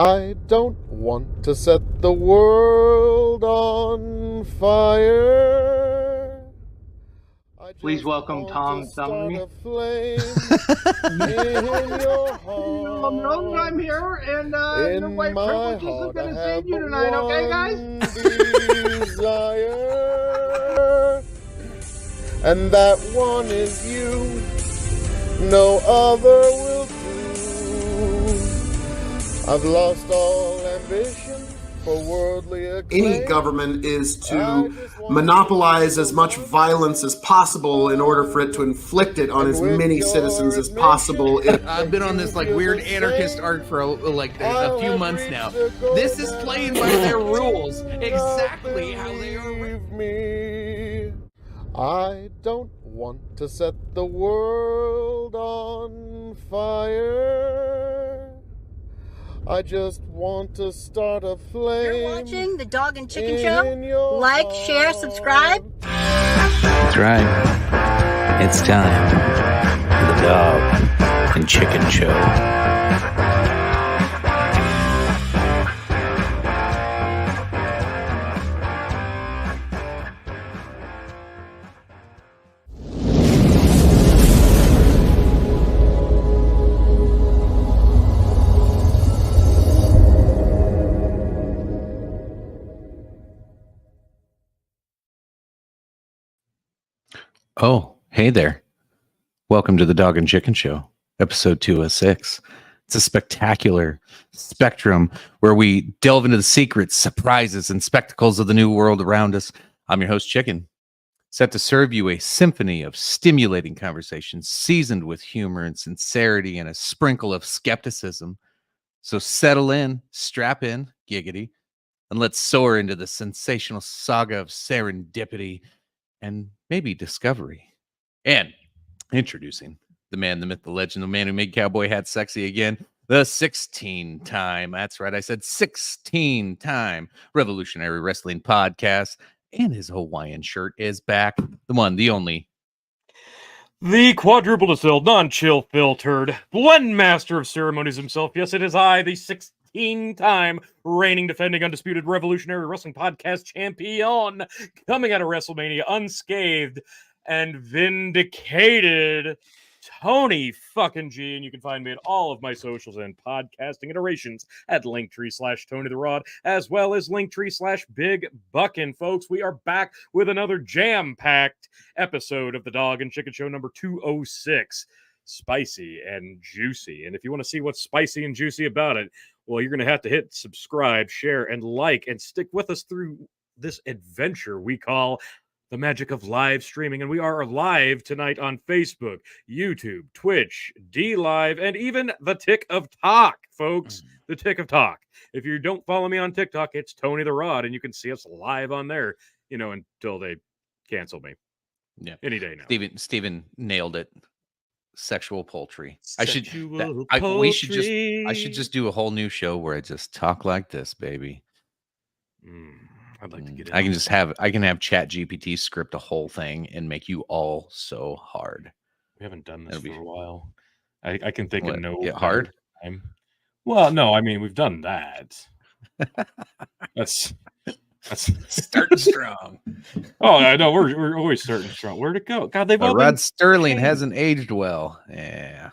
I don't want to set the world on fire. Please welcome Tom Montgomery. In your heart. I'm here, and In your white my privileges are heart, going I to have save you but tonight, okay, guys? one desire, and that one is you. No other will do. I've lost all ambition for worldly acclaim. Any government is to monopolize as much violence as possible in order for it to inflict it on as many citizens as possible. I've been on this like weird anarchist arc for a few months now. This is playing by their rules, exactly how they are. Me. I don't want to set the world on fire. I just want to start a flame. You're watching The Dog and Chicken Show. Like, share, subscribe. That's right. It's time for The Dog and Chicken Show. Oh, hey there. Welcome to the Dog and Chicken Show, episode 206. It's a spectacular spectrum where we delve into the secrets, surprises, and spectacles of the new world around us. I'm your host, Chicken, set to serve you a symphony of stimulating conversations seasoned with humor and sincerity and a sprinkle of skepticism. So settle in, strap in, giggity, and let's soar into the sensational saga of serendipity and maybe discovery. And introducing the man, the myth, the legend, the man who made cowboy hats sexy again, the 16-time, that's right, I said 16-time Revolutionary Wrestling Podcast, and his Hawaiian shirt is back. The one, the only, the quadruple distilled, non-chill filtered, blend master of ceremonies himself. Yes, it is I, the 16-time reigning, defending, undisputed Revolutionary Wrestling Podcast champion, coming out of WrestleMania unscathed and vindicated, Tony fucking G. And you can find me at all of my socials and podcasting iterations at Linktree/Tony the Rod, as well as Linktree/Big Buckin'. Folks, we are back with another jam-packed episode of the Dog and Chicken Show number 206. Spicy and juicy. And if you want to see what's spicy and juicy about it, well, you're going to have to hit subscribe, share, and like, and stick with us through this adventure we call the magic of live streaming. And we are live tonight on Facebook, YouTube, Twitch, DLive, and even the Tick of Talk, folks. The Tick of Talk. If you don't follow me on TikTok, it's Tony the Rod, and you can see us live on there, until they cancel me. Yeah, any day now. Steven nailed it. Sexual poultry. I should just do a whole new show where I just talk like this, baby. I'd like to get in. I can have ChatGPT script a whole thing and make you all so hard. We haven't done this for a while. I can think of no hard time. Well, no, I mean we've done that. That's starting strong. Oh, I know we're always starting strong. Where'd it go? God, they've all Rod Sterling hasn't aged well. Yeah.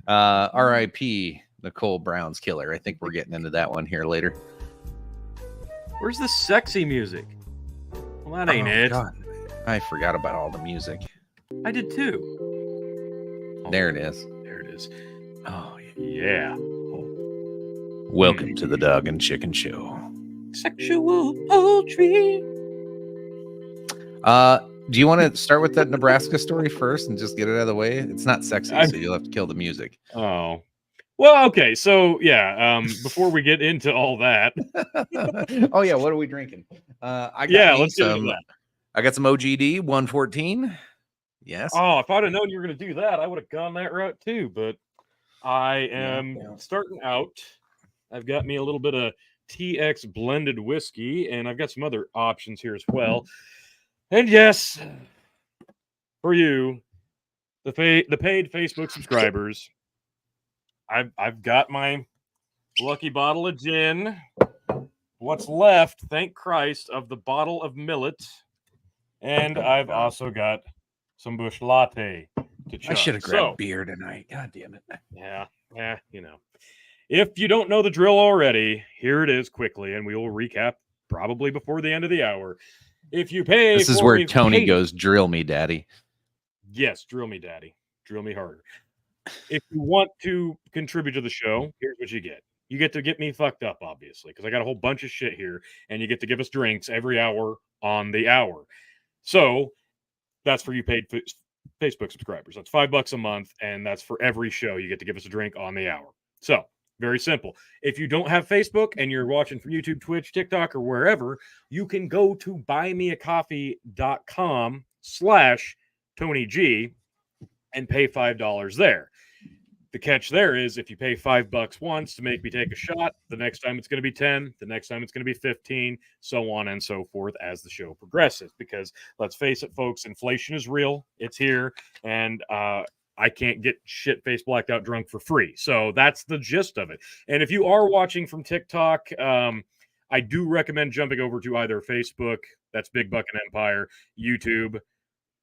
R.I.P. Nicole Brown's killer. I think we're getting into that one here later. Where's the sexy music? Well, that ain't it. God. I forgot about all the music. I did too. There it is. There it is. Oh, yeah. Welcome to the Dog and Chicken Show. Sexual poultry. Do you want to start with that Nebraska story first and just get it out of the way? It's not sexy, so you'll have to kill the music. Oh. Well, okay, so yeah, before we get into all that. Oh yeah, what are we drinking? Let's get into that. I got some OGD 114. Yes. Oh, if I'd have known you were going to do that, I would have gone that route too. But I am starting out. I've got me a little bit of TX blended whiskey, and I've got some other options here as well. And yes, for you, the paid Facebook subscribers, I've got my lucky bottle of gin. What's left, thank Christ, of the bottle of millet. And I've also got some Busch Latte to chug. I should have grabbed beer tonight. God damn it. Yeah, you know. If you don't know the drill already, here it is quickly, and we will recap probably before the end of the hour. If you pay, this is where Tony goes, drill me, daddy. Yes, drill me, daddy. Drill me harder. If you want to contribute to the show, here's what you get. You get to get me fucked up, obviously, because I got a whole bunch of shit here, and you get to give us drinks every hour on the hour. So that's for you paid Facebook subscribers. That's $5 a month, and that's for every show. You get to give us a drink on the hour. So very simple. If you don't have Facebook and you're watching from YouTube, Twitch, TikTok, or wherever, you can go to buymeacoffee.com/TonyG and pay $5 there. The catch there is if you pay $5 once to make me take a shot, the next time it's going to be 10, the next time it's going to be 15, so on and so forth as the show progresses. Because let's face it, folks, inflation is real. It's here. And I can't get shit-faced blacked out drunk for free. So that's the gist of it. And if you are watching from TikTok, I do recommend jumping over to either Facebook, that's Big Buck and Empire, YouTube,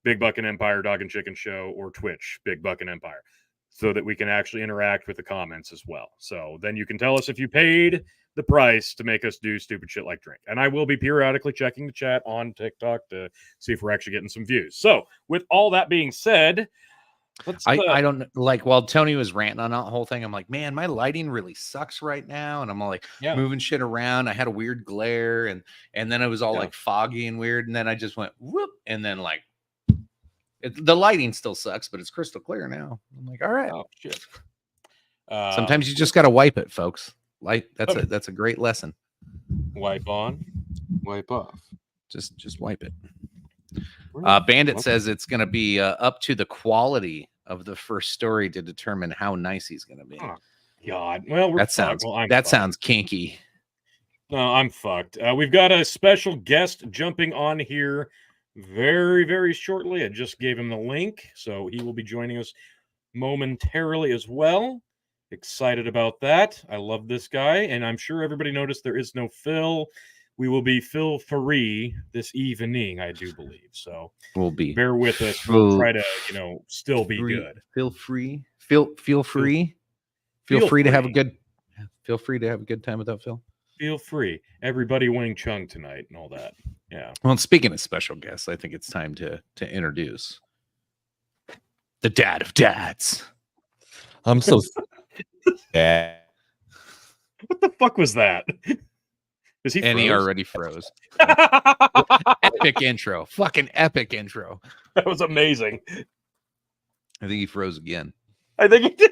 Big Buck and Empire, Dog and Chicken Show, or Twitch, Big Buck and Empire, so that we can actually interact with the comments as well. So then you can tell us if you paid the price to make us do stupid shit like drink. And I will be periodically checking the chat on TikTok to see if we're actually getting some views. So with all that being said, I don't like, while Tony was ranting on that whole thing, I'm like, man, my lighting really sucks right now. And I'm all like moving shit around. I had a weird glare and then it was all like foggy and weird. And then I just went whoop. And then like, the lighting still sucks, but it's crystal clear now. I'm like, all right. Oh shit. Sometimes you just got to wipe it, folks. That's a great lesson. Wipe on, wipe off. Just wipe it. Bandit says it's going to be up to the quality of the first story to determine how nice he's going to be. Oh, God. Well, that sounds kinky. No, I'm fucked. We've got a special guest jumping on here very, very shortly. I just gave him the link, so he will be joining us momentarily as well. Excited about that. I love this guy, and I'm sure everybody noticed there is no Phil. We will be Phil free this evening, I do believe. So we'll be. Bear with us. We'll try to, still be good. Feel free. Feel free. Feel free to have a good. Feel free to have a good time without Phil. Feel free. Everybody Wing Chun tonight and all that. Yeah. Well, speaking of special guests, I think it's time to introduce the dad of dads. I'm so dad. What the fuck was that? Is he? And he already froze. Epic intro. Fucking epic intro. That was amazing. I think he froze again. I think he did.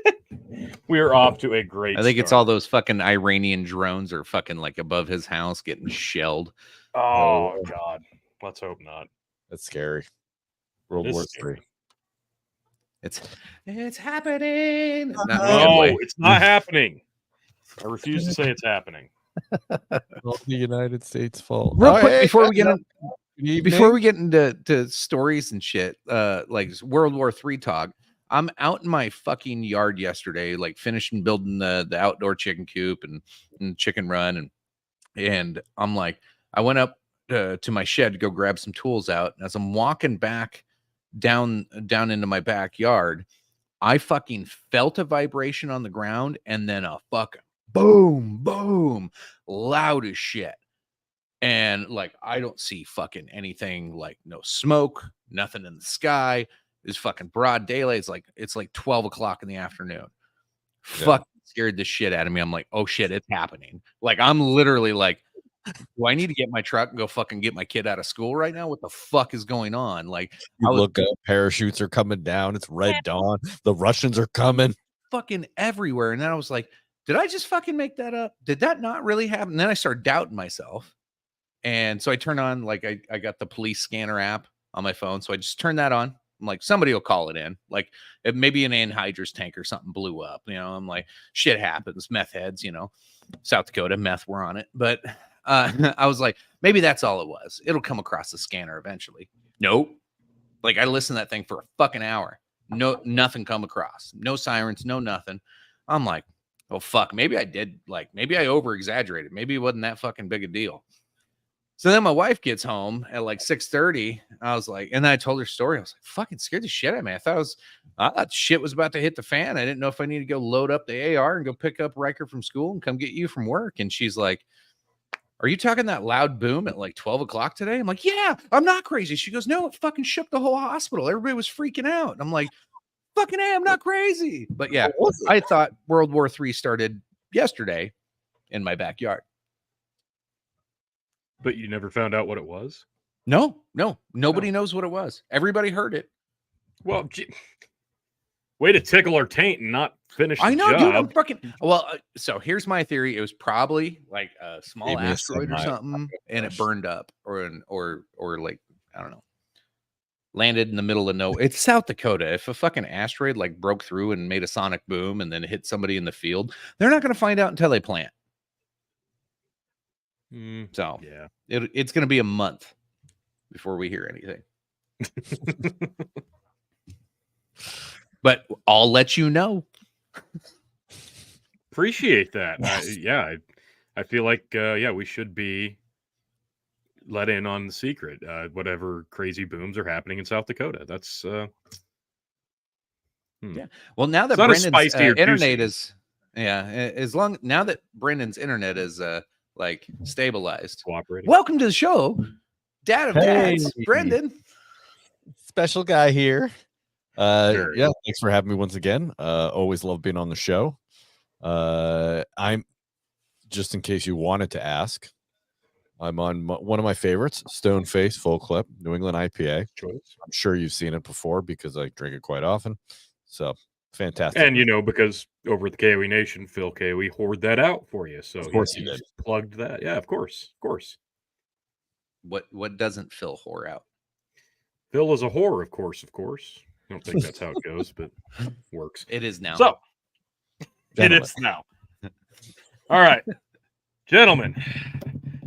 We are off to a great I think it's all those fucking Iranian drones are fucking like above his house getting shelled. Oh, God. Let's hope not. That's scary. World War III. It's happening. It's not happening. I refuse to say it's happening. All the United States fault. Real quick, before we get into stories and shit, like World War III talk, I'm out in my fucking yard yesterday, like finishing building the outdoor chicken coop and chicken run, and I'm like, I went up to my shed to go grab some tools out, and as I'm walking back down into my backyard, I fucking felt a vibration on the ground, and then a fucking boom, boom, loud as shit. And like, I don't see fucking anything, like no smoke, nothing in the sky. It's fucking broad daylight. It's like 12 o'clock in the afternoon. Yeah. Fuck, scared the shit out of me. I'm like, oh shit, it's happening. Like, I'm literally like, do I need to get my truck and go fucking get my kid out of school right now? What the fuck is going on? Like, you look up, parachutes are coming down. It's red dawn. The Russians are coming. Fucking everywhere. And then I was like, did I just fucking make that up? Did that not really happen? And then I started doubting myself. And so I turned on, like, I got the police scanner app on my phone. So I just turned that on. I'm like, somebody will call it in. Like, maybe an anhydrous tank or something blew up. I'm like, shit happens. Meth heads, South Dakota meth were on it. But I was like, maybe that's all it was. It'll come across the scanner eventually. Nope. Like, I listened to that thing for a fucking hour. No, nothing come across. No sirens, no nothing. I'm like, oh fuck, maybe I did, like, maybe I over exaggerated. Maybe it wasn't that fucking big a deal. So then my wife gets home at like 6:30. I was like, and then I told her story. I was like, fucking scared the shit out of me. I thought shit was about to hit the fan. I didn't know if I need to go load up the AR and go pick up Riker from school and come get you from work. And she's like, are you talking that loud boom at like 12 o'clock today? I'm like, yeah, I'm not crazy. She goes, no, it fucking shook the whole hospital. Everybody was freaking out. I'm like, fucking hey, I'm not crazy. But yeah, I thought World War III started yesterday in my backyard. But you never found out what it was? No, nobody knows what it was. Everybody heard it. Well, way to tickle our taint and not finish the I know, job. dude. I'm fucking well. So here's my theory: it was probably like a small asteroid or something, and it burned up, or like I don't know, landed in the middle of nowhere. It's South Dakota. If a fucking asteroid like broke through and made a sonic boom and then hit somebody in the field, they're not going to find out until they plant. So yeah, it's going to be a month before we hear anything. But I'll let you know. Appreciate that. I feel like we should be let in on the secret. Whatever crazy booms are happening in South Dakota. That's yeah. Well, now that Brendan's internet is now that Brendan's internet is like stabilized. Cooperating. Welcome to the show, Dad of Dads, Brendan. Special guy here. Sure. Yeah, thanks for having me once again. Always love being on the show. I'm just in case you wanted to ask, I'm on one of my favorites, Stone Face Full Clip, New England IPA. Choice. I'm sure you've seen it before because I drink it quite often. So fantastic. And because over at the KOE Nation, Phil KOE hoard that out for you. So of course he did. Plugged that. Yeah, of course. What doesn't Phil whore out? Phil is a whore, of course. I don't think that's how it goes, but works. It is now. So it is now. All right, gentlemen,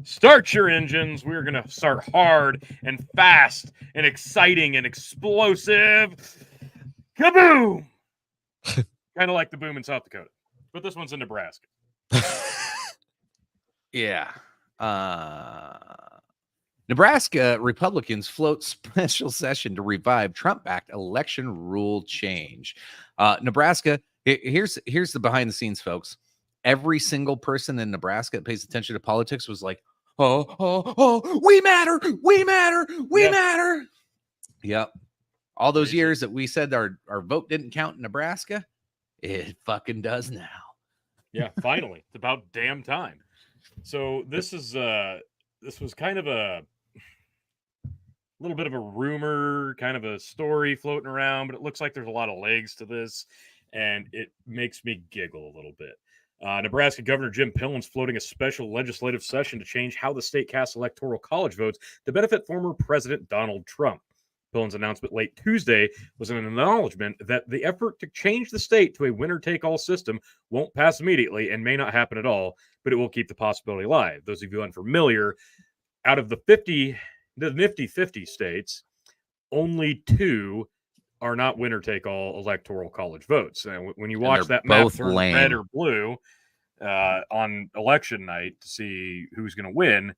start your engines. We're going to start hard and fast and exciting and explosive. Kaboom! Kind of like the boom in South Dakota, but this one's in Nebraska. Yeah. Nebraska Republicans float special session to revive Trump-backed election rule change. Nebraska, here's the behind the scenes, folks. Every single person in Nebraska that pays attention to politics was like, oh, we matter. Yep. All those years that we said our vote didn't count in Nebraska, it fucking does now. Yeah, finally. It's about damn time. So this was kind of a little bit of a rumor, kind of a story floating around, but it looks like there's a lot of legs to this, and it makes me giggle a little bit. Nebraska Governor Jim Pillen's floating a special legislative session to change how the state casts electoral college votes to benefit former President Donald Trump. Pillen's announcement late Tuesday was an acknowledgement that the effort to change the state to a winner-take-all system won't pass immediately and may not happen at all, but it will keep the possibility alive. Those of you unfamiliar, out of the nifty 50 states, only 2 are not winner-take-all electoral college votes. And when you watch that map turn red or blue on election night to see who's going to win,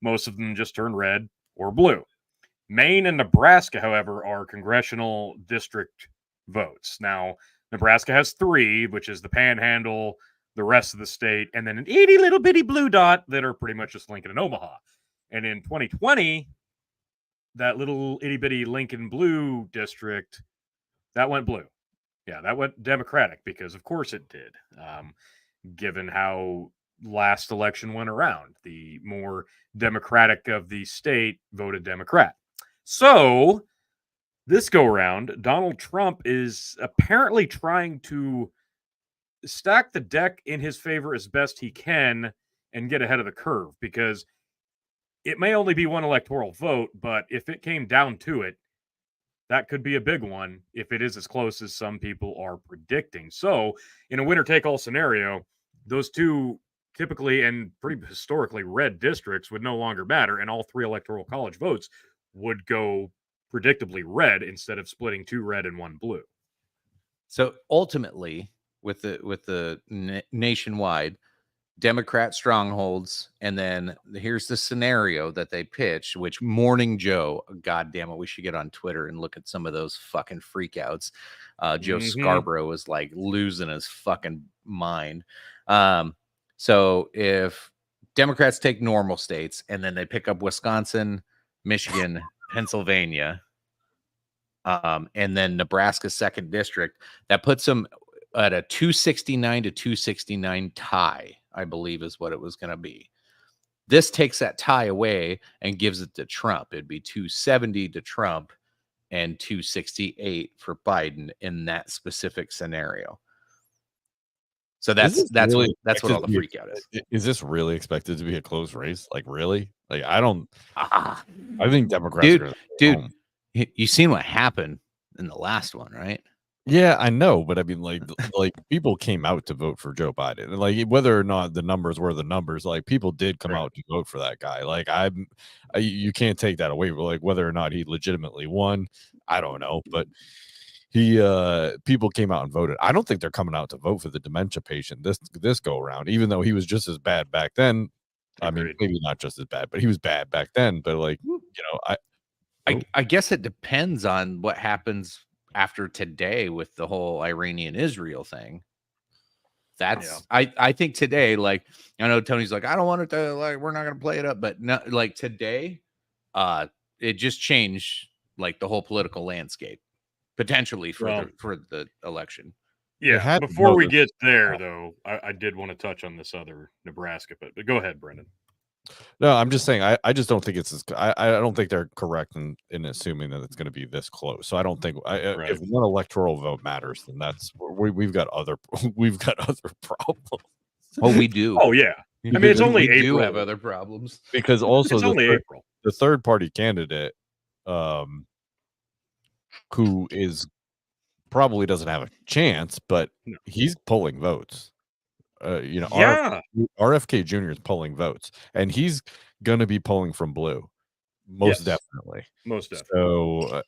most of them just turn red or blue. Maine and Nebraska, however, are congressional district votes. Now, Nebraska has 3, which is the Panhandle, the rest of the state, and then an itty little bitty blue dot that are pretty much just Lincoln and Omaha. And in 2020, that little itty bitty Lincoln blue district, that went blue. Yeah, that went Democratic because, of course, it did. Given how last election went around, the more Democratic of the state voted Democrat. So this go around, Donald Trump is apparently trying to stack the deck in his favor as best he can and get ahead of the curve, because it may only be one electoral vote, but if it came down to it, that could be a big one if it is as close as some people are predicting. So in a winner-take-all scenario, those 2 typically and pretty historically red districts would no longer matter, and all 3 electoral college votes would go predictably red instead of splitting 2 red and 1 blue. So ultimately, with the nationwide Democrat strongholds, and then here's the scenario that they pitched, which Morning Joe, God damn it, we should get on Twitter and look at some of those fucking freakouts. Joe Scarborough was like losing his fucking mind. So if Democrats take normal states and then they pick up Wisconsin, Michigan, Pennsylvania, and then Nebraska's 2nd district, that puts them at a 269 to 269 tie, I believe is what it was going to be. This takes that tie away and gives it to Trump. It'd be 270 to Trump and 268 for Biden in that specific scenario. So that's really what all the freak out is. Is this really expected to be a close race? Like, really? Like, I think Democrats are dude, you seen what happened in the last one, right? Yeah, I know, but I mean, like people came out to vote for Joe Biden, and like whether or not the numbers were the numbers, like people did come out to vote for that guy. Like you can't take that away. But like whether or not he legitimately won, I don't know, but people came out and voted. I don't think they're coming out to vote for the dementia patient this go around, even though he was just as bad back then. I mean, maybe not just as bad, but he was bad back then. But like, I guess it depends on what happens after today with the whole Iranian-Israel thing. That's I think today, like, I know Tony's like, I don't want it to, like, we're not gonna play it up, but no, like today, it just changed like the whole political landscape potentially for the election. Yeah. Before we get there, though, I did want to touch on this other Nebraska, but go ahead, Brendan. No, I'm just saying. I just don't think it's. I don't think they're correct in assuming that it's going to be this close. So I don't think if one electoral vote matters, then we've got other problems. Oh, we do. Oh yeah. I mean, it's only April. We do have other problems because also it's only April. The third party candidate, who is probably doesn't have a chance, but he's pulling votes. RFK Jr. is pulling votes, and he's going to be pulling from blue, most definitely. So,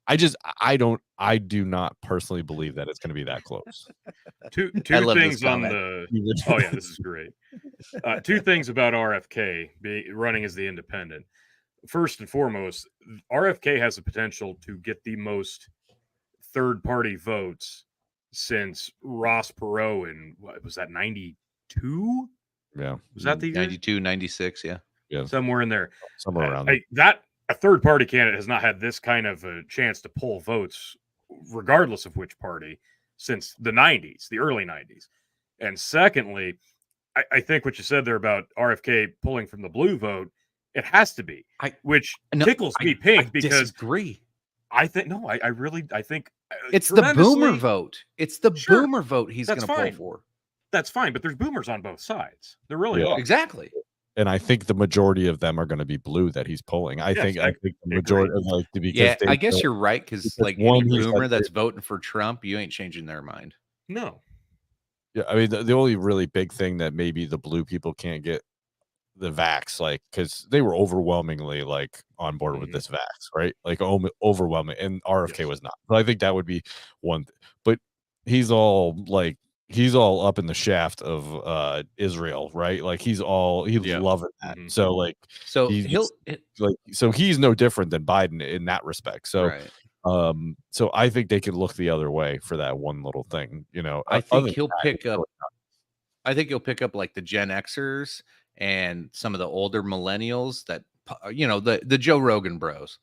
I do not personally believe that it's going to be that close. Two things on the. Oh yeah, this is great. Two things about RFK running as the independent. First and foremost, RFK has the potential to get the most third-party votes since Ross Perot in, what was that, 92? Yeah. Was that the year? 92, 96, yeah. Somewhere in there. Somewhere around there. A third-party candidate has not had this kind of a chance to pull votes, regardless of which party, since the 90s, the early 90s. And secondly, I think what you said there about RFK pulling from the blue vote, it has to be, which tickles me pink because disagree. I think it's the boomer vote. It's the boomer vote he's going to pull for. That's fine, but there's boomers on both sides. There really are. Exactly. And I think the majority of them are going to be blue that he's pulling. I think the majority I guess you're right, because like one boomer that's voting for Trump, you ain't changing their mind. No. Yeah, I mean the only really big thing that maybe the blue people can't get the vax, like, because they were overwhelmingly like on board with this vax, right? Like overwhelming, and RFK was not. But I think that would be one. But he's all up in the shaft of Israel, right? Like he's loving that. So he's no different than Biden in that respect. So so I think they could look the other way for that one little thing. I think he'll pick up. I think he'll pick up like the Gen Xers and some of the older millennials that, the Joe Rogan bros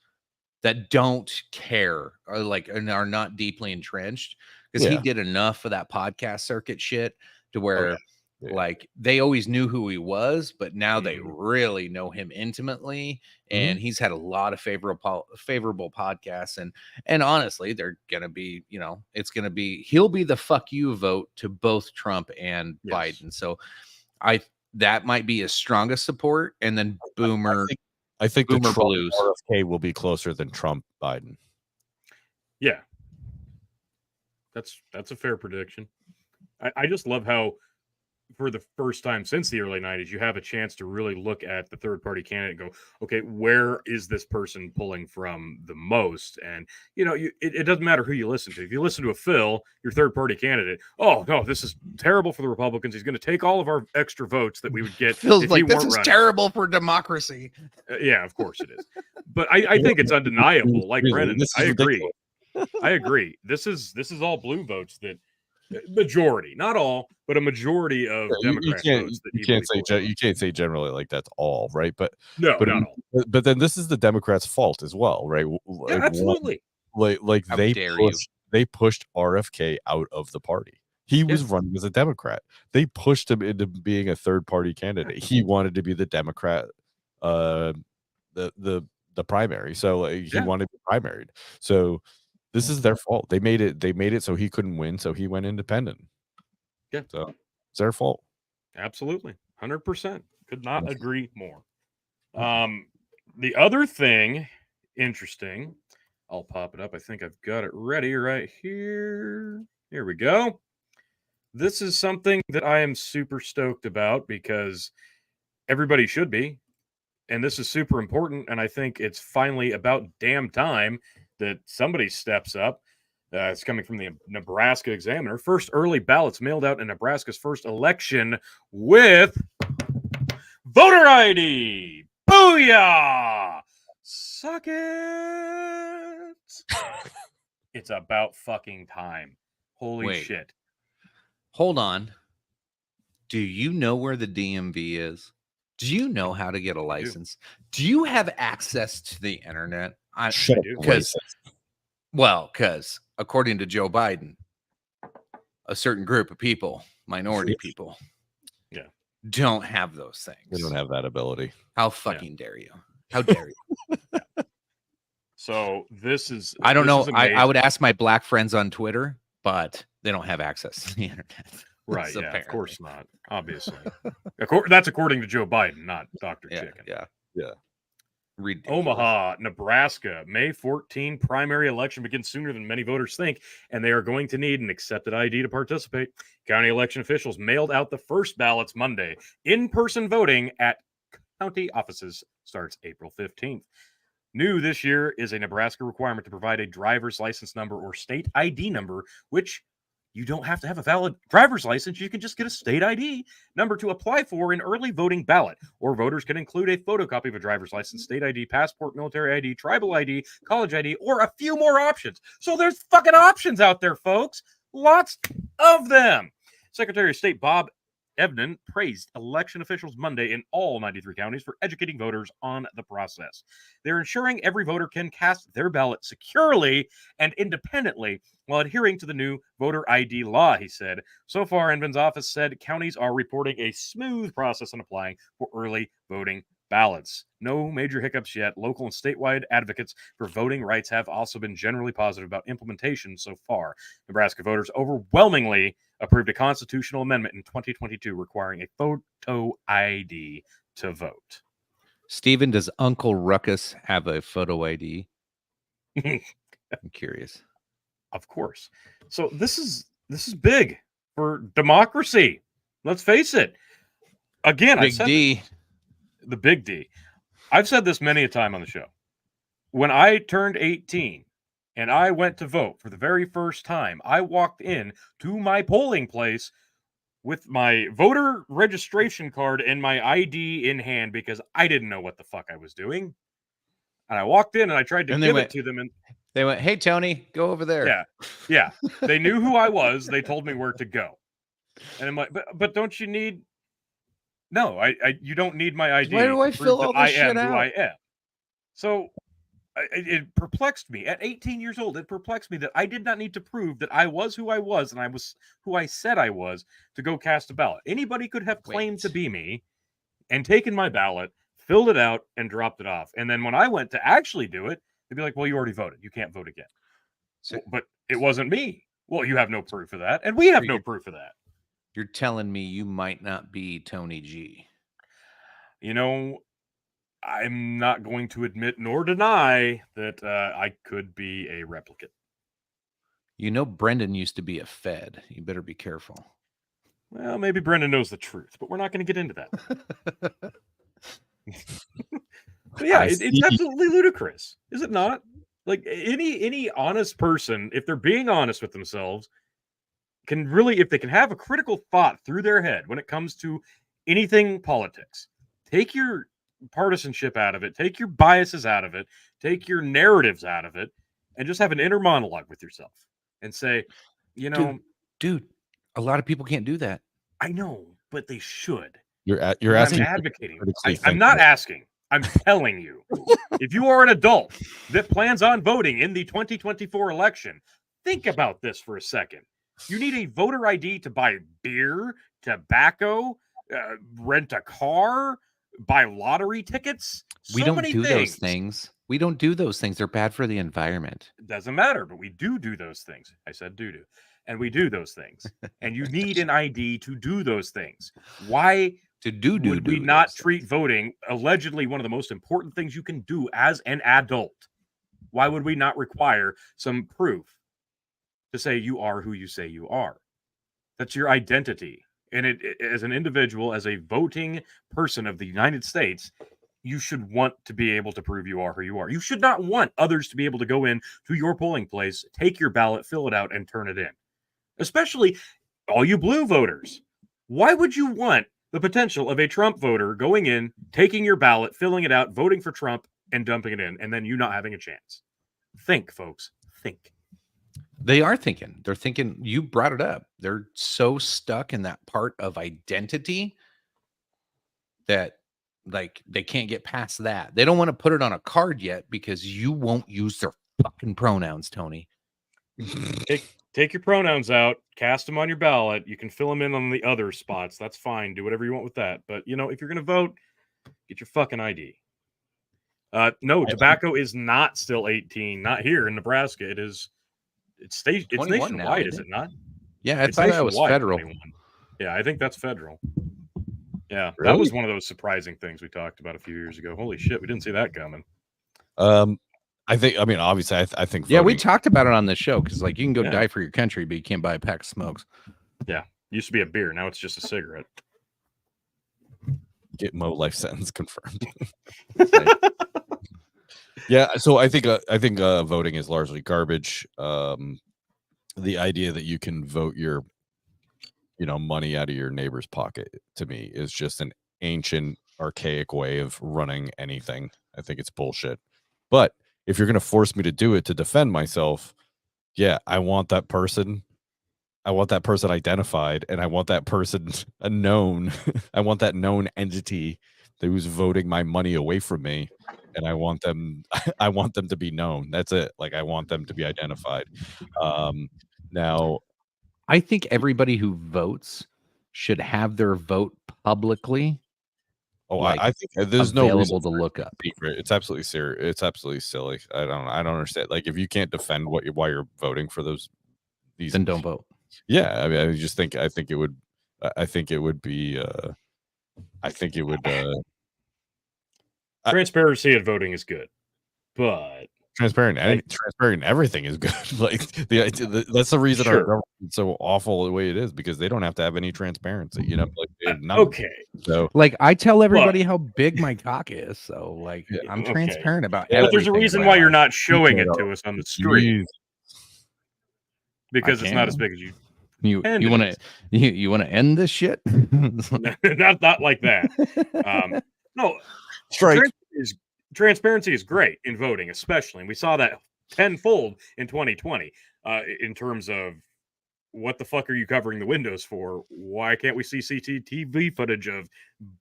that don't care and are not deeply entrenched, because he did enough of that podcast circuit shit to where like they always knew who he was, but now they really know him intimately, and he's had a lot of favorable podcasts, and honestly, they're gonna be, he'll be the fuck you vote to both Trump and Biden. So that might be his strongest support, and then boomer. I think boomer the Trump blues RFK will be closer than Trump Biden. Yeah, that's a fair prediction. I just love how for the first time since the early 90s, you have a chance to really look at the third-party candidate and go, okay, where is this person pulling from the most? And, it doesn't matter who you listen to. If you listen to a Phil, your third-party candidate, oh, no, this is terrible for the Republicans. He's going to take all of our extra votes that we would get. Feels if like he this weren't is running. terrible for democracy. Yeah, of course it is. But I think it's undeniable. Like Brennan, I agree. I agree. This is all blue votes that majority, not all, but a majority of Democrat votes. You can't say generally like that's all, right? But no, but, not all. But then this is the Democrats' fault as well, right? Yeah, absolutely. Like How they dare pushed RFK out of the party. He was running as a Democrat. They pushed him into being a third-party candidate. He wanted to be the Democrat, the primary. So he wanted to be primaried. So this is their fault. They made it so he couldn't win, so he went independent. Yeah. So it's their fault. Absolutely. 100%. Could not agree more. The other thing, interesting, I'll pop it up. I think I've got it ready right here. Here we go. This is something that I am super stoked about because everybody should be. And this is super important. And I think it's finally about damn time that somebody steps up. It's coming from the Nebraska Examiner. First early ballots mailed out in Nebraska's first election with voter ID. Booyah! Suck it. It's about fucking time. Holy shit. Hold on. Do you know where the DMV is? Do you know how to get a license? Do you have access to the internet? I do. Because according to Joe Biden, a certain group of people, minority people, don't have those things. They don't have that ability. How fucking dare you? How dare you? So this is... I don't know. I would ask my black friends on Twitter, but they don't have access to the internet. Right, yeah, of course not. Obviously. That's according to Joe Biden, not Dr. Chicken. Yeah. Ridiculous. Omaha, Nebraska, May 14 primary election begins sooner than many voters think, and they are going to need an accepted ID to participate. County election officials mailed out the first ballots Monday. In-person voting at county offices starts April 15th. New this year is a Nebraska requirement to provide a driver's license number or state ID number, which you don't have to have a valid driver's license. You can just get a state ID number to apply for an early voting ballot. Or voters can include a photocopy of a driver's license, state ID, passport, military ID, tribal ID, college ID, or a few more options. So there's fucking options out there, folks. Lots of them. Secretary of State Bob Evnen praised election officials Monday in all 93 counties for educating voters on the process. They're ensuring every voter can cast their ballot securely and independently while adhering to the new voter ID law, he said. So far, Envin's office said counties are reporting a smooth process in applying for early voting ballots. No major hiccups yet. Local and statewide advocates for voting rights have also been generally positive about implementation so far. Nebraska voters overwhelmingly approved a constitutional amendment in 2022 requiring a photo ID to vote. Steven, does Uncle Ruckus have a photo ID? I'm curious. Of course. So this is big for democracy. Let's face it. Again, Big D. The big D. I've said this many a time on the show. When I turned 18 and I went to vote for the very first time, I walked in to my polling place with my voter registration card and my ID in hand because I didn't know what the fuck I was doing. And I walked in and I tried to give it to them, and they went, "Hey, Tony, go over there." Yeah. They knew who I was. They told me where to go. And I'm like, but don't you need... No, you don't need my ID. Why do I fill all this shit out? Who I am. So it perplexed me. At 18 years old, it perplexed me that I did not need to prove that I was who I was and I was who I said I was to go cast a ballot. Anybody could have claimed to be me and taken my ballot, filled it out, and dropped it off. And then when I went to actually do it, they'd be like, "Well, you already voted. You can't vote again." But it wasn't me. Well, you have no proof of that, and we have no proof of that. You're telling me you might not be Tony G. You know, I'm not going to admit nor deny that I could be a replicant. You know, Brendan used to be a Fed. You better be careful. Well, maybe Brendan knows the truth, but we're not going to get into that. But yeah, it's absolutely ludicrous, is it not? Like any honest person, if they're being honest with themselves, can really, if they can have a critical thought through their head when it comes to anything politics, take your partisanship out of it, take your biases out of it, take your narratives out of it, and just have an inner monologue with yourself and say, you know, dude, a lot of people can't do that. I know, but they should. You're asking. I'm advocating. I'm not asking. I'm telling you. If you are an adult that plans on voting in the 2024 election, think about this for a second. You need a voter ID to buy beer, tobacco, rent a car, buy lottery tickets. We don't do those things. We don't do those things. They're bad for the environment. It doesn't matter, but we do those things. I said do. And we do those things. And you need an ID to do those things. Why would we not treat voting, allegedly one of the most important things you can do as an adult? Why would we not require some proof to say you are who you say you are? That's your identity. And it, as an individual, as a voting person of the United States, you should want to be able to prove you are who you are. You should not want others to be able to go in to your polling place, take your ballot, fill it out, and turn it in. Especially all you blue voters. Why would you want the potential of a Trump voter going in, taking your ballot, filling it out, voting for Trump, and dumping it in, and then you not having a chance? Think, folks. Think. They are thinking. They're thinking. You brought it up. They're so stuck in that part of identity that, like, they can't get past that. They don't want to put it on a card yet because you won't use their fucking pronouns, Tony. Take your pronouns out, cast them on your ballot. You can fill them in on the other spots. That's fine. Do whatever you want with that. But, you know, if you're going to vote, get your fucking ID. No, tobacco is not still 18. Not here in Nebraska. It's nationwide, now, is it not? Yeah, I thought that was federal. 21. Yeah, I think that's federal. Yeah, really? That was one of those surprising things we talked about a few years ago. Holy shit, we didn't see that coming. Obviously, I think. Yeah, we talked about it on the show because, like, you can go die for your country, but you can't buy a pack of smokes. Yeah, used to be a beer. Now it's just a cigarette. Get Mo life sentence confirmed. Yeah, so I think voting is largely garbage. The idea that you can vote your, money out of your neighbor's pocket, to me, is just an ancient, archaic way of running anything. I think it's bullshit. But if you're going to force me to do it to defend myself, yeah, I want that person identified, and I want that person known. I want that known entity that was voting my money away from me, and I want them to be known. That's it. Like, I want them to be identified. Now, I think everybody who votes should have their vote publicly. Oh, like, I think there's no reason to look up. It's absolutely serious. It's absolutely silly. I don't understand. Like, if you can't defend why you're voting for then don't vote. Yeah, I mean, I think it would be. Transparency at voting is good, but transparent in everything is good. Like, that's the reason our government's so awful the way it is, because they don't have to have any transparency. Like, okay. So, like, I tell everybody how big my cock is, so like, I'm transparent about it. But there's a reason why you're not showing it to us on the street, because it's not as big as you. You want to end this shit? not like that. No, transparency is great in voting, especially, and we saw that tenfold in 2020. In terms of what the fuck are you covering the windows for? Why can't we see CCTV footage of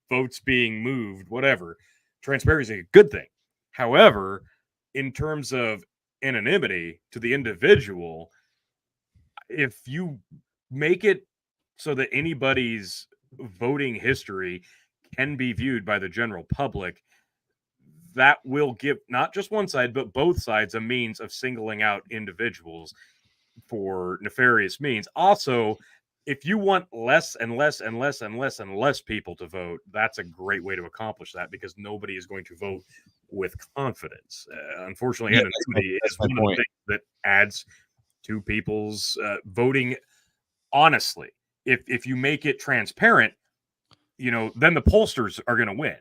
votes being moved? Whatever. Transparency is a good thing. However, in terms of anonymity to the individual, if you make it so that anybody's voting history can be viewed by the general public, that will give not just one side, but both sides a means of singling out individuals for nefarious means. Also, if you want less and less and less and less and less people to vote, that's a great way to accomplish that, because nobody is going to vote with confidence. Unfortunately, anonymity is one of the things that adds to people's voting honestly. if you make it transparent, then the pollsters are going to win.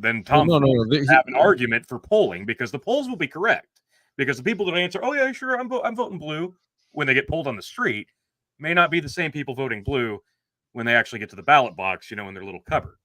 Then Tom will have an argument for polling because the polls will be correct. Because the people that answer, oh yeah, sure, I'm voting blue, when they get polled on the street, may not be the same people voting blue when they actually get to the ballot box, in their little cupboard.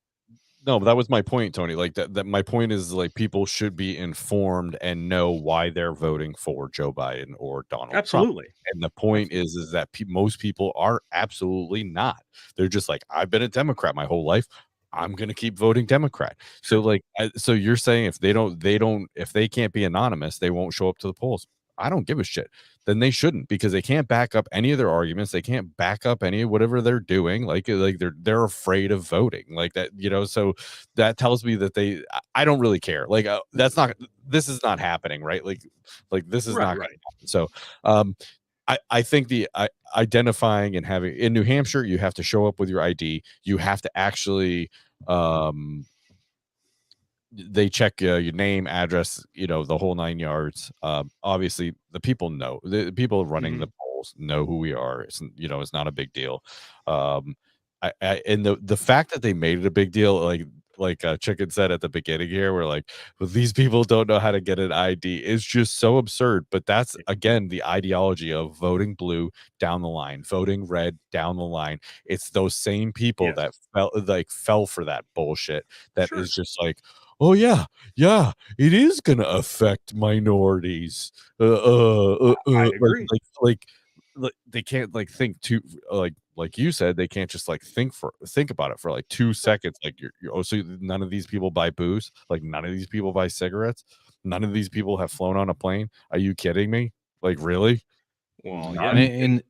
No, but that was my point, Tony. Like that my point is like people should be informed and know why they're voting for Joe Biden or Donald Absolutely. Trump. And the point is that most people are absolutely not. They're just like, I've been a Democrat my whole life. I'm going to keep voting Democrat. So like, so you're saying if if they can't be anonymous, they won't show up to the polls. I don't give a shit. Then they shouldn't, because they can't back up any of their arguments. They can't back up any of whatever they're doing. Like they're afraid of voting like that, so that tells me that I don't really care. Like this is not happening. Right. Like this is not right. So, I think the identifying and having in New Hampshire, you have to show up with your ID. You have to actually, they check your name, address, the whole 9 yards. Obviously, the people know. The people running the polls know who we are. It's not a big deal. And the fact that they made it a big deal, like Chicken said at the beginning here, we're like, well, these people don't know how to get an ID, is just so absurd. But that's again the ideology of voting blue down the line, voting red down the line. It's those same people that fell for that bullshit. That is just like, oh yeah, it is gonna affect minorities. I agree. Like they can't think too like you said, they can't just think about it for like 2 seconds. Like so none of these people buy booze. Like none of these people buy cigarettes. None of these people have flown on a plane. Are you kidding me? Like really? Well, and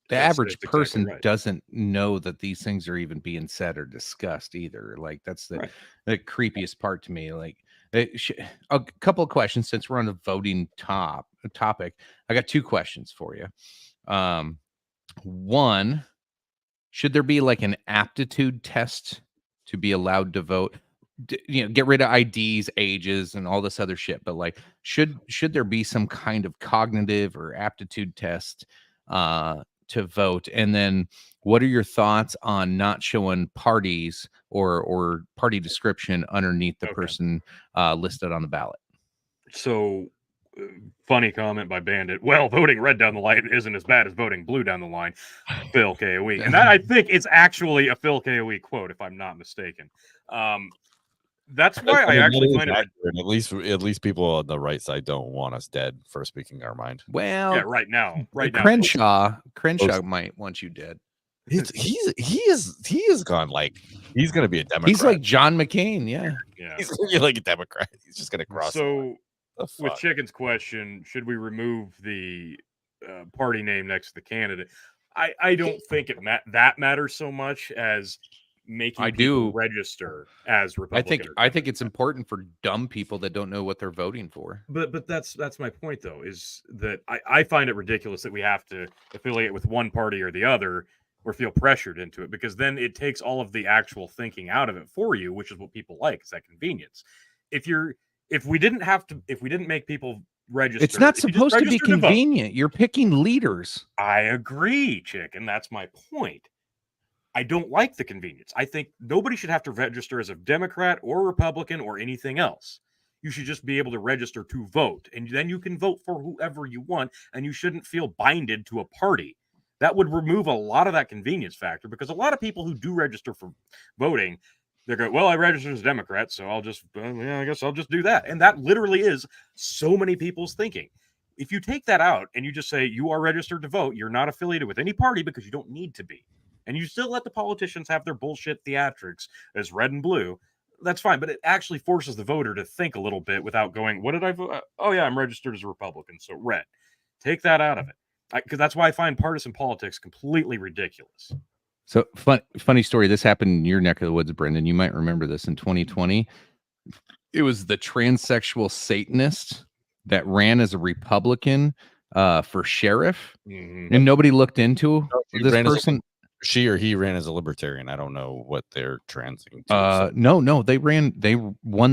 the average person doesn't know that these things are even being said or discussed either. Like that's the creepiest part to me. Like a couple of questions since we're on the voting topic. I got 2 questions for you. One, should there be like an aptitude test to be allowed to vote? Get rid of IDs, ages, and all this other shit. But like, should there be some kind of cognitive or aptitude test to vote? And then what are your thoughts on not showing parties or party description underneath the person listed on the ballot? So funny comment by Bandit. Well, voting red down the line isn't as bad as voting blue down the line. Phil KOE. And that, I think, it's actually a Phil KOE quote, if I'm not mistaken. That's why I actually find it. At least people on the right side don't want us dead for speaking our mind. Well, yeah, right now. Crenshaw might want you dead. He is gone. Like he's gonna be a Democrat. He's like John McCain. Yeah. He's gonna be like a Democrat. He's just gonna cross. So with Chicken's question, should we remove the party name next to the candidate? I don't think that matters so much as making people register as Republican. I think it's important for dumb people that don't know what they're voting for. But that's my point, though, is that I find it ridiculous that we have to affiliate with one party or the other or feel pressured into it, because then it takes all of the actual thinking out of it for you, which is what people like, is that convenience. If we didn't make people register, it's not supposed to be convenient. You're picking leaders. I agree, Chicken. That's my point. I don't like the convenience. I think nobody should have to register as a Democrat or Republican or anything else. You should just be able to register to vote, and then you can vote for whoever you want, and you shouldn't feel binded to a party. That would remove a lot of that convenience factor, because a lot of people who do register for voting, they go, well, I registered as a Democrat, so I guess I'll just do that. And that literally is so many people's thinking. If you take that out and you just say you are registered to vote, you're not affiliated with any party because you don't need to be, and you still let the politicians have their bullshit theatrics as red and blue, that's fine. But it actually forces the voter to think a little bit without going, what did I vote? Oh, yeah, I'm registered as a Republican, so red. Take that out of it. Because that's why I find partisan politics completely ridiculous. So funny story. This happened in your neck of the woods, Brendan. You might remember this in 2020. It was the transsexual Satanist that ran as a Republican for sheriff, and nobody looked into this person. She or he ran as a libertarian. I don't know what they're transing to. No, they won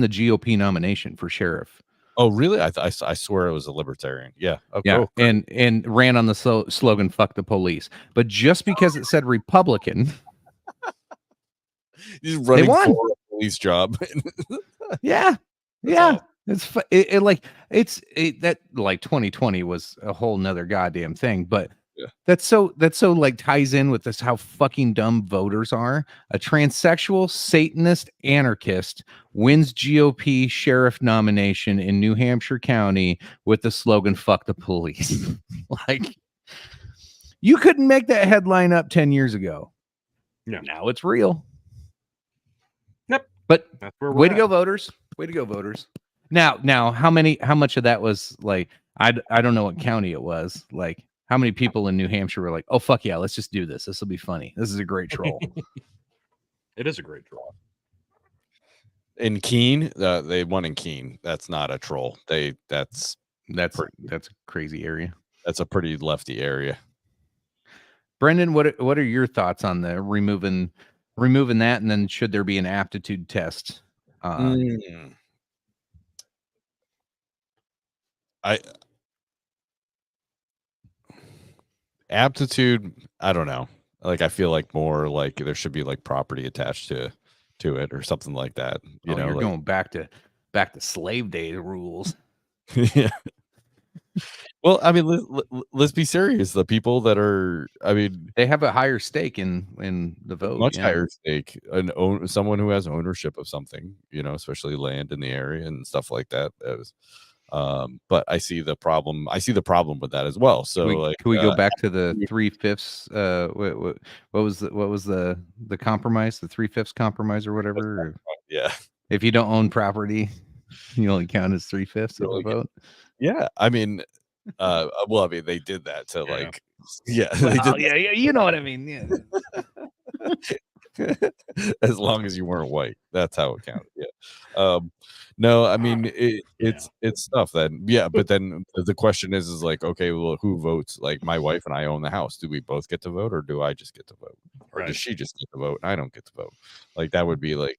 the GOP nomination for sheriff. Oh, really? I swear it was a libertarian. Yeah. Okay. Yeah, Oh, and ran on the slogan "Fuck the police." But just because it said Republican, he's running won. for a police job. yeah, That's yeah. awesome. It's that like 2020 was a whole nother goddamn thing, but Yeah. that's so like ties in with this how fucking dumb voters are. A transsexual Satanist anarchist wins GOP sheriff nomination in New Hampshire County with the slogan "Fuck the police." Like, you couldn't make that headline up 10 years ago. Yeah. Now it's real. Yep. But That's where way we're to at. go, voters. Way to go, voters. Now, how much of that was like, I don't know what county it was. Like, how many people in New Hampshire were like, oh, fuck yeah, let's just do this. This will be funny. This is a great troll. It is a great troll. In Keene, they won in Keene. That's not a troll. That's That's a crazy area. a pretty lefty area. Brendan, what are your thoughts on the removing that, and then should there be an aptitude test? Aptitude, I don't know. Like, I feel like more like there should be like property attached to it or something like that. You know, you're like, going back to slave day rules. yeah. Well, I mean, let's be serious. The people that are, I mean, They have a higher stake in the vote. much yeah. higher stake. Someone who has ownership of something, you know, especially land in the area and stuff like that. But I see the problem. I see the problem with that as well. So, can we go back to the 3/5? What was the compromise? The 3/5 compromise or whatever? Or yeah. if you don't own property, you only count as 3/5 of the vote. Yeah, I mean, well, I mean, they did that to like, yeah, they Well, did yeah, you know what I mean. Yeah. as long as you weren't white, that's how it counted. Yeah. No, I mean, it's stuff that, yeah, but then the question is like, okay, well, who votes? Like, my wife and I own the house. Do we both get to vote, or do I just get to vote, or does she just get to vote and I don't get to vote? Like, that would be like,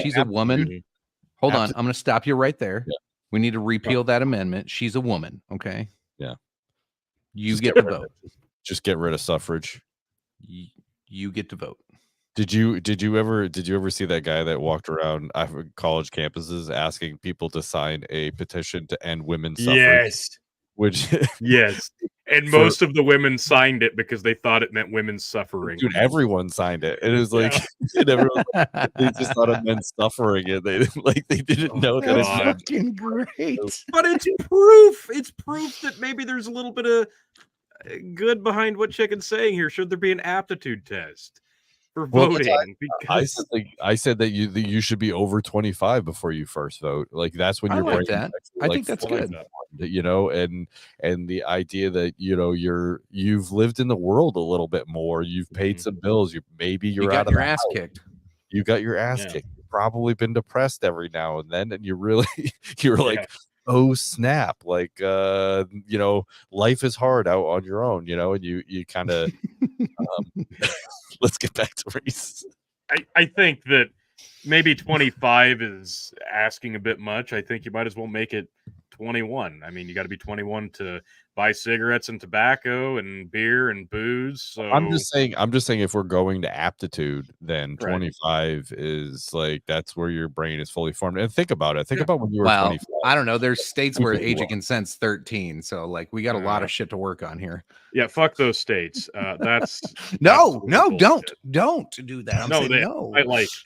she's a woman. Hold on, I'm going to stop you right there. Yeah. We need to repeal that amendment. She's a woman. Okay. Yeah. You Just get to vote. Just get rid of suffrage. You get to vote. Did you ever see that guy that walked around college campuses asking people to sign a petition to end women's suffrage? Yes. Which yes. And most of the women signed it because they thought it meant women's suffering. Dude, everyone signed it. It was like, and everyone, they just thought it meant suffering, and they didn't know that. That's fucking great. But it's proof. It's proof that maybe there's a little bit of good behind what Chicken's saying here. Should there be an aptitude test for voting? Because I said that you should be over 25 before you first vote. Like, that's when I your like brain that. I think that's good. You know, and the idea that, you know, you've lived in the world a little bit more, you've paid some bills, you got out of your ass kicked. You got your ass kicked. You've probably been depressed every now and then, and you're like, oh snap, like, you know, life is hard out on your own, you know, and you kind of let's get back to race. I think that maybe 25 is asking a bit much. I think you might as well make it 21. I mean, you got to be 21 to buy cigarettes and tobacco and beer and booze. So I'm just saying if we're going to aptitude, then 25 is like, that's where your brain is fully formed. And think about it. Think about when you were 25. I don't know. There's states where age of consent's 13. So like, we got a lot of shit to work on here. Yeah, fuck those states. That's no, don't do that.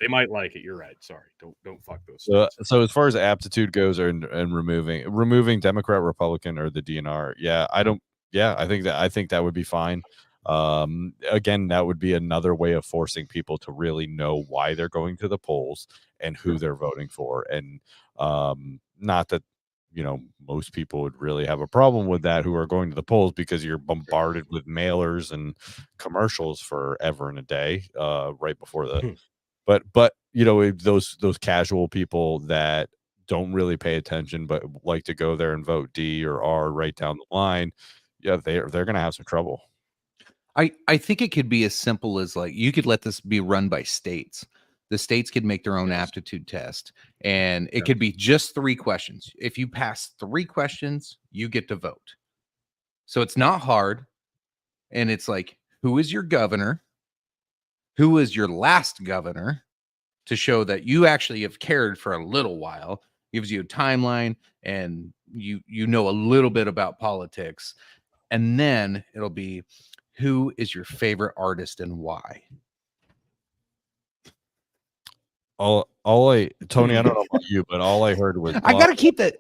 They might like it. You're right. Sorry. Don't fuck those states. So as far as aptitude goes, and removing Democrat, Republican, or the DNR, I think that would be fine. Again, that would be another way of forcing people to really know why they're going to the polls and who they're voting for. And not that, you know, most people would really have a problem with that who are going to the polls, because you're bombarded with mailers and commercials forever and a day right before the but you know, those casual people that don't really pay attention but like to go there and vote D or R right down the line, yeah, they're going to have some trouble. I think it could be as simple as, like, you could let this be run by states. the states could make their own aptitude test, and it could be just 3 questions. If you pass 3 questions, you get to vote. So it's not hard. And it's like, who is your governor? Who is your last governor? To show that you actually have cared for a little while. Gives you a timeline, and you know a little bit about politics. And then it'll be, who is your favorite artist and why? Tony, I don't know about you, but all I heard was I gotta keep the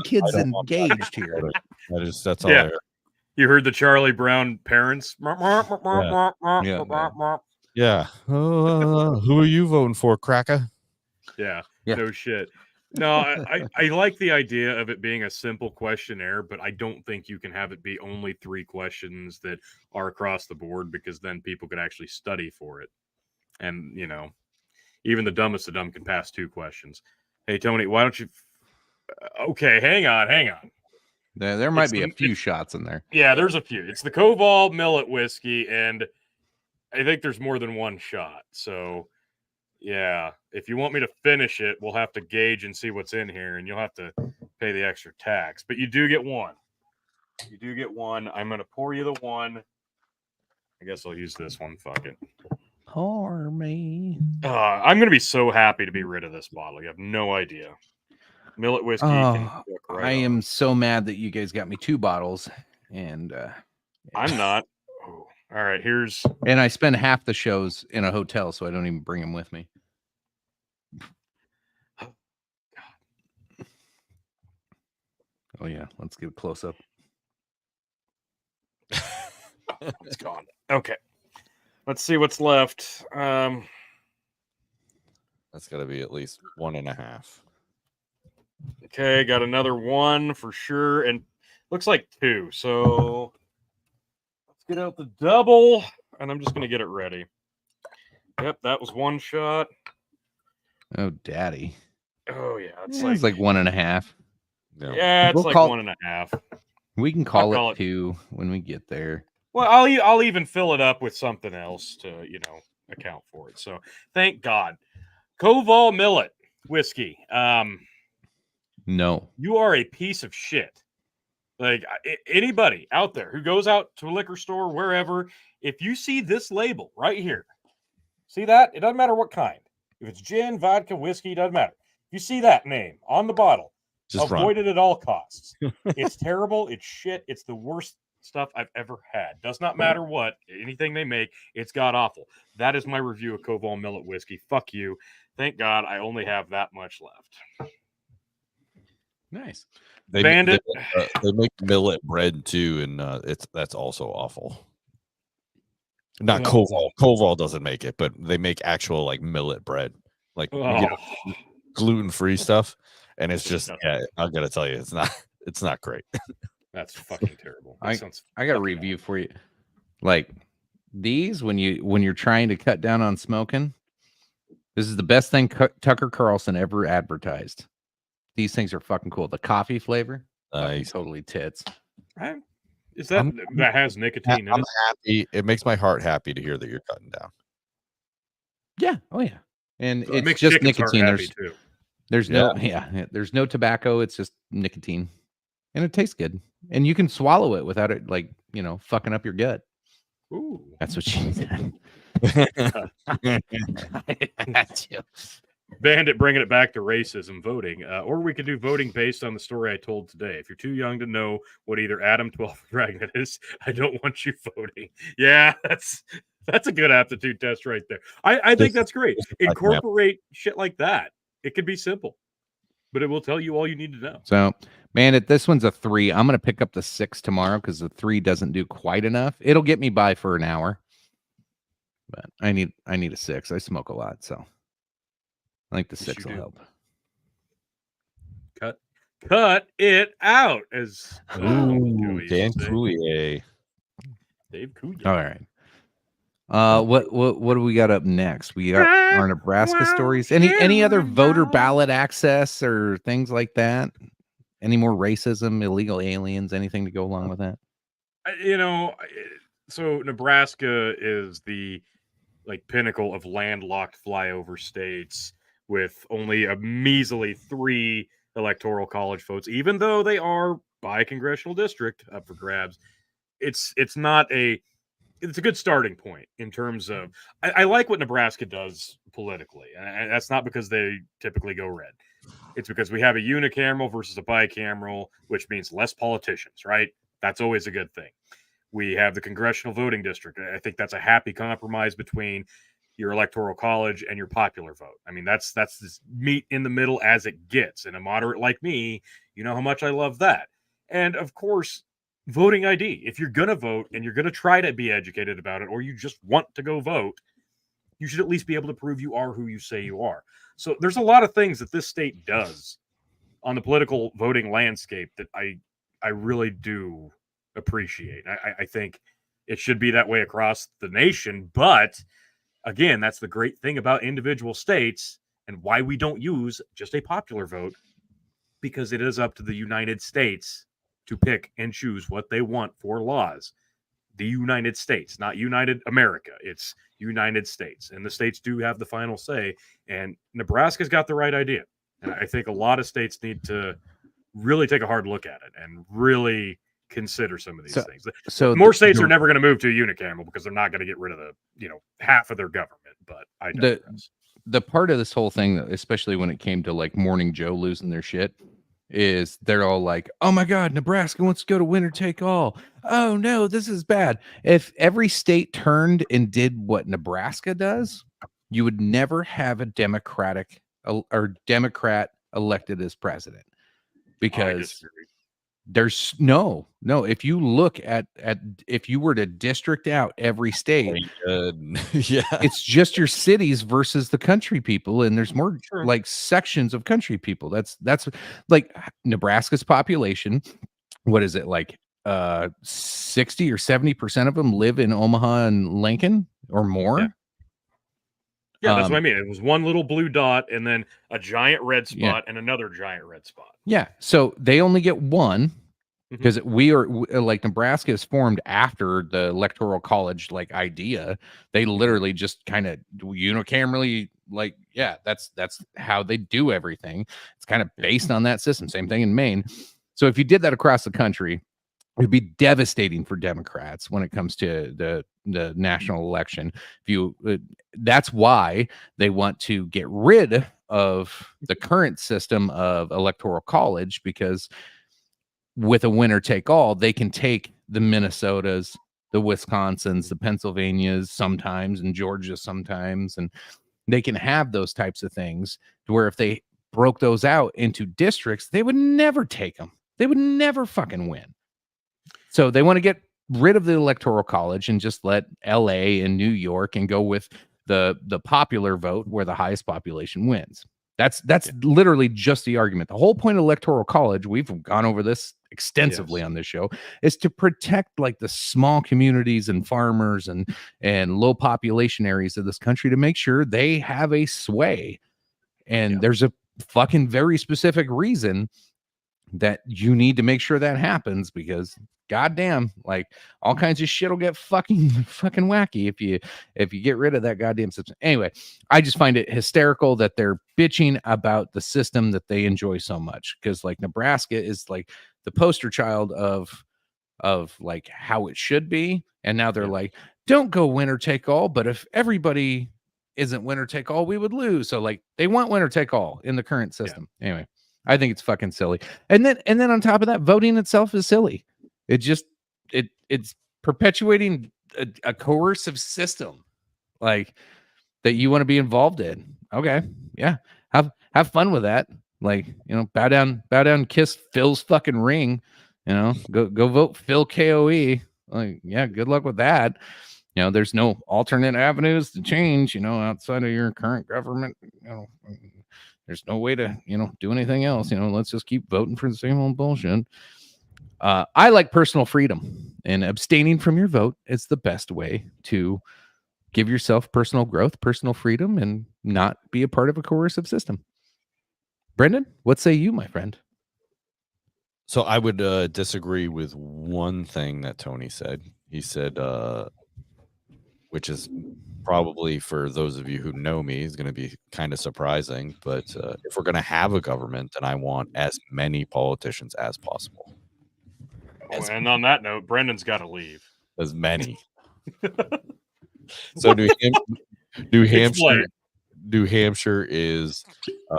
kids engaged here. That's all I heard. You heard the Charlie Brown parents. Yeah. Who are you voting for, cracker? Yeah. No shit. No, I like the idea of it being a simple questionnaire, but I don't think you can have it be only 3 questions that are across the board, because then people could actually study for it. And, you know, even the dumbest of dumb can pass 2 questions. Hey, Tony, why don't you... Okay, hang on. There might be a few shots in there. Yeah, there's a few. It's the Koval Millet whiskey, and I think there's more than 1 shot. So, yeah, if you want me to finish it, we'll have to gauge and see what's in here, and you'll have to pay the extra tax. But you do get 1. You do get 1. I'm going to pour you the 1. I guess I'll use this one. Fuck it. Pour me. I'm going to be so happy to be rid of this bottle. You have no idea. Millet whiskey. I am so mad that you guys got me 2 bottles, and I'm not. Oh, all right, here's. And I spend half the shows in a hotel, so I don't even bring them with me. Oh yeah, let's get a close up. It's gone. Okay, let's see what's left. That's got to be at least 1.5. Okay, got another 1 for sure, and looks like 2. So let's get out the double, and I'm just gonna get it ready. Yep, that was 1 shot. Oh, daddy. Oh yeah, it's like 1.5. Yeah, it's like 1.5. We can call it 2 when we get there. Well, I'll even fill it up with something else to, you know, account for it. So thank God. Koval Millet whiskey. No. You are a piece of shit. Like, anybody out there who goes out to a liquor store, wherever, if you see this label right here, see that? It doesn't matter what kind. If it's gin, vodka, whiskey, doesn't matter. If you see that name on the bottle, just avoid it at all costs. It's terrible. It's shit. It's the worst stuff I've ever had. Does not matter what, anything they make, it's god awful. That is my review of Koval Millet whiskey. Fuck you. Thank God I only have that much left. Nice. They Bandit. They make millet bread too, and that's also awful. Not Koval. Koval doesn't make it, but they make actual like millet bread, like gluten-free stuff, and it's just I gotta tell you, it's not great. That's fucking terrible. I got a review for you. Like these, when you're trying to cut down on smoking, this is the best thing Tucker Carlson ever advertised. These things are fucking cool. The coffee flavor, totally tits. Is that has nicotine in it? I'm happy. It makes my heart happy to hear that you're cutting down. Yeah. Oh yeah. And So it's just nicotine. There's no there's no tobacco. It's just nicotine, and it tastes good. And you can swallow it without it, like, you know, fucking up your gut. Ooh, that's what she said. Bandit bringing it back to racism voting, or we could do voting based on the story I told today. If you're too young to know what either Adam 12 Dragnet is, I don't want you voting. Yeah, that's a good aptitude test right there. I think that's great. Incorporate shit like that. It could be simple, but it will tell you all you need to know. So, Bandit, this one's a 3. I'm gonna pick up the 6 tomorrow because the 3 doesn't do quite enough. It'll get me by for an hour, but I need a 6. I smoke a lot, so I think the 6 will help. Cut it out, as Dan Coulier. Dave Coulier. All right. What do we got up next? We got our Nebraska stories. Any other voter ballot access or things like that? Any more racism, illegal aliens, anything to go along with that? You know, so Nebraska is the like pinnacle of landlocked flyover states with only a measly 3 electoral college votes, even though they are by congressional district up for grabs. It's a good starting point in terms of I like what Nebraska does politically, and that's not because they typically go red. It's because we have a unicameral versus a bicameral, which means less politicians, right? That's always a good thing. We have the congressional voting district. I think that's a happy compromise between your electoral college and your popular vote. I mean, that's this meet in the middle as it gets. And a moderate like me, you know how much I love that. And of course, voting ID. If you're going to vote and you're going to try to be educated about it, or you just want to go vote, you should at least be able to prove you are who you say you are. So there's a lot of things that this state does on the political voting landscape that I really do appreciate. I think it should be that way across the nation. But again, that's the great thing about individual states and why we don't use just a popular vote, because it is up to the United States to pick and choose what they want for laws. The United States, not United America. It's United States. And the states do have the final say. And Nebraska's got the right idea. And I think a lot of states need to really take a hard look at it and really consider some of these things. So more states are never going to move to a unicameral because they're not going to get rid of half of their government. But the part of this whole thing, especially when it came to like Morning Joe losing their shit, is they're all like, oh my God, Nebraska wants to go to winner take all. Oh no, this is bad. If every state turned and did what Nebraska does, you would never have a Democrat elected as president, because there's no, if you look at if you were to district out every state, it's just your cities versus the country people, and there's more like sections of country people. That's like Nebraska's population. What is it, like 60 or 70% of them live in Omaha and Lincoln or more? Yeah, that's what I mean. It was one little blue dot and then a giant red spot and another giant red spot. Yeah. So they only get one, because we are like, Nebraska is formed after the electoral college like idea. They literally just kind of unicamerally, like, that's how they do everything. It's kind of based on that system. Same thing in Maine. So if you did that across the country, it'd be devastating for Democrats when it comes to the national election. That's why they want to get rid of the current system of electoral college, because with a winner take all, they can take the Minnesotas, the Wisconsins, the Pennsylvanias sometimes, and Georgia sometimes, and they can have those types of things to where if they broke those out into districts, they would never take them. They would never fucking win. So they want to get rid of the electoral college and just let LA and New York and go with the popular vote where the highest population wins. That's literally just the argument. The whole point of electoral college, we've gone over this extensively on this show, is to protect like the small communities and farmers and low population areas of this country, to make sure they have a sway. And there's a fucking very specific reason that you need to make sure that happens, because goddamn, like, all kinds of shit will get fucking wacky if you get rid of that goddamn system. Anyway, I just find it hysterical that they're bitching about the system that they enjoy so much, because like Nebraska is like the poster child of like how it should be, and now they're like, don't go winner take all, but if everybody isn't winner take all, we would lose. So like they want winner take all in the current system. Anyway, I think it's fucking silly. And then on top of that, voting itself is silly. It just it's perpetuating a coercive system like that you want to be involved in. Okay, yeah, have fun with that. Like, bow down, kiss Phil's fucking ring. Go vote Phil KOE. Like, yeah, good luck with that. There's no alternate avenues to change. Outside of your current government. There's no way to do anything else. Let's just keep voting for the same old bullshit. I like personal freedom, and abstaining from your vote is the best way to give yourself personal growth, personal freedom, and not be a part of a coercive system. Brendan, what say you, my friend? So I would disagree with one thing that Tony said. He said which is probably, for those of you who know me, is going to be kind of surprising. But if we're going to have a government, then I want as many politicians as possible. And on that note, Brendan's got to leave. As many. So New Hampshire is,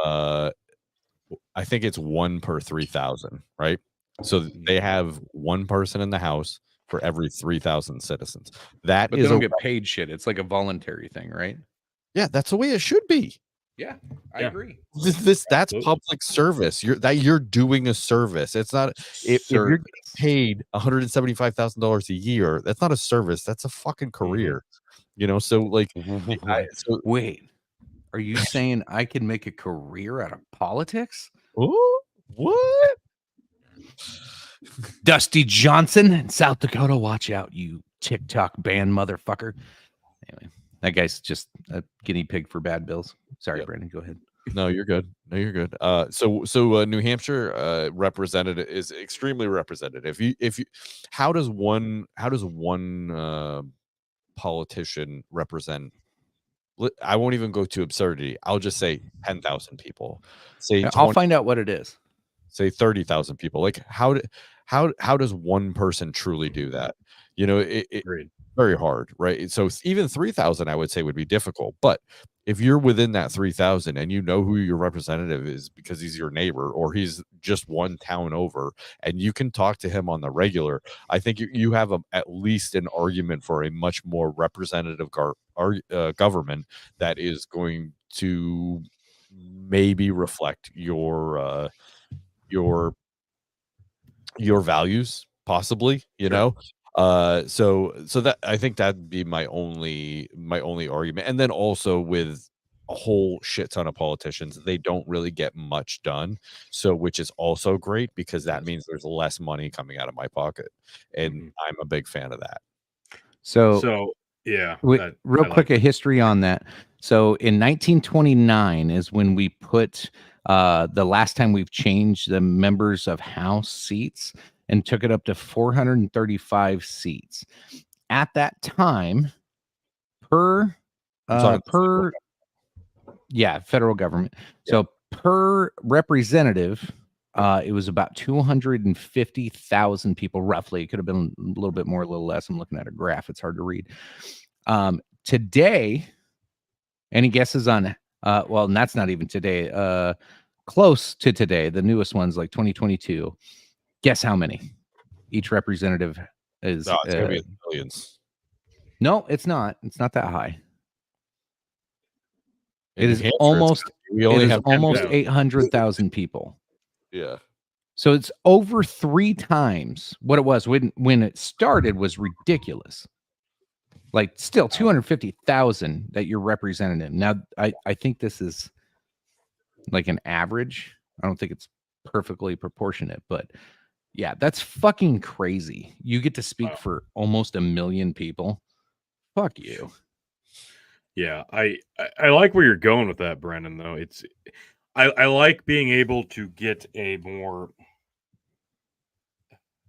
I think it's 1 per 3,000, right? So they have one person in the House for every 3,000 citizens. But they don't get paid shit. It's like a voluntary thing, right? Yeah, that's the way it should be. Yeah, I agree. That's public service. You're doing a service. It's not if you're getting paid $175,000 a year. That's not a service. That's a fucking career. You know. So like, wait, are you saying I can make a career out of politics? Ooh, what? Dusty Johnson in South Dakota, watch out, you TikTok ban motherfucker. Anyway, that guy's just a guinea pig for bad bills. Sorry, Brandon, go ahead. No, you're good. So New Hampshire representative is extremely representative. If you, how does one politician represent? I won't even go to absurdity. I'll just say 10,000 people. I'll find out what it is. Say 30,000 people. Like how does one person truly do that? You know, it's very hard, right? So even 3,000, I would say, would be difficult. But if you're within that 3,000 and you know who your representative is because he's your neighbor or he's just one town over, and you can talk to him on the regular, I think you have at least an argument for a much more representative government that is going to maybe reflect your values, possibly, you know. So that, I think that'd be my only argument. And then also with a whole shit ton of politicians, they don't really get much done, so which is also great because that means there's less money coming out of my pocket, and I'm a big fan of that. So yeah, real quick, a history on that. So in 1929 is when we put the last time we've changed the members of House seats and took it up to 435 seats. At that time, federal government. Yeah. So per representative, it was about 250,000 people, roughly. It could have been a little bit more, a little less. I'm looking at a graph. It's hard to read. Today, any guesses on, well, and that's not even today, close to today, the newest one's like 2022. Guess how many each representative is? No, it's gonna be millions. No, it's not. It's not that high. It is almost 800,000 people. Yeah. So it's over 3 times what it was when it started. Was ridiculous. Like still 250,000 that you're representative. Now I think this is like an average. I don't think it's perfectly proportionate, but yeah, that's fucking crazy. You get to speak for almost 1 million people. Fuck you. Yeah, I like where you're going with that, Brandon, though. I like being able to get a more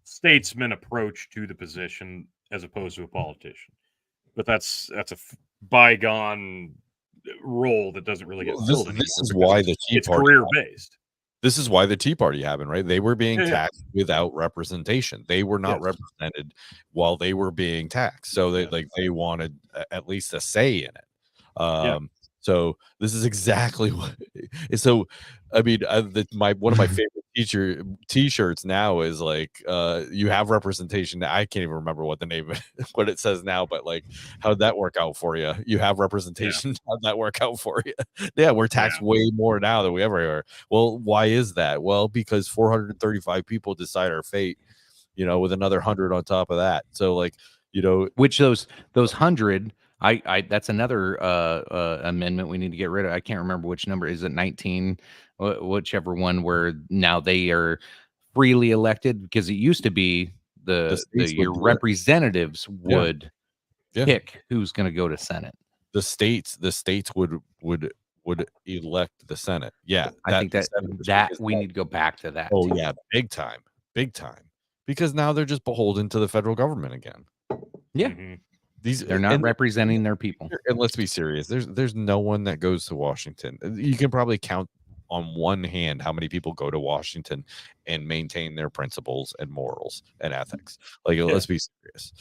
statesman approach to the position as opposed to a politician. But that's a bygone role that doesn't really get filled anymore. This is why the Tea Party, career based. This is why the Tea Party happened, right? They were being taxed without representation. They were not represented while they were being taxed. So they wanted at least a say in it. So this is exactly what. So I mean, one of my favorite T-shirts now is like, you have representation. I can't even remember what the name, what it says now, but like, how'd that work out for you? You have representation. How'd that work out for you? Yeah, we're taxed way more now than we ever are. Well, why is that? Well, because 435 people decide our fate, you know, with another 100 on top of that. So like, you know, which those 100. That's another amendment we need to get rid of. I can't remember which number. Is it 19? Whichever one, where now they are freely elected, because it used to be your representatives would pick who's going to go to Senate. The states would elect the Senate. Yeah, I think that we need to go back to that. Oh yeah, big time, because now they're just beholden to the federal government again. Yeah. They're not representing their people. And let's be serious. There's no one that goes to Washington. You can probably count on one hand how many people go to Washington and maintain their principles and morals and ethics. Like, let's be serious.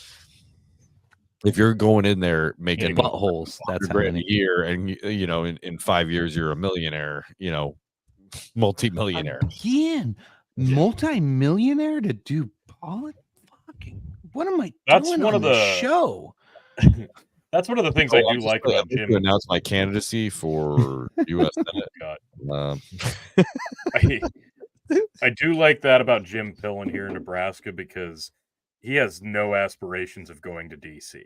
If you're going in there making buttholes, that's how many a year, and you know, in 5 years you're a millionaire, you know, multi-millionaire. Again, multi-millionaire to do politics. Fucking, what am I That's doing one on of this the show? That's one of the things I do like about Jim. To announce my candidacy for U.S. Senate. I do like that about Jim Pillen here in Nebraska because he has no aspirations of going to D.C.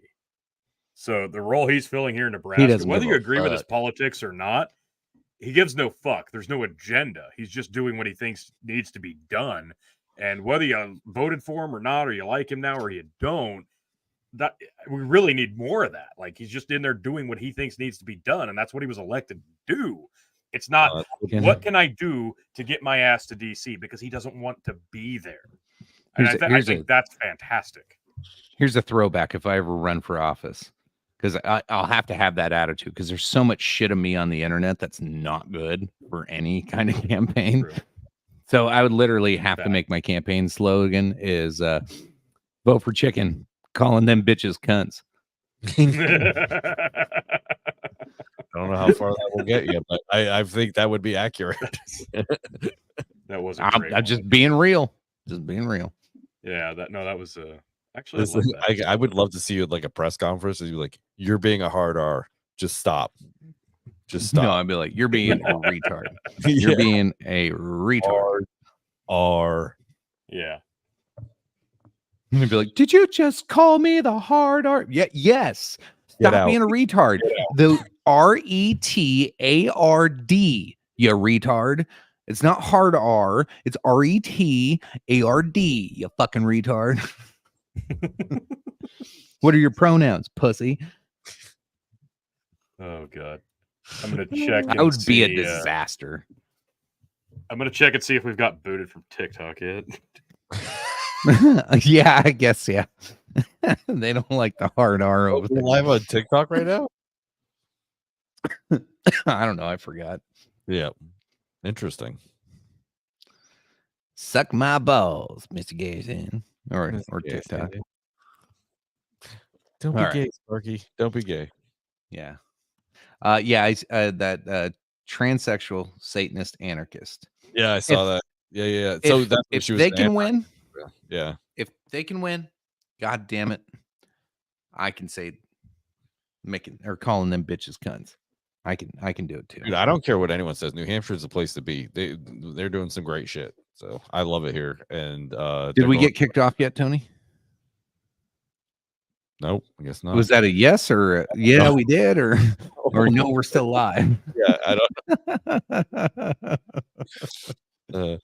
So the role he's filling here in Nebraska, whether you agree with his politics or not, he gives no fuck. There's no agenda. He's just doing what he thinks needs to be done. And whether you voted for him or not, or you like him now or you don't, that we really need more of that. Like, he's just in there doing what he thinks needs to be done, and that's what he was elected to do. It's not what can I do to get my ass to DC, because he doesn't want to be there. And I think that's fantastic. Here's a throwback if I ever run for office, because I'll have to have that attitude, because there's so much shit of me on the internet that's not good for any kind of campaign. True. So I would literally have to make my campaign slogan is vote for chicken, calling them bitches cunts. I don't know how far that will get you, but I think that would be accurate. That was. I'm just being real. Just being real. Yeah. That was actually. I would love to see you at like a press conference and you're like, "You're being a hard R. Just stop. Just stop." No, I'd be like, "You're being a retard. You're being a retard." R. Yeah. And they'd be like, "Did you just call me the hard R?" Yeah. Yes. Stop being a retard. The RETARD, you retard. It's not hard R. It's RETARD, you fucking retard. What are your pronouns, pussy? Oh, God. I'm going to check. That would be a disaster. I'm going to check and see if we've got booted from TikTok yet. Yeah, I guess. Yeah. They don't like the hard R over there. Live on TikTok right now? I don't know. I forgot. Yeah. Interesting. Suck my balls, Mr. Gayson. Or TikTok. Don't be gay, Sparky. Don't be gay. Yeah. That transsexual Satanist anarchist. Yeah, I saw that. Yeah. So that's if they can win. Yeah. If they can win, God damn it, I can say calling them bitches cunts. I can do it too. Dude, I don't care what anyone says. New Hampshire is the place to be. They're doing some great shit. So I love it here. And did we get kicked off yet, Tony? Nope, I guess not. Was that a yes or yeah, we did, or no, we're still live? Yeah, I don't. No,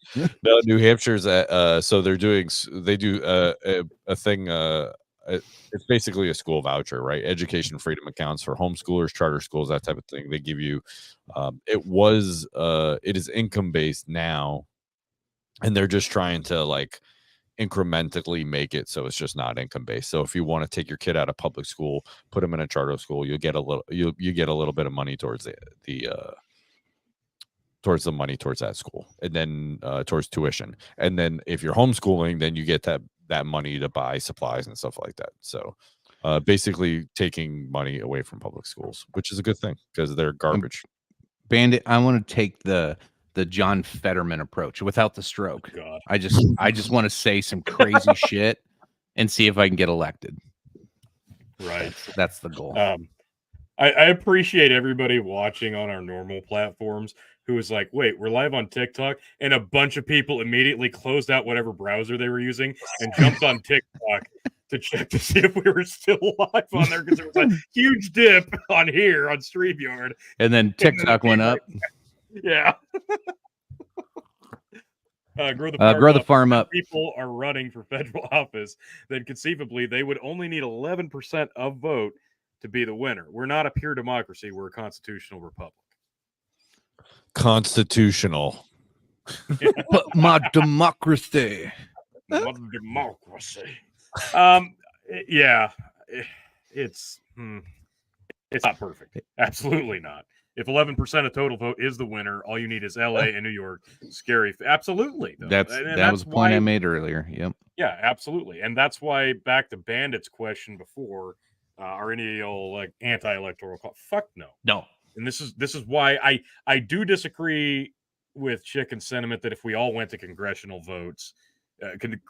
New Hampshire's at so they do a thing. It's basically a school voucher, right? Education freedom accounts for homeschoolers, charter schools, that type of thing. They give you. It is income based now, and they're just trying to like incrementally make it so it's just not income based. So if you want to take your kid out of public school, put them in a charter school, you'll get a little you get a little bit of money towards towards the money towards that school, and then towards tuition. And then if you're homeschooling, then you get that money to buy supplies and stuff like that. So basically taking money away from public schools, which is a good thing because they're garbage. Bandit, I want to take the John Fetterman approach without the stroke. God. I just want to say some crazy shit and see if I can get elected. Right. That's the goal. I appreciate everybody watching on our normal platforms who was like, wait, we're live on TikTok, and a bunch of people immediately closed out whatever browser they were using and jumped on TikTok to check to see if we were still live on there, because there was a huge dip on here on StreamYard. And then TikTok went up. Yeah. Grow the farm up. People are running for federal office, then conceivably they would only need 11% of vote to be the winner. We're not a pure democracy. We're a constitutional republic. Constitutional. But my democracy. Yeah. it's not perfect. Absolutely not. If 11% of total vote is the winner, all you need is LA and New York. Scary. Absolutely. Though. That was the point I made earlier. Yep. Yeah, absolutely. And that's why, back to Bandit's question before, are any of y'all like anti-electoral? Fuck no. No. And this is why I do disagree with Chicken's sentiment that if we all went to congressional votes,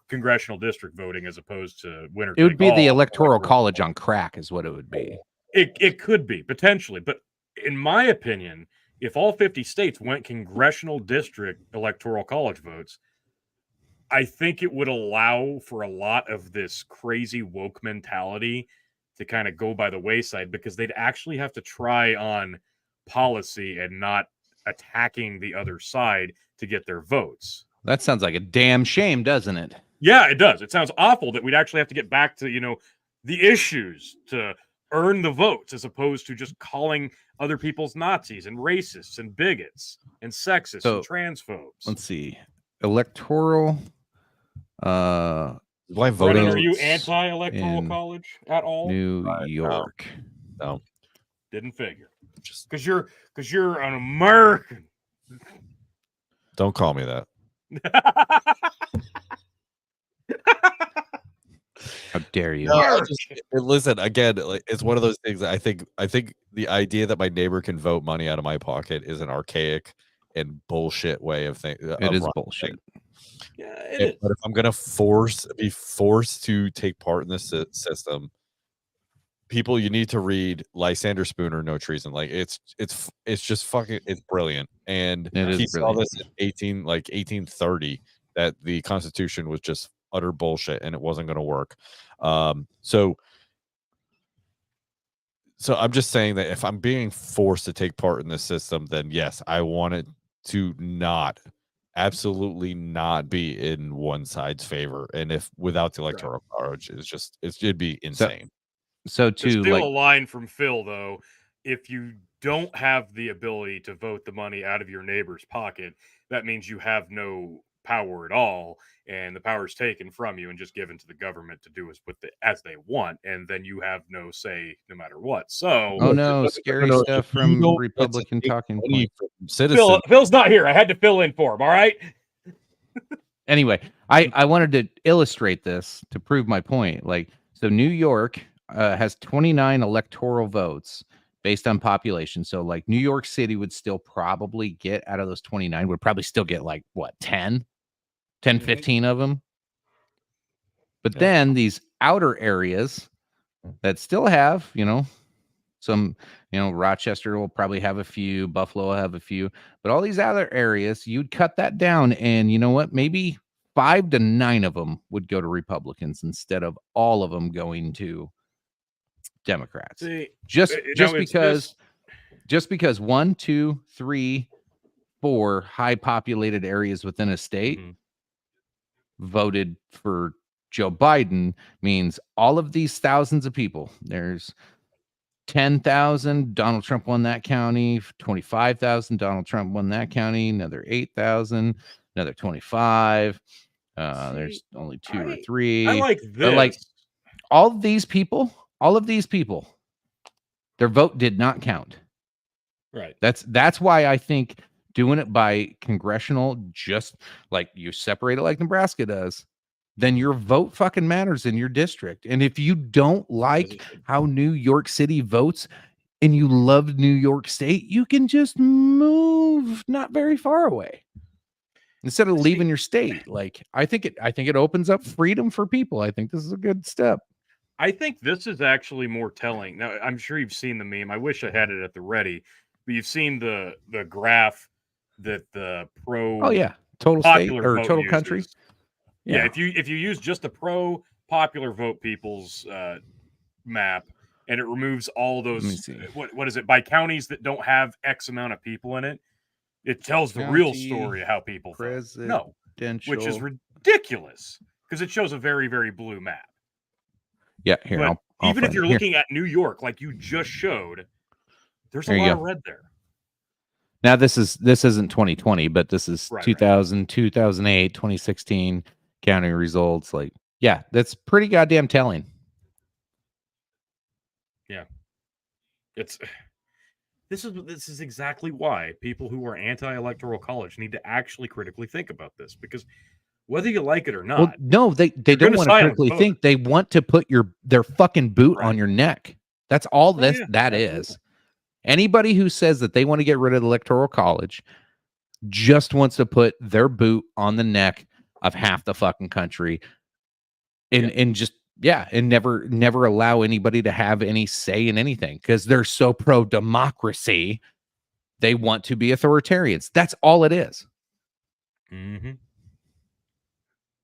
congressional district voting as opposed to winner, it would be the electoral college on crack, is what it would be. It could be potentially, but in my opinion, if all 50 states went congressional district electoral college votes, I think it would allow for a lot of this crazy woke mentality to kind of go by the wayside, because they'd actually have to try on policy and not attacking the other side to get their votes. That sounds like a damn shame, doesn't it? Yeah, it does. It sounds awful that we'd actually have to get back to, the issues to earn the votes, as opposed to just calling other people's Nazis and racists and bigots and sexists and transphobes. Let's see. Electoral. Why voting? Brennan, are you anti-electoral college at all? New York. No. Didn't figure. Just because you're an American. Don't call me that. How dare you? No, listen, again, it's one of those things that I think the idea that my neighbor can vote money out of my pocket is an archaic and bullshit way of thinking. It is bullshit. Yeah, but if I'm gonna be forced to take part in this system, people, you need to read Lysander Spooner, No Treason. Like it's just fucking, it's brilliant. And he saw this in 1830, that the Constitution was just utter bullshit and it wasn't going to work. So I'm just saying that if I'm being forced to take part in this system, then yes, I want it to absolutely not be in one side's favor. And if without the electoral college, it'd be insane. So there's still a line from Phil, though. If you don't have the ability to vote the money out of your neighbor's pocket, that means you have no power at all, and the power is taken from you and just given to the government to do as they want, and then you have no say no matter what. So, oh no, scary stuff from Republican talking points. Phil's not here. I had to fill in for him. All right. Anyway, I wanted to illustrate this to prove my point. So New York has 29 electoral votes based on population. So New York City would still probably get, out of those 29, would probably still get 10, 15 of them. But then these outer areas that still have, some, Rochester will probably have a few, Buffalo will have a few, but all these other areas, you'd cut that down, and you know what? Maybe 5 to 9 of them would go to Republicans instead of all of them going to Democrats. See, just because 1, 2, 3, 4 high populated areas within a state voted for Joe Biden means all of these thousands of people, there's 10,000, Donald Trump won that county, 25,000, Donald Trump won that county, another 8,000, another 25. There's only 2 or 3. I like this. But all of these people, their vote did not count. Right. That's why I think doing it by congressional, just like you separate it like Nebraska does, then your vote fucking matters in your district. And if you don't like how New York City votes and you love New York State, you can just move not very far away instead of leaving your state. I think it opens up freedom for people. I think this is a good step. I think this is actually more telling. Now, I'm sure you've seen the meme. I wish I had it at the ready, but you've seen the graph that the pro total state or total uses. Country. Yeah, if you use just the pro popular vote people's map, and it removes all those what is it, by counties that don't have X amount of people in it, it tells the real story of how people vote. No, which is ridiculous because it shows a very, very blue map. Yeah, here. I'll even if you're looking at New York, like you just showed, there's a lot of red there. Now this isn't 2020, but this is 2000, 2008, 2016 county results. That's pretty goddamn telling. Yeah. This is exactly why people who are anti-electoral college need to actually critically think about this, because whether you like it or not, well, no, they don't want to critically think. They want to put their fucking boot on your neck. That's all that is. Anybody who says that they want to get rid of the electoral college just wants to put their boot on the neck of half the fucking country, and just and never allow anybody to have any say in anything because they're so pro democracy. They want to be authoritarians. That's all it is. Mm-hmm.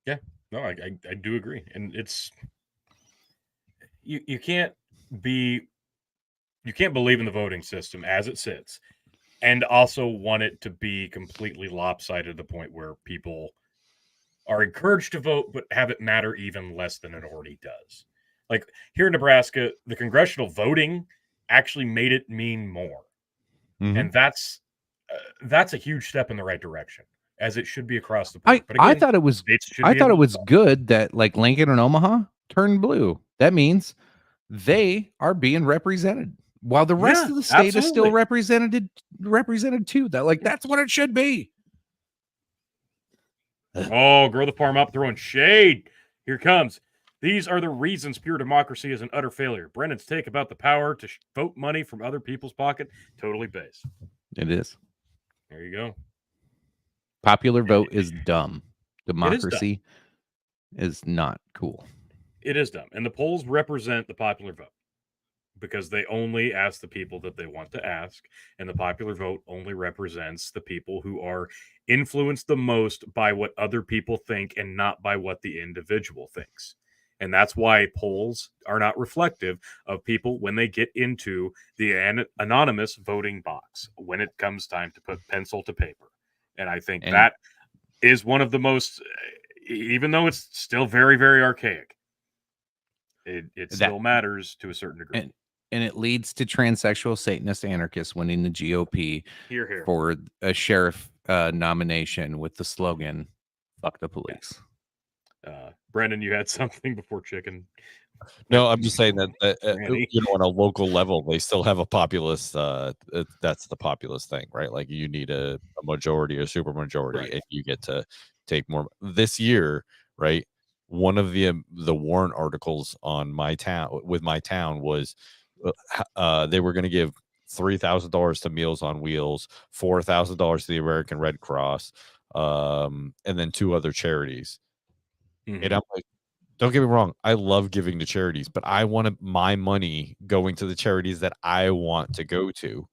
Yeah, no, I do agree, and it's you can't believe in the voting system as it sits, and also want it to be completely lopsided to the point where people are encouraged to vote, but have it matter even less than it already does. Like here in Nebraska, the congressional voting actually made it mean more, and that's a huge step in the right direction, as it should be across the board. But again, I thought it was good that like Lincoln and Omaha turned blue. That means they are being represented, while the rest of the state is still represented too. That's what it should be. Oh, grow the farm up, throwing shade. Here comes. These are the reasons pure democracy is an utter failure. Brennan's take about the power to vote money from other people's pocket, totally based. It is. There you go. Popular vote is dumb. Democracy is not cool. It is dumb. And the polls represent the popular vote because they only ask the people that they want to ask. And the popular vote only represents the people who are influenced the most by what other people think and not by what the individual thinks. And that's why polls are not reflective of people when they get into the anonymous voting box when it comes time to put pencil to paper. And I think that is one of the most, even though it's still very, very archaic, it still matters to a certain degree. And it leads to transsexual Satanist anarchists winning the GOP for a sheriff nomination with the slogan, "Fuck the police." Brendan, you had something before Chicken. No, I'm just saying that on a local level, they still have a populist. That's the populist thing, right? Like you need a majority, a super majority, and you get to take more. This year, right? One of the warrant articles on my town was they were going to give $3,000 to Meals on Wheels, $4,000 to the American Red Cross, and then 2 other charities. Mm-hmm. And I'm like, don't get me wrong, I love giving to charities, but I want my money going to the charities that I want to go to.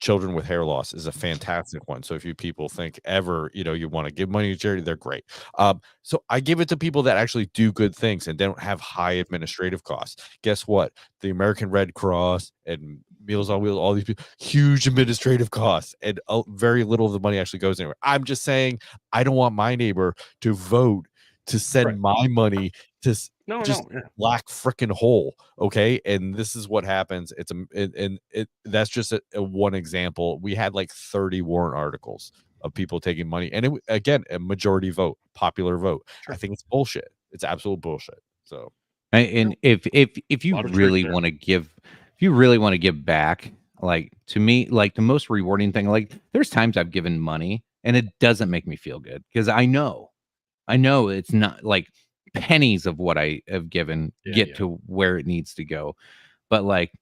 Children with hair loss is a fantastic one. So if you people think ever, you want to give money to charity, they're great. So I give it to people that actually do good things and don't have high administrative costs. Guess what? The American Red Cross and Meals on Wheels, all these people, huge administrative costs, and very little of the money actually goes anywhere. I'm just saying, I don't want my neighbor to vote to send my money to black freaking hole. Okay. And this is what happens. That's just a one example. We had like 30 warrant articles of people taking money. And again, a majority vote, popular vote. Sure. I think it's bullshit. It's absolute bullshit. So, and if you really want to give, back, like to me, like the most rewarding thing, like there's times I've given money and it doesn't make me feel good because I know it's not like pennies of what I have given get to where it needs to go. But like,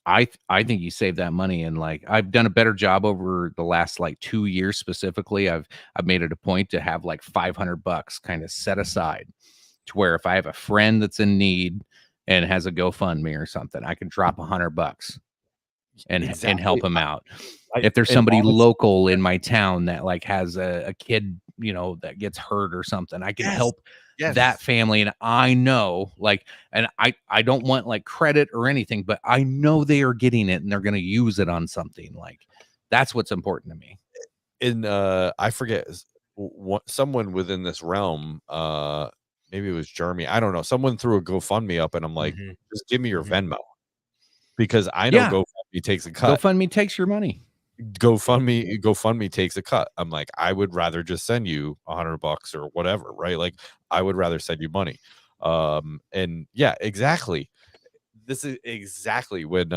I think you save that money. And like, I've done a better job over the last like 2 years specifically. I've made it a point to have like $500 kind of set aside to where if I have a friend that's in need and has a GoFundMe or something, I can drop $100 and help him out. If there's somebody local in my town that like has a kid, that gets hurt or something, I can help that family. And I know like, and I don't want like credit or anything, but I know they are getting it and they're going to use it on something. Like that's what's important to me. And I forget someone within this realm, maybe it was Jeremy. I don't know. Someone threw a GoFundMe up and I'm like, just give me your Venmo. Because I know GoFundMe takes a cut. GoFundMe takes your money. GoFundMe takes a cut. I'm like, I would rather just send you $100 or whatever, right? Like, I would rather send you money. And yeah, exactly. this is exactly when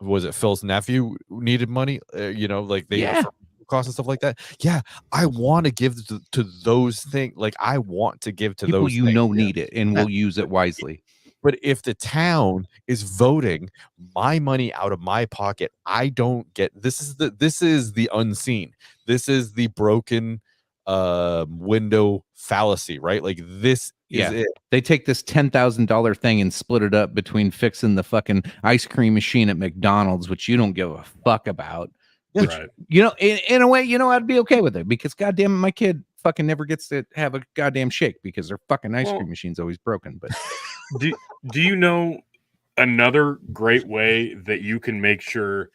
was it Phil's nephew needed money? Like they costs and stuff like that. Yeah, I want to give to those things. Like I want to give to people those things. Need it and will use it wisely. But if the town is voting my money out of my pocket, I don't get this is the unseen. This is the broken window fallacy, right? Like this is it. They take this $10,000 thing and split it up between fixing the fucking ice cream machine at McDonald's, which you don't give a fuck about. Which, Right. In a way, I'd be okay with it because goddamn, my kid fucking never gets to have a goddamn shake because their fucking ice cream machine's always broken. But do you know another great way that you can make sure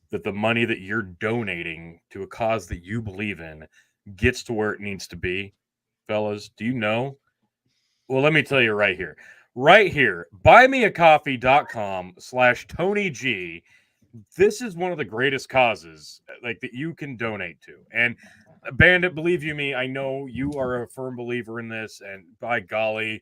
that the money that you're donating to a cause that you believe in gets to where it needs to be, fellas? Do you know? Well, let me tell you right here, buymeacoffee.com/Tony G. This is one of the greatest causes like that you can donate to. And Bandit, believe you me, I know you are a firm believer in this. And by golly,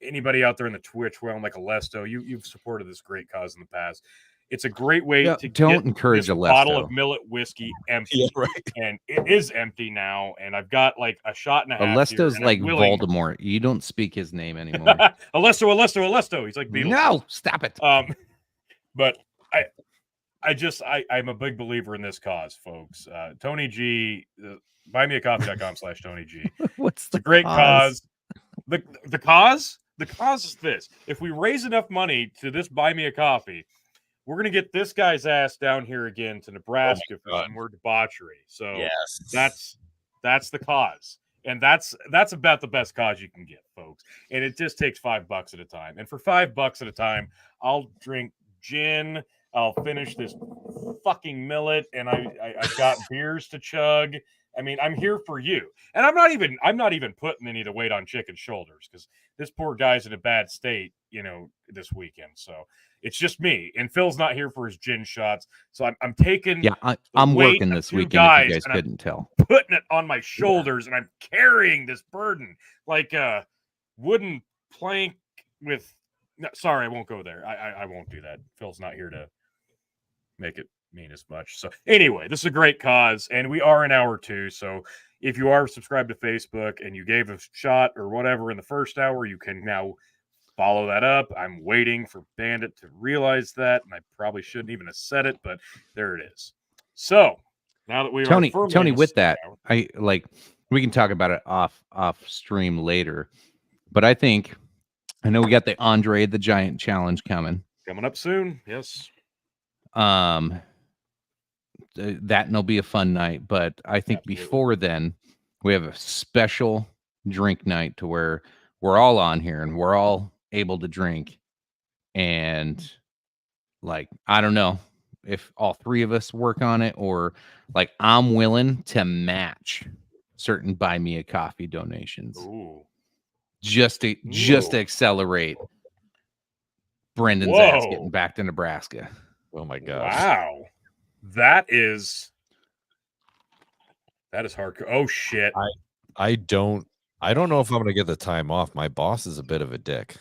anybody out there in the Twitch realm like Alesto, you've supported this great cause in the past. It's a great way to don't encourage this Alesto. bottle of millet whiskey empty. And it is empty now. And I've got like a shot and a half. Alesto's like Voldemort. You don't speak his name anymore. Alesto. He's like Beetlejuice. No, stop it. But I'm a big believer in this cause, folks. Tony G, buymeacoffee.com/Tony G. What's the great cause? The cause? The cause is this. If we raise enough money to this Buy Me a Coffee, we're going to get this guy's ass down here again to Nebraska for some more debauchery. So that's the cause. And that's about the best cause you can get, folks. And it just takes $5 at a time. And for $5 at a time, I'll drink gin. I'll finish this fucking millet, and I've got beers to chug. I mean, I'm here for you. And I'm not even putting any of the weight on Chicken's shoulders because this poor guy's in a bad state, this weekend. So it's just me. And Phil's not here for his gin shots. So I'm taking I'm working this weekend if you guys couldn't tell. Putting it on my shoulders and I'm carrying this burden like a wooden plank with sorry, I won't go there. I won't do that. Phil's not here to make it mean as much. So anyway, this is a great cause, and we are in hour 2. So if you are subscribed to Facebook and you gave a shot or whatever in the first hour, you can now follow that up. I'm waiting for Bandit to realize that, and I probably shouldn't even have said it, but there it is. So now that we Tony, with that, we can talk about it off stream later, but I know we got the Andre the Giant challenge coming up soon. Yes. That'll be a fun night, but I think before then we have a special drink night to where we're all on here and we're all able to drink. And I don't know if all 3 of us work on it or I'm willing to match certain Buy Me a Coffee donations. Ooh. Just to accelerate Brendan's ass getting back to Nebraska. Oh my gosh. Wow. That is hardcore. Oh shit. I don't know if I'm gonna get the time off. My boss is a bit of a dick.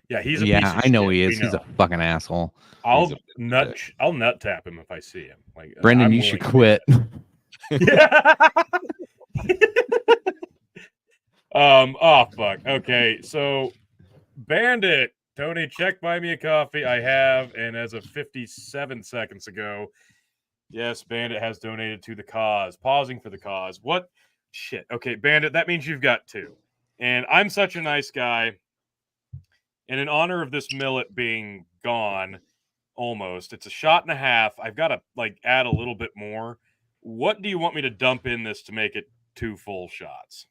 Yeah, he's a piece of I know shit. he is. He's a fucking asshole. I'll nut tap him if I see him. Brendan, you should quit. Oh fuck. Okay, so Bandit, Tony, check Buy Me a Coffee. I have, and as of 57 seconds ago, yes, Bandit has donated to the cause. Pausing for the cause. What shit? Okay, Bandit, that means you've got 2. And I'm such a nice guy. And in honor of this millet being gone, almost, it's a shot and a half. I've got to add a little bit more. What do you want me to dump in this to make it 2 full shots?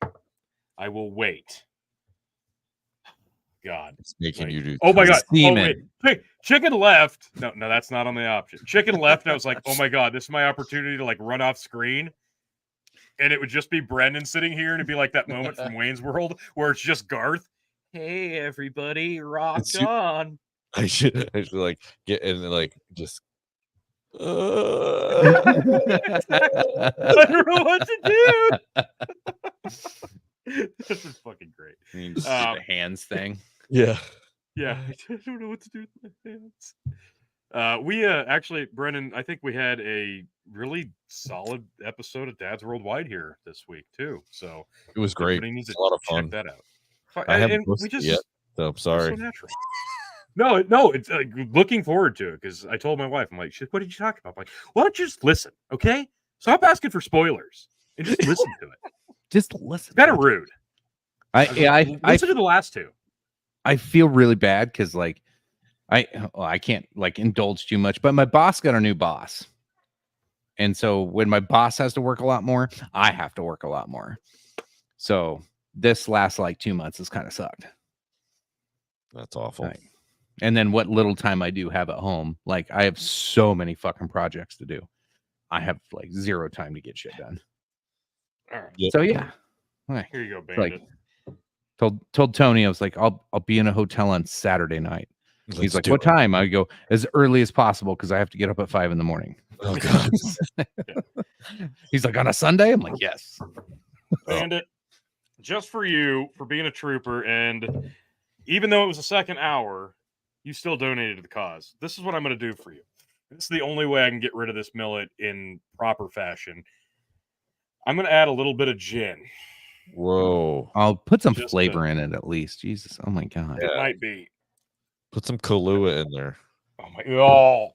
I will wait. God, it's making you do. Oh my God! Oh, wait. Chicken left. No, that's not on the option. Chicken left. And I was like, oh my God, this is my opportunity to run off screen, and it would just be Brendan sitting here, and it'd be like that moment from Wayne's World where it's just Garth. Hey everybody, rock on! I should get in just. I don't know what to do. This is fucking great. The hands thing. Yeah. Yeah, I don't know what to do with my hands. We actually, Brennan, I think we had a really solid episode of Dad's Worldwide here this week too. So It was great. everybody needs It's to a lot of check fun. that out. I haven't And we posted it just yet, so I'm it's sorry. so natural. No, it's looking forward to it because I told my wife, I'm like, what did you talk about? I'm like, why don't you just listen, okay? Stop asking for spoilers and just listen to it. Just listen. It's kind of rude. I Listen to the last two. I feel really bad because like I can't like indulge too much, but my boss got a new boss. And so when my boss has to work a lot more, I have to work a lot more. So this last like 2 months has kind of sucked. That's awful. Right. And then what little time I do have at home, like I have so many fucking projects to do. I have like zero time to get shit done. All right. Yep. So yeah. Right. Here you go, Bandit. Told Tony, I was like, I'll be in a hotel on Saturday night. He's Let's like, do what it. time? I go, as early as possible because I have to get up at 5 a.m. Oh God. He's like, on a Sunday? I'm like, yes. Bandit, just for you for being a trooper, and even though it was the second hour, you still donated to the cause. This is what I'm going to do for you. This is the only way I can get rid of this millet in proper fashion. I'm going to add a little bit of gin. Whoa. I'll put some Just flavor in it at least. Jesus. Oh my God. It might be. Put some Kahlua in there. Oh my! Oh,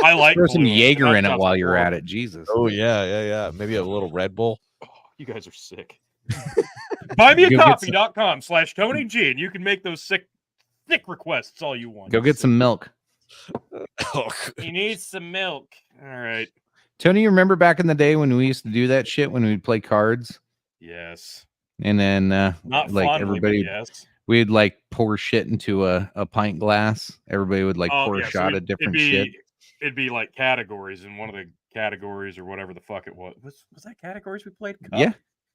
I like Throw some Kahlua. Jaeger That in it sounds while you're at horrible. it. Jesus. Oh yeah. Maybe a little Red Bull. Oh, you guys are sick. Go get BuyMeACoffee.com/Tony G, and you can make those sick requests all you want. Go get some milk. He needs some milk. All right. Tony, you remember back in the day when we used to do that shit when we'd play cards? Yes. And then Not like fondly, everybody but yes. we'd like pour shit into a pint glass. Everybody would like pour a so shot of different shit. It'd be like categories, and one of the categories or whatever the fuck it was that categories we played? Cup? Yeah.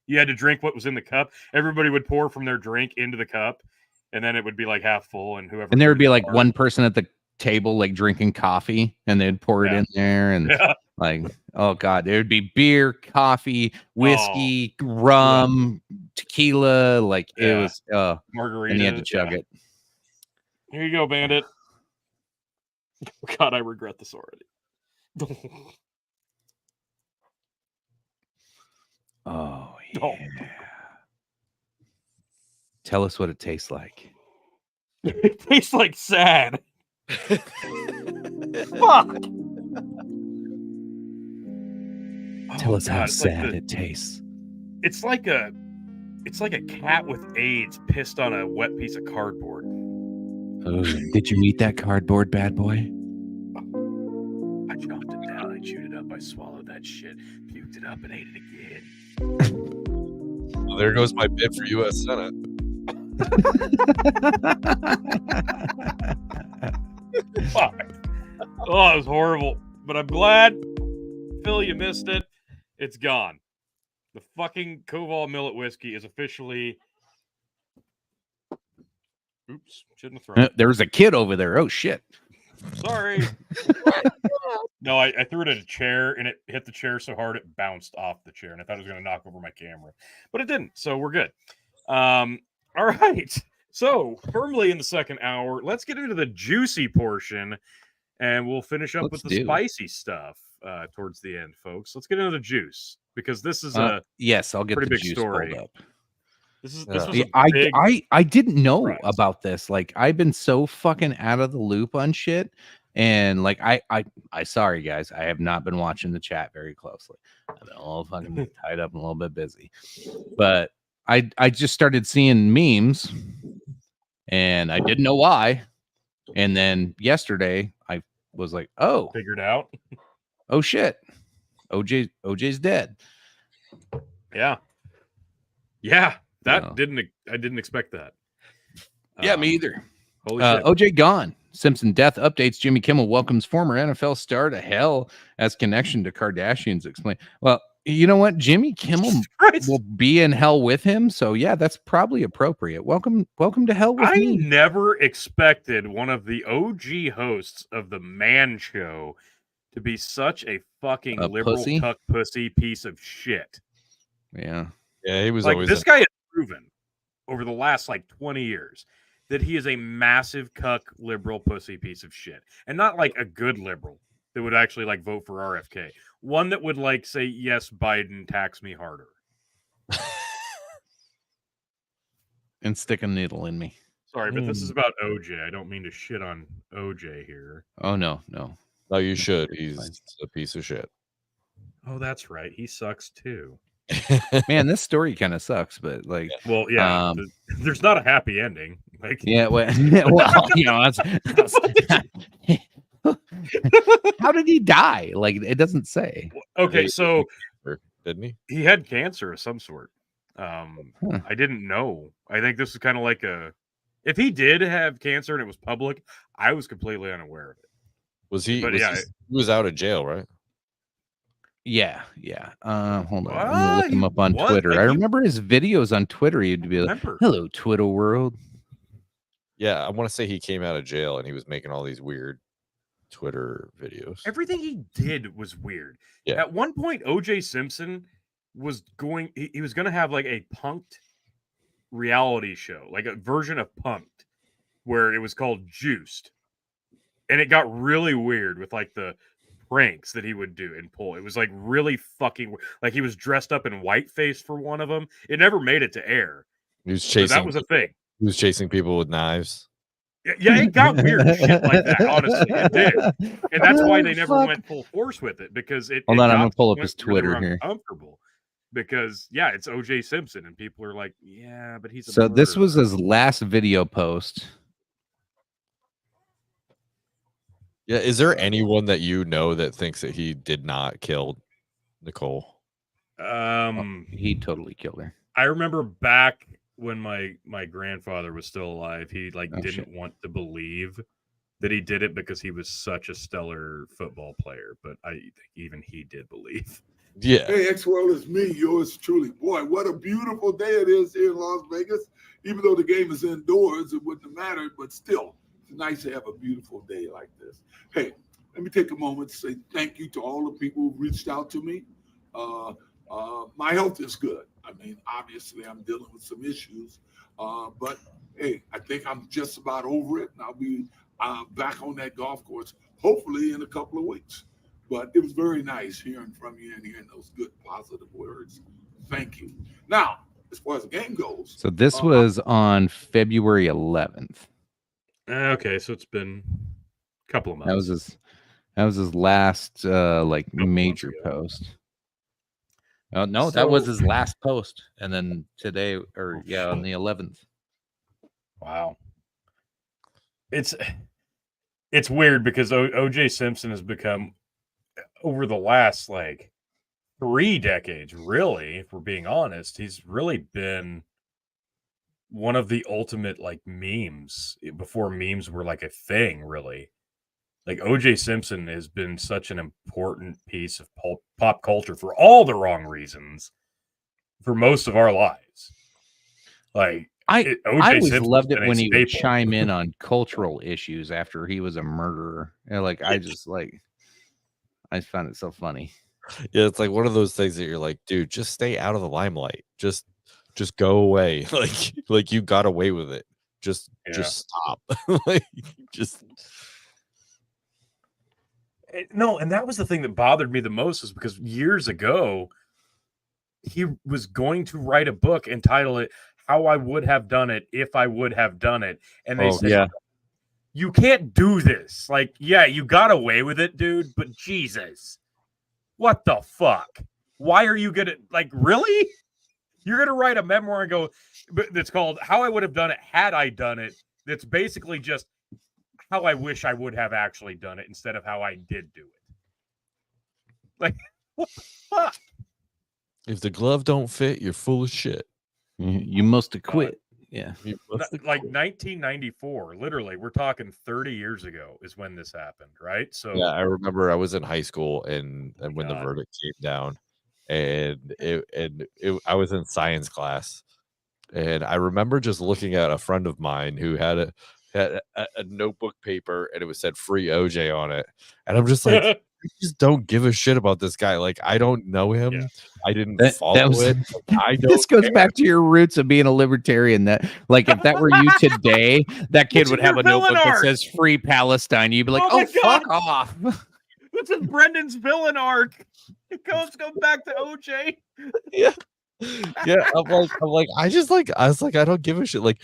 You had to drink what was in the cup. Everybody would pour from their drink into the cup, and then it would be like half full, and whoever. And there would be drew like hard- one person at the table like drinking coffee, and they'd pour it Yeah. in there, and Yeah. like, oh God, there would be beer, coffee, whiskey, rum, tequila. Like it Yeah. was, margarita. and you had to chug it. Here you go, Bandit. God, I regret this already. Oh yeah. Oh. Tell us what it tastes like. It tastes like sad. Fuck. Tell Oh, us how God, it's like sad the- it tastes. It's like a cat with AIDS pissed on a wet piece of cardboard. Oh, did you eat that cardboard, bad boy? I chopped it down, I chewed it up, I swallowed that shit, puked it up, and ate it again. Well, there goes my bid for U.S. Senate. Fuck. Oh, it was horrible. But I'm glad, Phil, you missed it. It's gone. The fucking Koval Millet whiskey is officially. Oops, shouldn't have thrown it. There was a kid over there. Oh shit. Sorry. No, I threw it at a chair and it hit the chair so hard it bounced off the chair, and I thought it was going to knock over my camera, but it didn't. So we're good. All right. So firmly in the second hour, let's get into the juicy portion, and we'll finish up with the spicy stuff towards the end, folks. Let's get into the juice because this is a yes, I'll get pretty the big juice story. pulled up. This Yeah. was a big I didn't know surprise. about this. Like I've been so fucking out of the loop on shit. And like I sorry guys, I have not been watching the chat very closely. I've been a little fucking tied up and a little bit busy. But I just started seeing memes and I didn't know why. And then yesterday I was like, oh figured out. shit. OJ's dead. Yeah. That No. I didn't expect that. Yeah, me either. Holy shit. OJ gone. Simpson death updates. Jimmy Kimmel welcomes former NFL star to hell as connection to Kardashians explain. Well, you know what? Jimmy Kimmel Christ. will be in hell with him. So yeah, that's probably appropriate. Welcome to hell with I me. never expected one of the OG hosts of the Man Show to be such a fucking A liberal pussy? cuck pussy piece of shit. Yeah. Yeah, he was Like always. this guy has proven over the last like 20 years that he is a massive cuck liberal pussy piece of shit. And not like a good liberal that would actually like vote for RFK. One that would like say, yes, Biden, tax me harder. And stick a needle in me. Sorry, but this is about OJ. I don't mean to shit on OJ here. Oh, no. No, you should. He's a piece of shit. Oh, that's right. He sucks too. Man, this story kind of sucks, but like, well, yeah, there's not a happy ending. Like, yeah, well, you know, that's how did he die? Like, it doesn't say. Okay, so didn't he? He had cancer of some sort. I didn't know. I think this is kind of like if he did have cancer and it was public, I was completely unaware of it. Was he? He was out of jail, right? Yeah. Hold on. I'm gonna look him up on Twitter. Like I remember his videos on Twitter. He'd be like, "Hello, Twitter world." Yeah, I want to say he came out of jail and he was making all these weird Twitter videos. Everything he did was weird. Yeah. At one point, O.J. Simpson was going. He was going to have like a Punk'd reality show, like a version of Punk'd, where it was called Juiced, and it got really weird with like the pranks that he would do and pull. It was like really fucking like he was dressed up in whiteface for one of them. It never made it to air. He was chasing. So that was a thing. He was chasing people with knives. Yeah, it got weird shit like that. Honestly, it did, and that's why they never went full force with it because it. Hold on, I'm gonna pull up his his Twitter here. Uncomfortable because it's O.J. Simpson, and people are like, yeah, but he's. So this was his last video post. Yeah, is there anyone that you know that thinks that he did not kill Nicole? He totally killed her. I remember back when my grandfather was still alive, he didn't want to believe that he did it because he was such a stellar football player. But I think even he did believe. Yeah. Hey, X-World, it's me, yours truly. Boy, what a beautiful day it is here in Las Vegas. Even though the game is indoors, it wouldn't have mattered, but still. It's nice to have a beautiful day like this. Hey, let me take a moment to say thank you to all the people who reached out to me. My health is good. I mean, obviously, I'm dealing with some issues, but hey, I think I'm just about over it, and I'll be back on that golf course hopefully in a couple of weeks. But it was very nice hearing from you and hearing those good, positive words. Thank you. Now, as far as the game goes, so this was on February 11th. Okay, so it's been a couple of months. That was his last major post. Oh no, that was his last post, and then today, on the 11th. Wow, it's weird because O.J. Simpson has become over the last 3 decades, really, if we're being honest, he's really been one of the ultimate memes before memes were a thing, really. O.J. Simpson has been such an important piece of pop culture for all the wrong reasons for most of our lives. I always loved it when he would chime in on cultural issues after he was a murderer. I found it so funny. Yeah, it's one of those things that you're like, dude, just stay out of the limelight. Just go away. Like you got away with it. Just stop. No, and that was the thing that bothered me the most, is because years ago he was going to write a book and title it "How I Would Have Done It If I Would Have Done It," and they said, "You can't do this. You got away with it, dude, but Jesus, what the fuck? Why are you gonna really? You're gonna write a memoir and go that's called How I Would Have Done It Had I Done It. That's basically just how I wish I would have actually done it instead of how I did do it. What the fuck? If the glove don't fit, you're full of shit. You must have quit. Yeah. 1994, literally, we're talking 30 years ago is when this happened, right? So yeah, I remember I was in high school and when the verdict came down, and I was in science class, and I remember just looking at a friend of mine who had had a notebook paper, and it said "Free OJ" on it, and I'm just like, I just don't give a shit about this guy. Like, I don't know him. Yeah. I didn't follow it. I don't. This goes back to your roots of being a libertarian. That, like, if that were you today, that kid would have a notebook that says "Free Palestine." You'd be like, "Oh, fuck off." This is Brendan's villain arc. It goes back to OJ. Yeah. Yeah, I'm like, I was like, I don't give a shit. Like,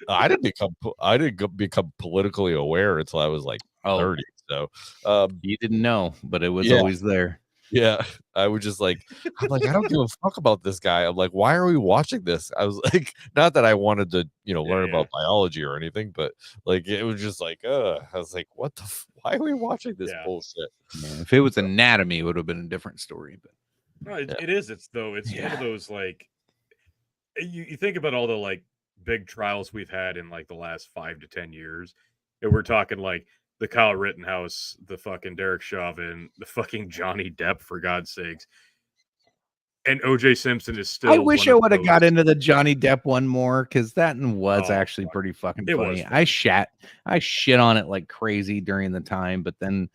I didn't become politically aware until I was like 30. So, you didn't know, but it was always there. Yeah, I would just like, I'm like, I don't give a fuck about this guy. I'm like, why are we watching this? I was like, not that I wanted to, learn about biology or anything, but like, it was just like, I was like, what the? Why are we watching this bullshit? Yeah, if it was anatomy, it would have been a different story. But no, it is. It's one of those, like, you think about all the like big trials we've had in like the last 5 to 10 years, and we're talking like the Kyle Rittenhouse, the fucking Derek Chauvin, the fucking Johnny Depp, for God's sakes. And OJ Simpson is still. I wish I would have got into the Johnny Depp one more, because that was actually pretty fucking funny. I shit on it like crazy during the time, but then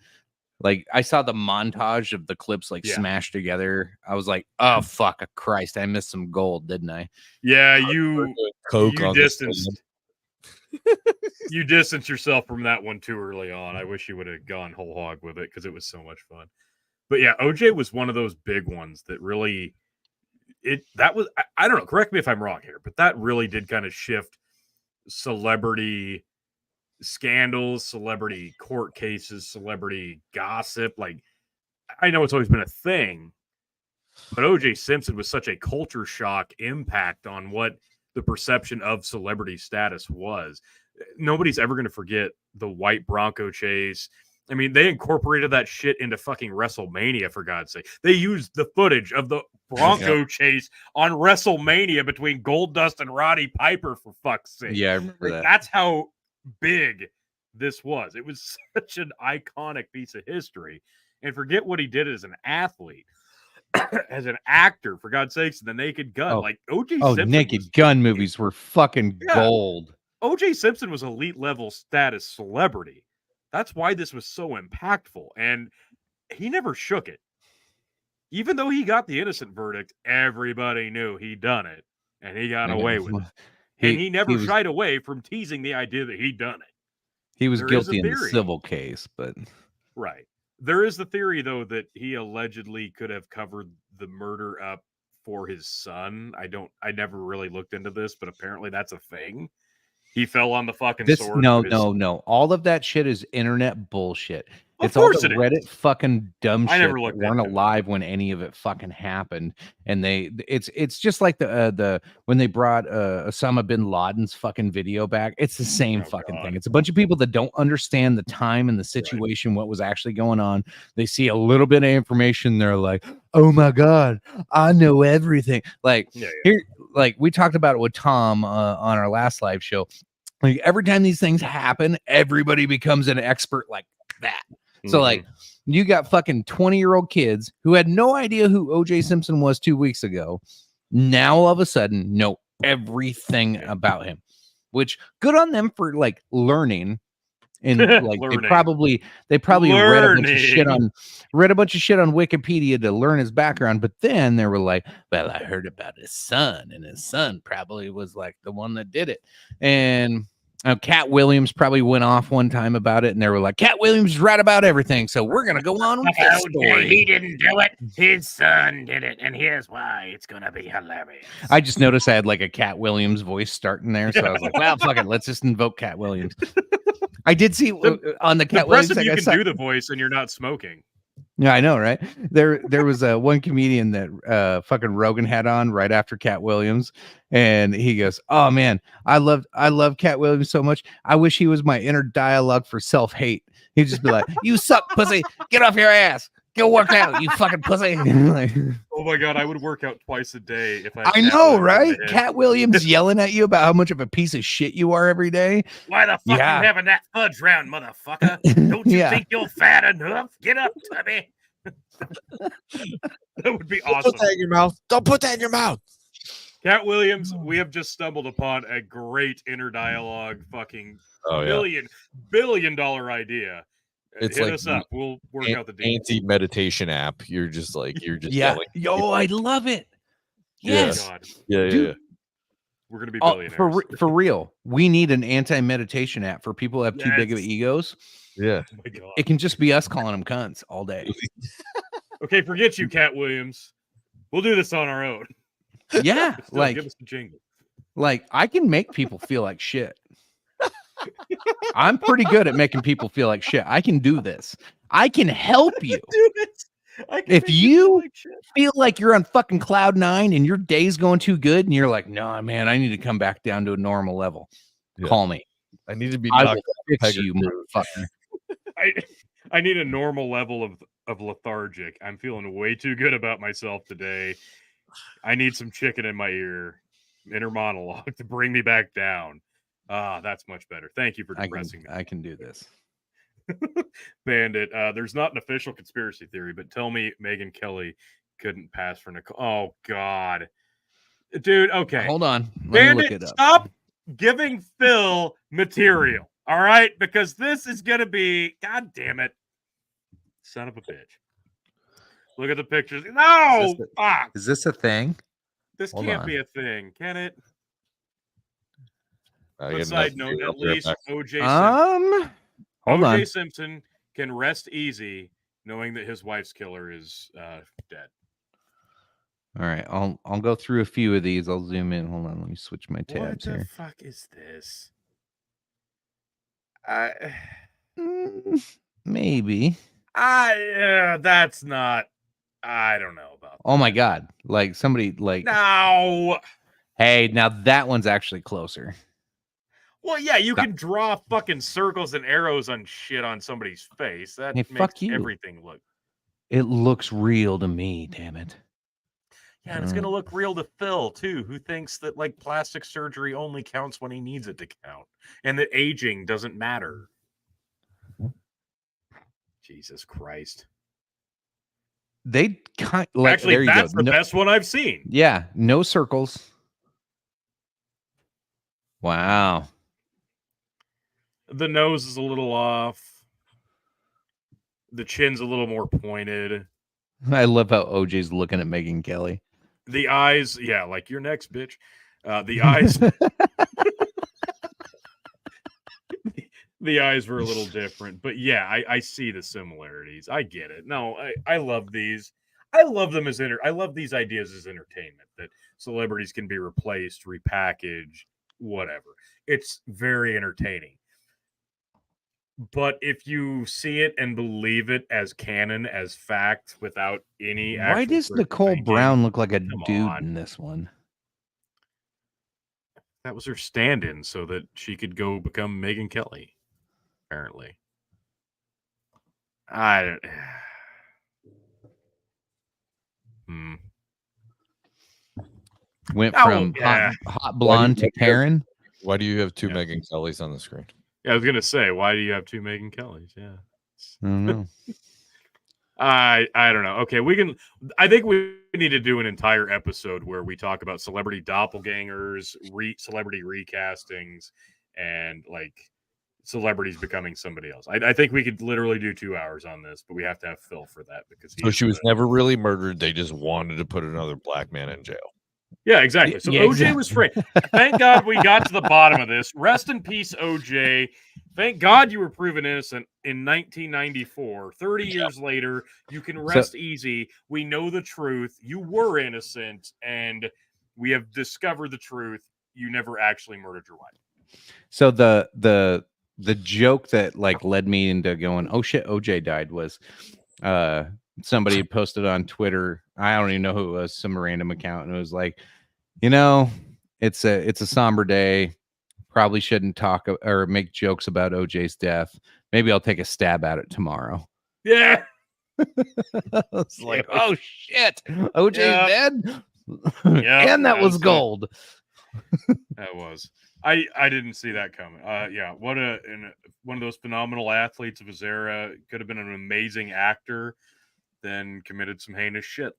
like I saw the montage of the clips like smashed together. I was like, oh fuck Christ, I missed some gold, didn't I? Yeah, you distanced. You distanced yourself from that one too early on. I wish you would have gone whole hog with it, because it was so much fun. But yeah, OJ was one of those big ones that really I don't know, correct me if I'm wrong here, but that really did kind of shift celebrity scandals, celebrity court cases, celebrity gossip. Like, I know it's always been a thing, but OJ Simpson was such a culture shock impact on what the perception of celebrity status was. Nobody's ever going to forget the white Bronco chase. I mean, they incorporated that shit into fucking WrestleMania, for God's sake. They used the footage of the Bronco chase on WrestleMania between Goldust and Roddy Piper, for fuck's sake. Yeah, I remember that. That's how big this was. It was such an iconic piece of history. And forget what he did as an athlete. As an actor, for God's sakes, the Naked Gun. Like, OJ Simpson. Naked Gun movies were fucking gold. OJ Simpson was elite level status celebrity. That's why this was so impactful. And he never shook it. Even though he got the innocent verdict, everybody knew he'd done it. And he got away with it. And he never shied away from teasing the idea that he'd done it. He was guilty in the civil case, but... Right. There is the theory, though, that he allegedly could have covered the murder up for his son. I never really looked into this, but apparently that's a thing. He fell on the fucking sword. No. All of that shit is internet bullshit. It's all the Reddit fucking dumb shit that weren't alive when any of it fucking happened. And it's just like the when they brought Osama bin Laden's fucking video back. It's the same fucking thing. It's a bunch of people that don't understand the time and the situation, what was actually going on. They see a little bit of information, they're like, oh my God, I know everything. Like here, like we talked about it with Tom on our last live show. Like every time these things happen, everybody becomes an expert like that. So like you got fucking 20-year-old kids who had no idea who OJ Simpson was 2 weeks ago. Now all of a sudden know everything about him, which good on them for like learning. And like they probably read a bunch of shit on Wikipedia to learn his background, but then they were like, well, I heard about his son, and his son probably was like the one that did it. And Cat Williams probably went off one time about it, and they were like, Cat Williams is right about everything, so we're gonna go on with that story. He didn't do it, his son did it, and here's why. It's gonna be hilarious. I just noticed I had like a Cat Williams voice starting there, so I was like, well, fuck it, let's just invoke Cat Williams. I did see on the Cat Williams. You can do the voice and you're not smoking. Yeah, I know, right? There was one comedian that fucking Rogan had on right after Cat Williams, and he goes, "Oh man, I love Cat Williams so much. I wish he was my inner dialogue for self-hate." He'd just be like, "You suck, pussy. Get off your ass. Go work out, you fucking pussy." Like, oh my God, I would work out twice a day if I know, right? Cat Williams yelling at you about how much of a piece of shit you are every day. Why the fuck you having that fudge round, motherfucker? Don't you think you're fat enough? Get up, Tubby. That would be awesome. Don't put that in your mouth. Don't put that in your mouth. Cat Williams, we have just stumbled upon a great inner dialogue fucking billion dollar idea. It's Hit like us up. We'll work out the deal. Anti-meditation app. You're just yelling. Yo, I love it. Yes. Yeah. We're gonna be billionaires. For real. We need an anti-meditation app for people who have too big of egos. Yeah. Oh my God. It can just be us calling them cunts all day. Okay, forget you, Cat Williams. We'll do this on our own. Yeah, Still, give us a jingle. Like I can make people feel like shit. I'm pretty good at making people feel like shit. I can do this. I can help you. If you feel like you're on fucking cloud 9 and your day's going too good and you're like, no, man, I need to come back down to a normal level. Call me. I need to be I will fix you, motherfucker. I need a normal level of lethargic. I'm feeling way too good about myself today. I need some chicken in my inner monologue to bring me back down. That's much better. Thank you for depressing me. I can do this. Bandit, there's not an official conspiracy theory, but tell me Megyn Kelly couldn't pass for Nicole. Oh, God. Dude, okay. Hold on. Let Bandit, me look it up. stop giving Phil material, all right? Because this is going to be, God damn it, son of a bitch. Look at the pictures. No! Fuck! Is this a thing? This Hold can't on. be a thing, can it? But Side note, at least OJ Hold Simpson can rest easy knowing that his wife's killer is dead. All right, I'll go through a few of these. I'll zoom in. Hold on, let me switch my tabs What the here. fuck is this? Maybe. That's not. I don't know about. Oh my God! Like somebody like. No. Hey, now that one's actually closer. Well, yeah, you can draw fucking circles and arrows on shit on somebody's face. That Hey, makes fuck you. everything look. It looks real to me. Damn it. Yeah, and it's gonna look real to Phil too, who thinks that like plastic surgery only counts when he needs it to count, and that aging doesn't matter. Jesus Christ. They kind like actually there you that's go. the best one I've seen. Yeah, no circles. Wow. The nose is a little off. The chin's a little more pointed. I love how OJ's looking at Megyn Kelly. The eyes, yeah, like you're next, bitch. The eyes, the eyes were a little different, but yeah, I see the similarities. I get it. No, I love these. I love them as I love these ideas as entertainment. That celebrities can be replaced, repackaged, whatever. It's very entertaining. But if you see it and believe it as canon, as fact, without any Why does Nicole Brown look like a dude in this one? That was her stand-in so that she could go become Megyn Kelly, apparently. Went from hot blonde to Karen. Why do you have two Megyn Kellys on the screen? Yeah, I was gonna say, why do you have two Megyn Kellys? Yeah, I don't know. I don't know. Okay, I think we need to do an entire episode where we talk about celebrity doppelgangers, celebrity recastings, and like celebrities becoming somebody else. I think we could literally do 2 hours on this, but we have to have Phil for that because so she was never really murdered. They just wanted to put another black man in jail. Yeah, exactly. So OJ was free. Thank God we got to the bottom of this. Rest in peace, OJ. Thank God you were proven innocent in 1994. 30 years later, you can rest easy. We know the truth. You were innocent, and we have discovered the truth. You never actually murdered your wife. So the joke that like led me into going, oh shit, OJ died was somebody posted on Twitter. I don't even know who it was, some random account, and it was like, you know, it's a somber day. Probably shouldn't talk or make jokes about OJ's death. Maybe I'll take a stab at it tomorrow. Yeah. I was like, oh shit, OJ's dead. And that was gold. That was. I didn't see that coming. Yeah, what one of those phenomenal athletes of his era. Could have been an amazing actor, then committed some heinous shit.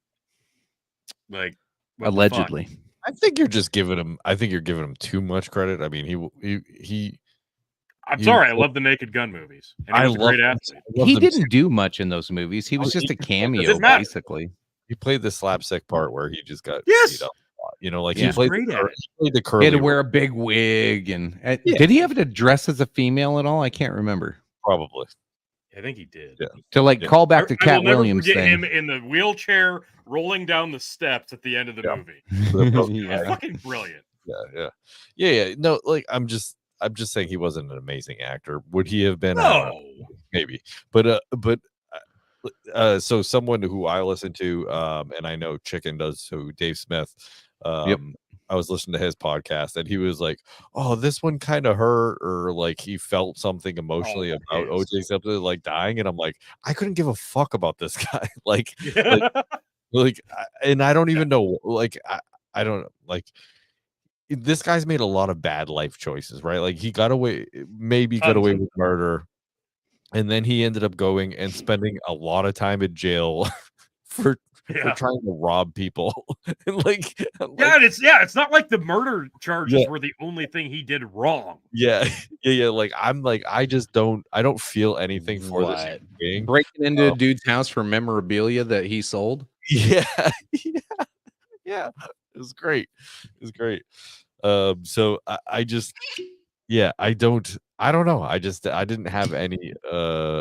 Like allegedly. I think you're just giving him. I think you're giving him too much credit. I mean, he. I'm sorry. I love the Naked Gun movies. And he was a great athlete. He didn't do much in those movies. He was just a cameo, basically. He played the slapstick part where he just got yes. beat up. You know, like Yeah. he played the curly. He had to wear a big wig, and did he have to dress as a female at all? I can't remember. Probably. I think he did. Yeah. To like call back to Cat Williams forget thing. him in the wheelchair rolling down the steps at the end of the movie. Yeah. Fucking brilliant. Yeah. No, like I'm just saying he wasn't an amazing actor. Would he have been? No. Maybe. But so someone who I listen to, and I know Chicken does, so Dave Smith. I was listening to his podcast, and he was like, "Oh, this one kind of hurt," or like he felt something emotionally about OJ Simpson like dying, and I'm like, I couldn't give a fuck about this guy, and I don't even know, like, I don't like. This guy's made a lot of bad life choices, right? Like he got away with murder, and then he ended up going and spending a lot of time in jail for trying to rob people. And it's not like the murder charges were the only thing he did wrong. Like I don't feel anything for this thing. Breaking into a dude's house for memorabilia that he sold. Yeah. It was great. So I don't know. I didn't have any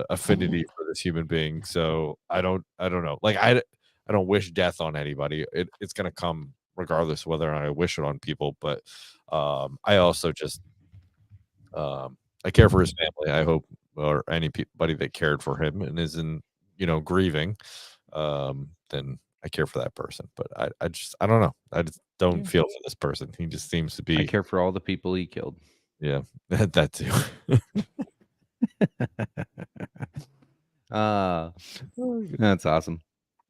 affinity for this human being. So I don't know. Like I don't wish death on anybody. It's gonna come regardless of whether or not I wish it on people. But I also just I care for his family. I hope, or anybody that cared for him and is in grieving, then I care for that person. But I don't know. I just don't feel for this person. He just seems to be. I care for all the people he killed. Yeah, that too. That's awesome.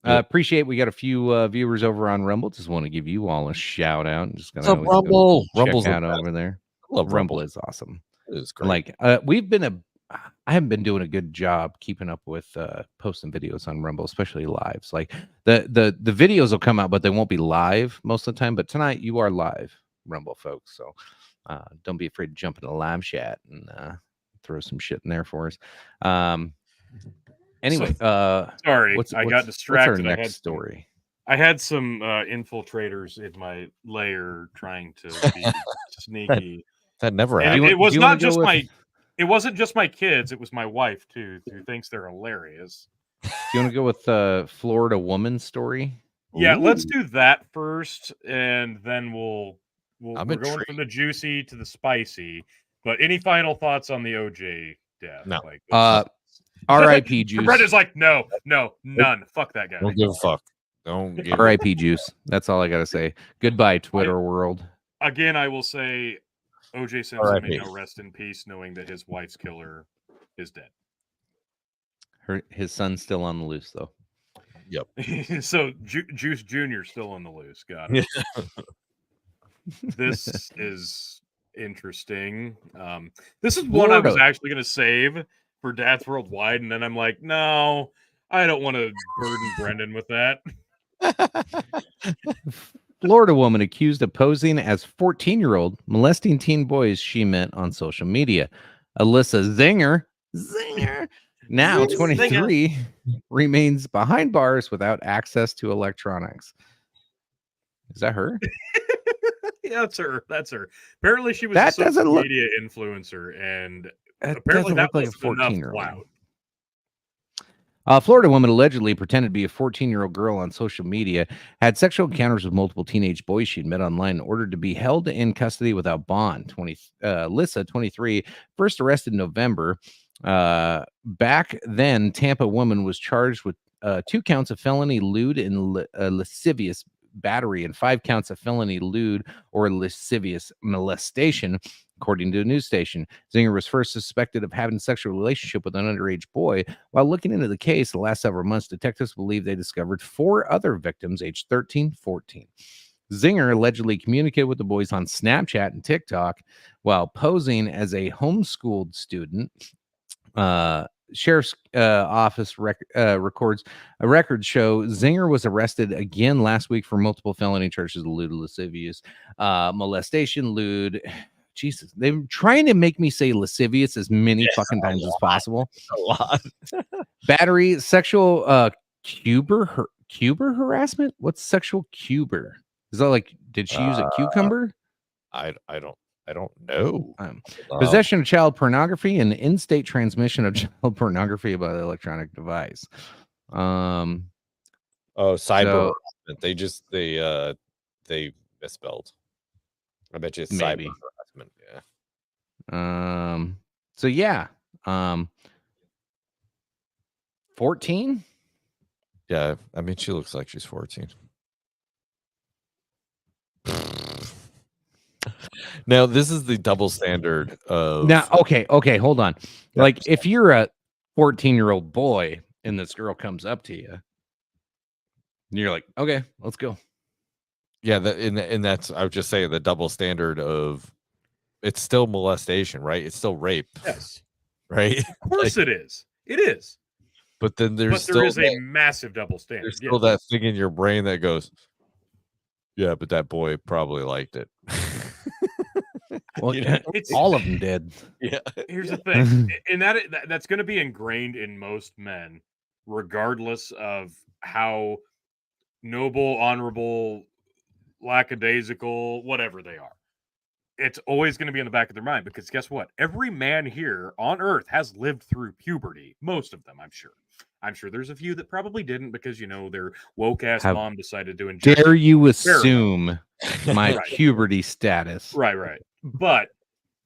Appreciate we got a few viewers over on Rumble. Just want to give you all a shout out. Just gonna Rumble. Rumble's out over there. I love Rumble is awesome. It is great. Like I haven't been doing a good job keeping up with posting videos on Rumble, especially lives. Like the videos will come out, but they won't be live most of the time. But tonight you are live, Rumble folks. So don't be afraid to jump in the live chat and throw some shit in there for us. Anyway, sorry, I got distracted. What's our next story? I had some infiltrators in my lair trying to be sneaky. That never happened. It was not just it wasn't just my kids, it was my wife too, who thinks they're hilarious. Do you want to go with the Florida woman story? Yeah, let's do that first, and then we're going from the juicy to the spicy. But any final thoughts on the OJ death? No. R.I.P. Juice. Brett is like, no, none. Fuck that guy. Don't give a fuck. Don't give R.I.P. Juice. That's all I gotta say. Goodbye, Twitter world. Again, I will say OJ Simpson may now rest in peace, knowing that his wife's killer is dead. His son's still on the loose, though. Yep. So Juice Jr. still on the loose. Got it. This is interesting. This is one I was actually going to save for Dads Worldwide, and then I'm like, no, I don't want to burden Brendan with that. Florida woman accused of posing as 14-year-old molesting teen boys she met on social media. Alyssa Zinger, now 23, remains behind bars without access to electronics. Is that her? Yeah, that's her. Apparently, she was a social media influencer, and apparently that like a wasn't enough 14-year-old. clout. A Florida woman allegedly pretended to be a 14-year-old girl on social media, had sexual encounters with multiple teenage boys she'd met online in order to be held in custody without bond. Alyssa, 23, first arrested in November. Back then, Tampa woman was charged with 2 counts of felony lewd and lascivious battery and 5 counts of felony lewd or lascivious molestation, according to a news station. Zinger was first suspected of having a sexual relationship with an underage boy. While looking into the case the last several months, detectives believe they discovered 4 other victims aged 13, 14. Zinger allegedly communicated with the boys on Snapchat and TikTok while posing as a homeschooled student. sheriff's office records a record show Zinger was arrested again last week for multiple felony charges of lewd, lascivious, molestation, lewd. Jesus, they're trying to make me say lascivious as many fucking times as possible. A lot. Battery, sexual cuber harassment. What's sexual cuber? Is that like, did she use a cucumber? I don't know. Possession of child pornography and in-state transmission of child pornography by the electronic device. Cyber harassment. They misspelled. I bet you it's maybe. cyber harassment. Yeah. 14. Yeah, I mean, she looks like she's 14. Now, this is the double standard of... Now, okay, hold on. Like, if you're a 14-year-old boy and this girl comes up to you, and you're like, okay, let's go. Yeah, and that's, I would just say, the double standard of, it's still molestation, right? It's still rape. Yes. Right? Of course it is. It is. But then there is a massive double standard. There's still that thing in your brain that goes, yeah, but that boy probably liked it. Well, all of them did. Yeah. Here's the thing, and that's going to be ingrained in most men, regardless of how noble, honorable, lackadaisical, whatever they are. It's always going to be in the back of their mind, because guess what? Every man here on Earth has lived through puberty. Most of them, I'm sure. I'm sure there's a few that probably didn't, because their woke ass mom decided to inject. Dare you assume my puberty status? Right. But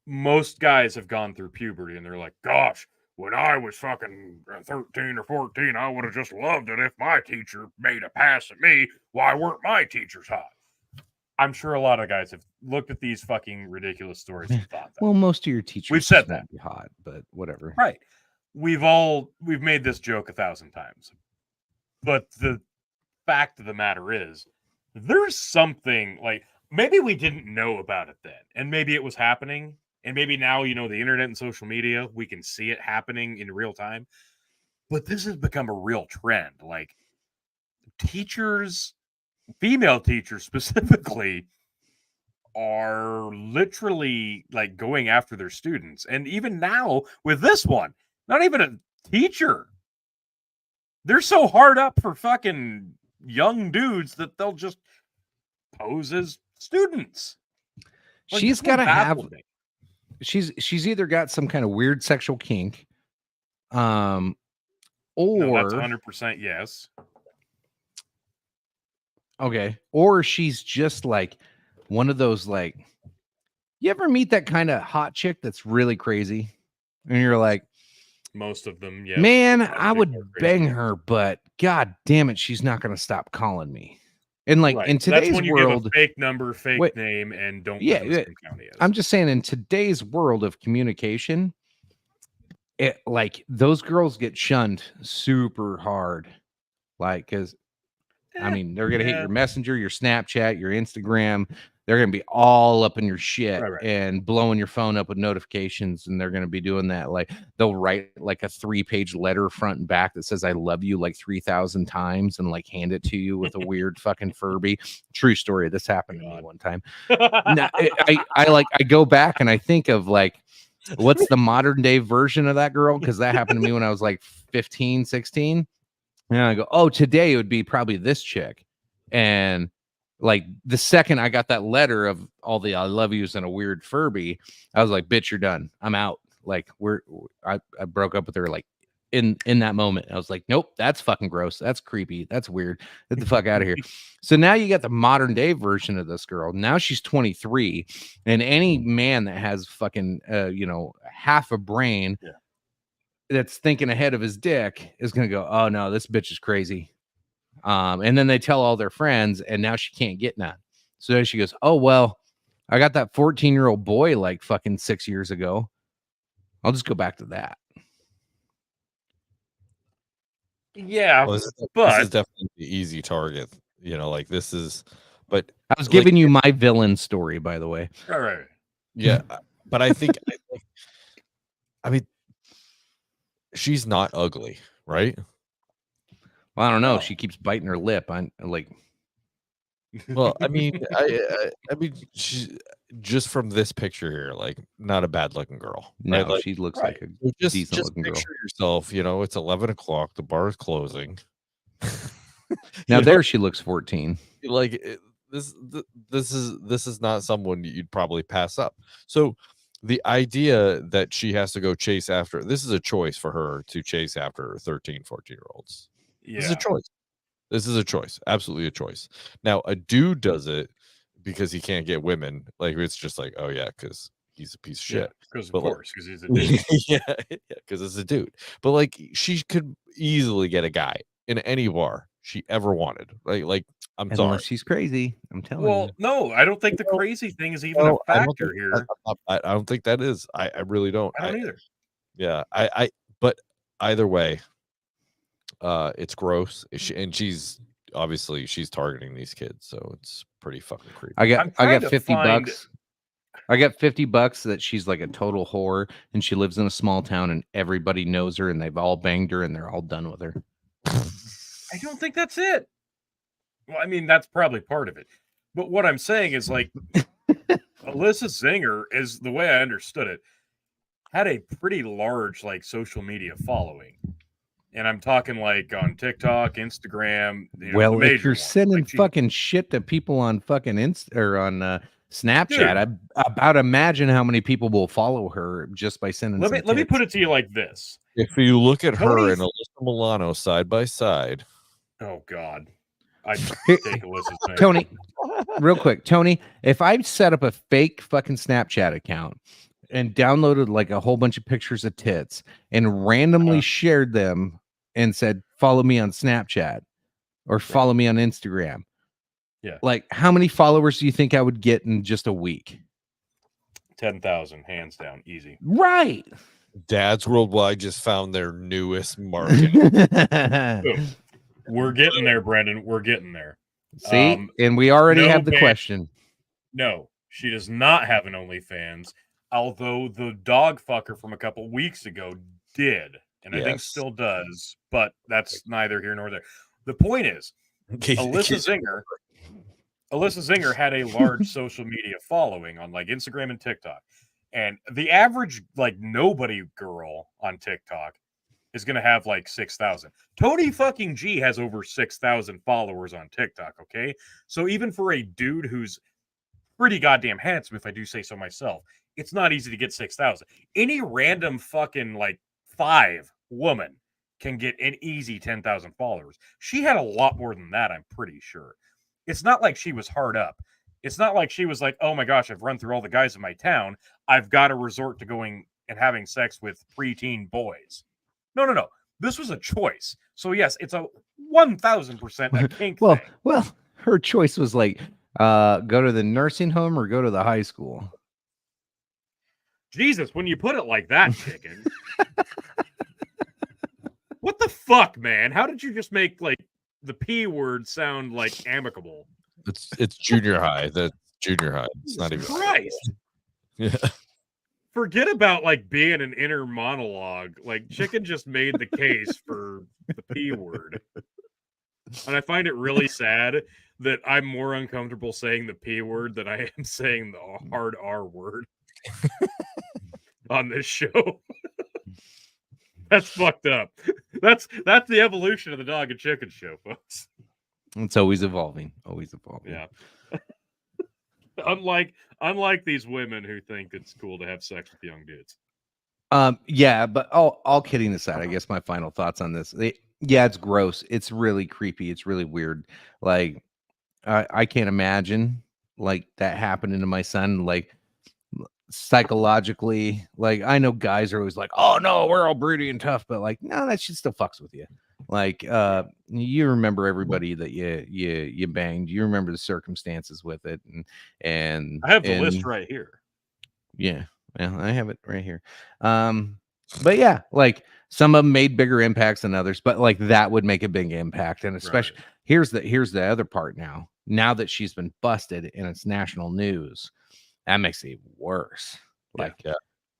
most guys have gone through puberty, and they're like, "Gosh, when I was fucking 13 or 14, I would have just loved it if my teacher made a pass at me. Why weren't my teachers hot?" I'm sure a lot of guys have looked at these fucking ridiculous stories and thought that. Well, most of your teachers we've said that be hot, but whatever. Right. We've made this joke 1,000 times. But the fact of the matter is, there's something, like, maybe we didn't know about it then, and maybe it was happening, and maybe now, the internet and social media, we can see it happening in real time. But this has become a real trend. Like, teachers, female teachers specifically, are literally like going after their students. And even now with this one, not even a teacher, they're so hard up for fucking young dudes that they'll just pose as students. Like, she's got to have, she's either got some kind of weird sexual kink, or no, that's 100% yes. Okay. Or she's just like one of those, like, you ever meet that kind of hot chick that's really crazy? And you're like, most of them, yeah. Man, I would bang her, but god damn it, she's not going to stop calling me. And like in today's that's when you world, give a fake number, fake name, and don't. Yeah, I'm just saying, in today's world of communication, it, like, those girls get shunned super hard, like, because I mean, they're going to hit your Messenger, your Snapchat, your Instagram. They're going to be all up in your shit and blowing your phone up with notifications. And they're going to be doing that. Like, they'll write like a 3-page letter front and back that says, "I love you," like 3,000 times, and like hand it to you with a weird fucking Furby. True story. This happened to me one time. Now, I go back and I think of, like, what's the modern day version of that girl? Because that happened to me when I was like 15, 16. And I go, oh, today it would be probably this chick. And like the second I got that letter of all the "I love yous" and a weird Furby, I was like, bitch, you're done. I'm out. Like, I broke up with her like in that moment. I was like, nope, that's fucking gross. That's creepy. That's weird. Get the fuck out of here. So now you got the modern day version of this girl. Now she's 23, and any man that has fucking half a brain that's thinking ahead of his dick is going to go, oh no, this bitch is crazy. And then they tell all their friends, and now she can't get none. So then she goes, oh, well, I got that 14-year-old boy like fucking 6 years ago. I'll just go back to that. Yeah, well, this is definitely the easy target. Like, this is, but I was giving you my villain story, by the way. All right. Yeah. But I think, I mean, she's not ugly, right? Well, I don't know. She keeps biting her lip. I'm like, well, I mean, I mean, she just from this picture here, like, not a bad looking girl. no, Right? Like, she looks right. like a just decent looking girl. picture yourself. You know, it's 11 o'clock. The bar is closing. Now You there know, she looks 14. like this is not someone you'd probably pass up. So the idea that she has to go chase after, this is a choice for her to chase after 13, 14-year-olds. This is a choice. This is a choice. Absolutely a choice. Now, a dude does it because he can't get women. Like, it's just like, oh yeah, because he's a piece of shit. Because of But, like, course, because he's a dude. yeah, because it's a dude. But like, she could easily get a guy in any bar she ever wanted. Like I'm sorry. Unless she's crazy. I'm telling Well, you. no, I don't think the crazy thing is even No, a I don't factor think, here. I don't think that is. I really don't. I don't either. Yeah, but either way, it's gross. And she's obviously she's targeting these kids, so it's pretty fucking creepy. I I'm got trying to 50 find- bucks. I got $50 that she's like a total whore and she lives in a small town and everybody knows her and they've all banged her and they're all done with her. I don't think that's it. Well, I mean, that's probably part of it. But what I'm saying is, like, Alyssa Zinger, is the way I understood it, had a pretty large, like, social media following. And I'm talking, like, on TikTok, Instagram. You know, Well, the if major you're ones. sending Like, she- fucking shit to people on fucking Snapchat, I about imagine how many people will follow her just by sending. let me put it to you like this. If you look at her Tony- and Alyssa Milano side by side, Oh God, I take Alyssa's name. Tony, real quick, Tony, if I set up a fake fucking Snapchat account and downloaded like a whole bunch of pictures of tits and randomly shared them and said, follow me on Snapchat or follow me on Instagram. Yeah. Like, how many followers do you think I would get in just a week? 10,000, hands down, easy. Right. Dads Worldwide just found their newest market. Boom. We're getting there, Brendan. We're getting there. See, and we already no have the ban- question. No, she does not have an OnlyFans, although the dog fucker from a couple weeks ago did, and I think Yes. still does, but that's neither here nor there. The point is, Alyssa Zinger had a large social media following on like Instagram and TikTok. And the average like nobody girl on TikTok is going to have like 6,000. Tony fucking G has over 6,000 followers on TikTok, okay? So even for a dude who's pretty goddamn handsome, if I do say so myself, it's not easy to get 6,000. Any random fucking like 5 woman can get an easy 10,000 followers. She had a lot more than that, I'm pretty sure. It's not like she was hard up. It's not like she was like, oh my gosh, I've run through all the guys in my town. I've got to resort to going and having sex with preteen boys. No. This was a choice. So yes, it's a 1,000% a kink thing. Well, her choice was like, go to the nursing home or go to the high school. Jesus, when you put it like that, chicken. What the fuck, man? How did you just make like the P word sound like amicable? It's junior high. That's junior high. It's not even. Christ. Yeah. Forget about like being an inner monologue. Like chicken just made the case for the P word. And I find it really sad that I'm more uncomfortable saying the P word than I am saying the hard R word on this show. That's fucked up. That's the evolution of the dog and chicken show, folks. It's always evolving. Always evolving. Yeah. Unlike these women who think it's cool to have sex with young dudes. Yeah, but all kidding aside, I guess my final thoughts on this. Yeah, it's gross. It's really creepy. It's really weird. Like, I can't imagine like that happening to my son. Like, psychologically, like I know guys are always like, oh no, we're all broody and tough, but like, no, that shit still fucks with you. Like, you remember everybody that you banged. You remember the circumstances with it, and I have the list right here. Yeah, well, I have it right here. But yeah, like some of them made bigger impacts than others, but like that would make a big impact. And especially here's the other part now. Now that she's been busted and it's national news, that makes it worse. Like,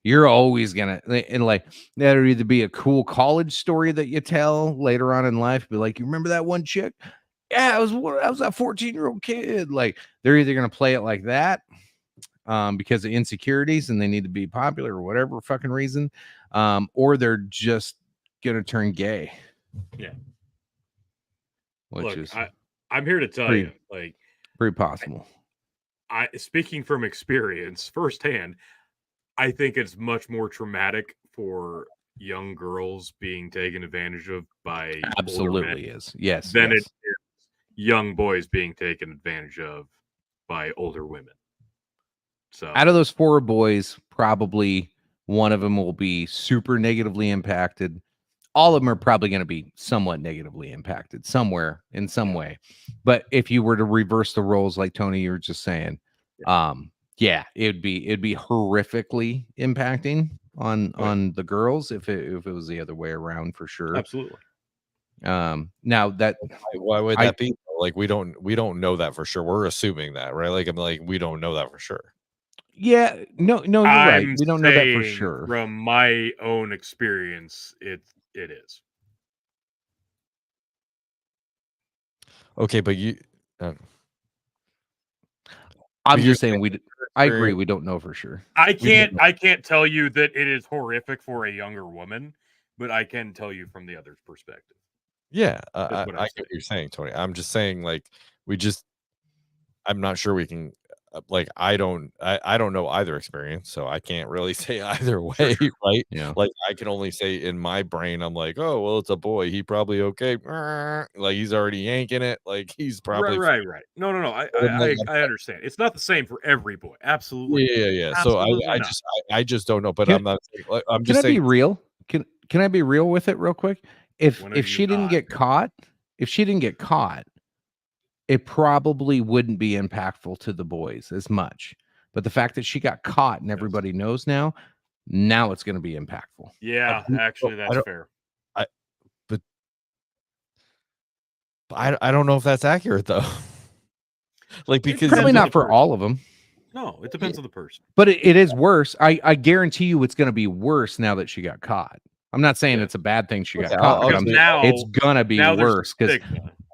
You're always gonna, and like that'll either be a cool college story that you tell later on in life, be like, you remember that one chick? Yeah, I was that 14-year-old kid. Like they're either gonna play it like that, because of insecurities and they need to be popular or whatever fucking reason, or they're just gonna turn gay. Yeah. Which Look, is I'm here to tell you, like, pretty possible. I speaking from experience firsthand, I think it's much more traumatic for young girls being taken advantage of by Absolutely is. Yes. Than yes. it is young boys being taken advantage of by older women. So out of those 4 boys, probably one of them will be super negatively impacted. All of them are probably going to be somewhat negatively impacted somewhere in some way. But if you were to reverse the roles, like Tony, you were just saying, yeah, it'd be horrifically impacting on the girls if it was the other way around, for sure. Absolutely. Now that why would that be? Like we don't know that for sure. We're assuming that, right? Like I'm like we don't know that for sure. Yeah, no, you're right. We don't know that for sure. From my own experience, it is. Okay, but you. I'm just saying I agree. We don't know for sure. I can't tell you that it is horrific for a younger woman, but I can tell you from the other's perspective. Yeah, I get what you're saying, Tony. I'm just saying, like, I'm not sure we can. Like, I don't know either experience, so I can't really say either way, right? Yeah. Like, I can only say in my brain, I'm like, oh well, it's a boy. He probably okay. Like he's already yanking it. Like he's probably right. No. I understand. It's not the same for every boy. Absolutely. Yeah. Absolutely so I just don't know. But I'm not. I'm just saying. Can I be real? Can I be real with it real quick? If she didn't get caught, it probably wouldn't be impactful to the boys as much. But the fact that she got caught and everybody knows now it's going to be impactful. Yeah, actually, that's fair. I don't know if that's accurate though. Like because probably not for all of them. No, it depends on the person. But it is worse. I guarantee you it's going to be worse now that she got caught. I'm not saying it's a bad thing she got caught. But it's going to be worse because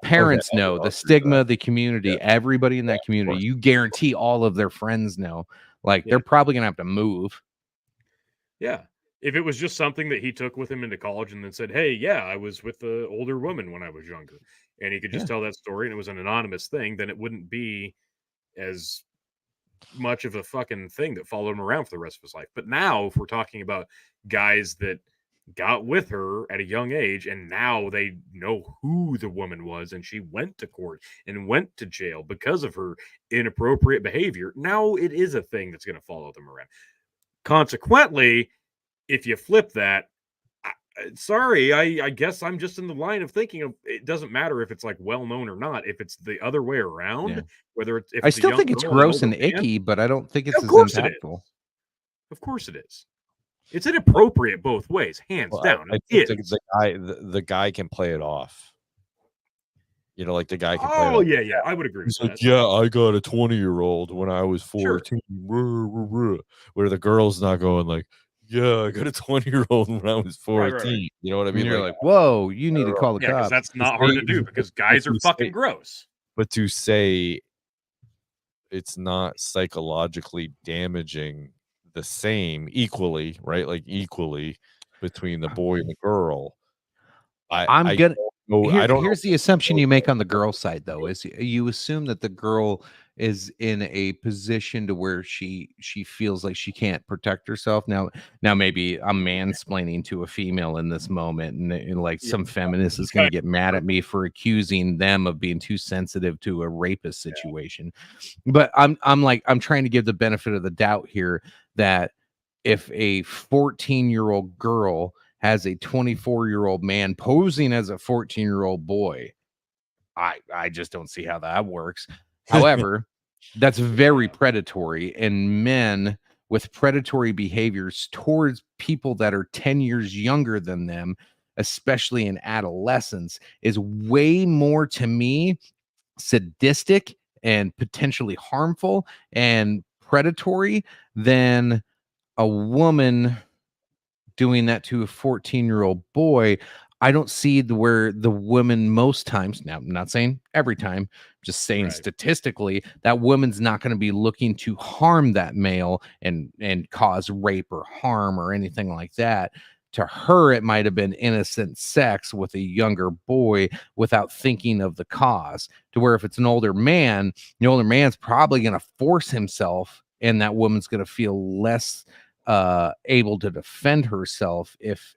parents know the stigma, the community, everybody in that community. You guarantee all of their friends know. Like they're probably going to have to move. Yeah. If it was just something that he took with him into college and then said, hey, yeah, I was with the older woman when I was younger, and he could just tell that story and it was an anonymous thing, then it wouldn't be as much of a fucking thing that followed him around for the rest of his life. But now, if we're talking about guys that got with her at a young age and now they know who the woman was and she went to court and went to jail because of her inappropriate behavior, now it is a thing that's going to follow them around. Consequently, if you flip that, I guess I'm just in the line of thinking of it doesn't matter if it's like well known or not. If it's the other way around, whether it's I still think it's gross and icky, but I don't think it's as impactful. Of course it is. It's inappropriate both ways, hands down. I think the guy can play it off. You know, like the guy can play it off. Yeah, I would agree with that. Yeah, I got a 20-year-old when I was 14. Sure. Where the girl's not going like, yeah, I got a 20-year-old when I was 14. Right. You know what I mean? And you're like, whoa, you need to call the cops. That's not hard to do because guys are fucking gross. But to say it's not psychologically damaging the same equally, right? Like equally between the boy and the girl. Here's the assumption you make on the girl side, though, is you assume that the girl is in a position to where she feels like she can't protect herself. Now maybe I'm mansplaining to a female in this moment, and like some feminist is going to get mad at me for accusing them of being too sensitive to a rapist situation. But I'm trying to give the benefit of the doubt here that if a 14-year-old girl has a 24-year-old man posing as a 14-year-old boy, I just don't see how that works. However, that's very predatory, and men with predatory behaviors towards people that are 10 years younger than them, especially in adolescence, is way more, to me, sadistic and potentially harmful and predatory than a woman doing that to a 14-year-old boy, I don't see where the woman most times, now I'm not saying every time, just saying statistically, that woman's not going to be looking to harm that male and cause rape or harm or anything like that. To her, it might have been innocent sex with a younger boy without thinking of the cause. To where if it's an older man, the older man's probably going to force himself, and that woman's going to feel less able to defend herself if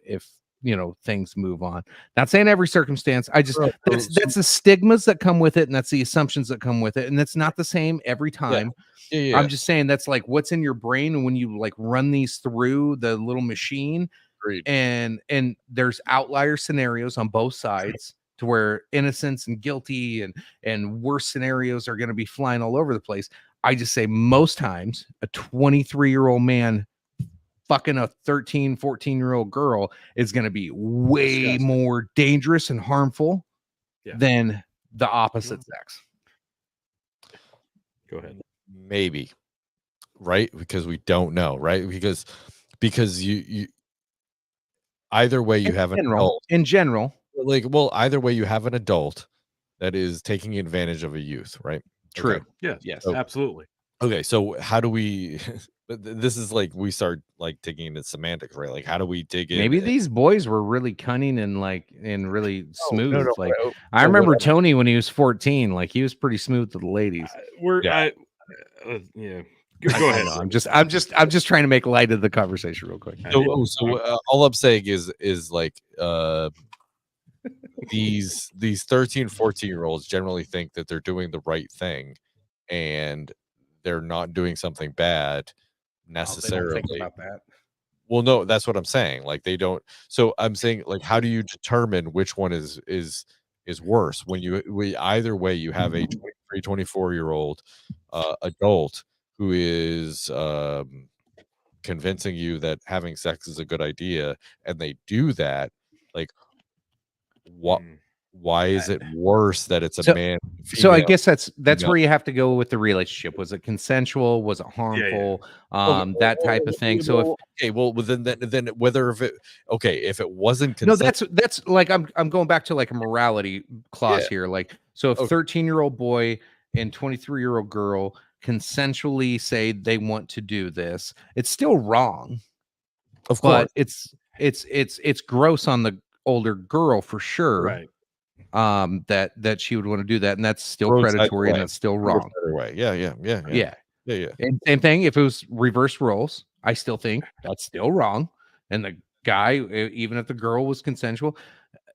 things move on. Not saying every circumstance. I just that's the stigmas that come with it, and that's the assumptions that come with it, and that's not the same every time. Yeah. I'm just saying that's like what's in your brain, and when you like run these through the little machine. Agreed. And there's outlier scenarios on both sides to where innocence and guilty and worse scenarios are going to be flying all over the place. I just say most times a 23-year-old man fucking a 13, 14-year-old girl is going to be way more dangerous and harmful than the opposite sex. Go ahead. Maybe. Right? Because we don't know, right? Because you either way you have an adult. In general. Either way you have an adult that is taking advantage of a youth, right? True. Okay. Yes, absolutely. Okay, so how do we this is like we start like digging into semantics, right? Like how do we dig in? Maybe these boys were really cunning and really smooth. No, I remember Tony when he was 14, like he was pretty smooth to the ladies. Go ahead. I'm just trying to make light of the conversation real quick. So all I'm saying is like these 13, 14-year-olds generally think that they're doing the right thing and they're not doing something bad necessarily. Think about that. Well, no, that's what I'm saying. Like they don't. So I'm saying, like, how do you determine which one is worse? Either way, you have a 23, 24-year-old adult who is convincing you that having sex is a good idea, and they do that. Like, what? Why is it worse that it's a man? So I guess that's where you have to go with the relationship. Was it consensual? Was it harmful? That type of thing. So if then whether if it wasn't no, that's like I'm going back to like a morality clause here. Like so, if 13-year-old boy and 23-year-old girl consensually say they want to do this, it's still wrong. Of course, but it's gross on the older girl for sure. Right. That she would want to do that, and that's still predatory, and that's still wrong. Yeah. And same thing if it was reverse roles, I still think that's still wrong. And the guy, even if the girl was consensual,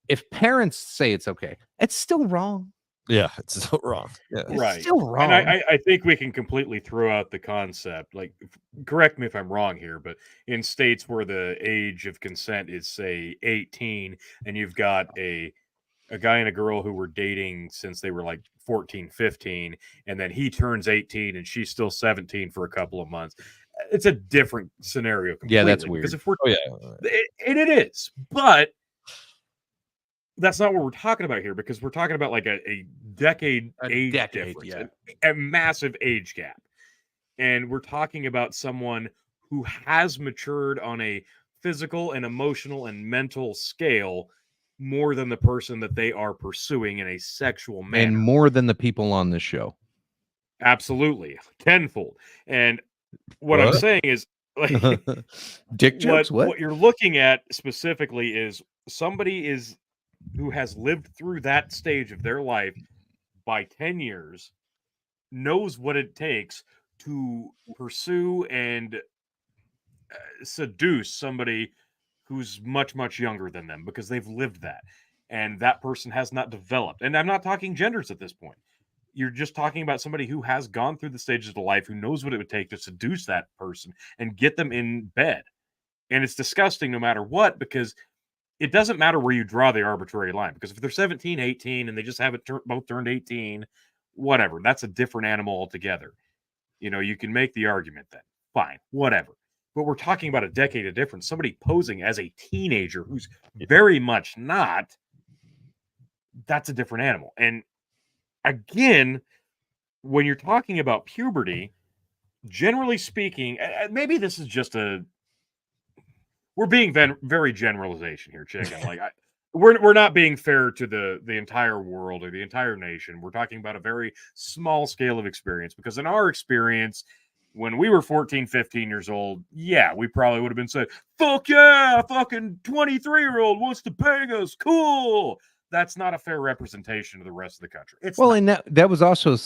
if parents say it's okay, it's still wrong. Yeah, it's still wrong. Yeah. Right. It's still wrong. And I think we can completely throw out the concept. Like, correct me if I'm wrong here, but in states where the age of consent is say 18, and you've got a guy and a girl who were dating since they were like 14, 15, and then he turns 18 and she's still 17 for a couple of months. It's a different scenario. Yeah, that's weird. Because if we're, it is, but that's not what we're talking about here, because we're talking about like a decade difference, a massive age gap. And we're talking about someone who has matured on a physical and emotional and mental scale more than the person that they are pursuing in a sexual manner. And more than the people on this show. Absolutely. Tenfold. And what I'm saying is, like, dick jokes, what you're looking at specifically is somebody who has lived through that stage of their life by 10 years, knows what it takes to pursue and seduce somebody who's much, much younger than them, because they've lived that. And that person has not developed. And I'm not talking genders at this point. You're just talking about somebody who has gone through the stages of life, who knows what it would take to seduce that person and get them in bed. And it's disgusting no matter what, because it doesn't matter where you draw the arbitrary line. Because if they're 17, 18, and they just haven't both turned 18, whatever, that's a different animal altogether. You know, you can make the argument then. Fine, whatever. But we're talking about a decade of difference. Somebody posing as a teenager who's very much not, that's a different animal. And again, when you're talking about puberty, generally speaking, maybe this is just we're being very generalization here, chicken. Like we're not being fair to the entire world or the entire nation. We're talking about a very small scale of experience, because in our experience, when we were 14, 15 years old, yeah, we probably would have been saying, fuck yeah, fucking 23-year-old wants to bang us, cool. That's not a fair representation of the rest of the country. It's well, not. and that was also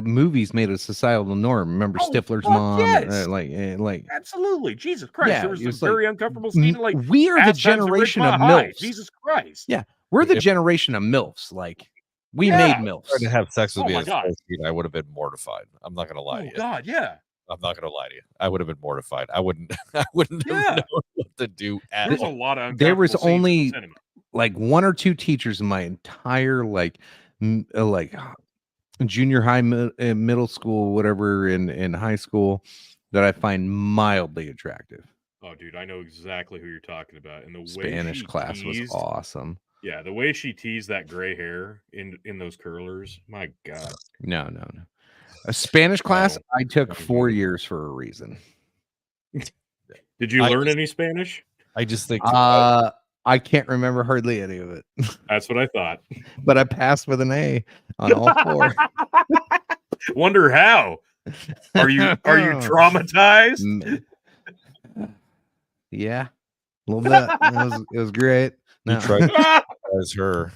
movies made a societal norm. Remember Stifler's mom? Yes. Like absolutely. Jesus Christ. Yeah, there was it some very uncomfortable scene. Like, we are the Fast Times at generation of Ridgemont High. MILFs. Jesus Christ. Yeah, we're the generation of MILFs. Like, we made MILFs. Trying to have sex with me my at God. 14, I would have been mortified. I'm not gonna lie to you. God, yeah. I'm not gonna lie to you. I would have been mortified. I wouldn't have known what to do at There's all. a lot of There was uncomfortable scenes in only cinema. like one or two teachers in my entire junior high, middle school, whatever, in high school that I find mildly attractive. Oh, dude, I know exactly who you're talking about. And the Spanish way class was awesome. Yeah, the way she teased that gray hair in those curlers, my God. No. A Spanish class I took 4 years for a reason. Did you learn any Spanish? I just think I can't remember hardly any of it. That's what I thought. But I passed with an A on all 4. Wonder how. Are you traumatized? Yeah, a little bit. It was great. You No. tried to as her.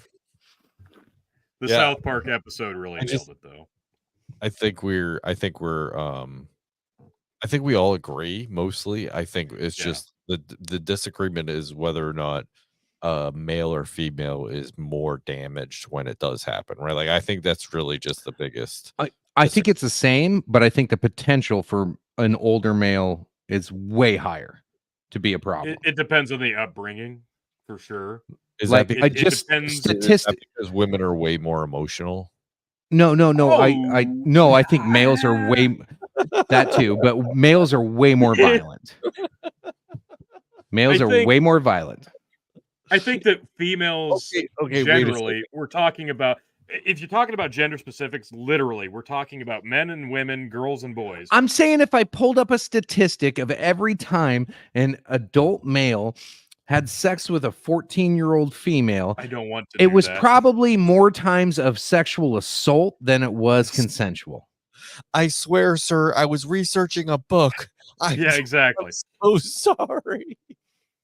The Yeah. South Park episode really nailed it, though. I think we all agree mostly. I think it's just the disagreement is whether or not male or female is more damaged when it does happen, right? Like I think that's really just the biggest. I think it's the same, but I think the potential for an older male is way higher to be a problem. It depends on the upbringing, for sure. Is like that I it just depends- statistic. because women are way more emotional? No. Oh. I think males are way that too, but males are way more violent. Males I are think- way more violent. I think that females Okay, wait a generally, we're talking about, if you're talking about gender specifics, literally, we're talking about men and women, girls and boys. I'm saying if I pulled up a statistic of every time an adult male had sex with a 14-year-old female, I don't want to. it do was that. probably more times of sexual assault than it was consensual. I swear, sir, I was researching a book. Yeah, exactly. I'm so sorry.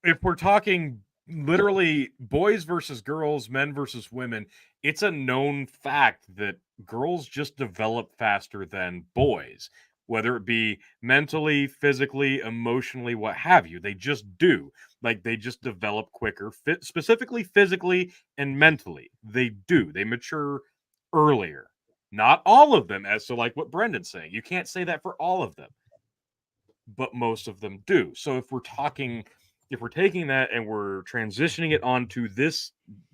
If we're talking literally boys versus girls, men versus women, it's a known fact that girls just develop faster than boys, whether it be mentally, physically, emotionally, what have you. They just do. Like, they just develop quicker, specifically physically and mentally. They do. They mature earlier. Not all of them, as to like what Brendan's saying. You can't say that for all of them, but most of them do. So if we're taking that and we're transitioning it onto this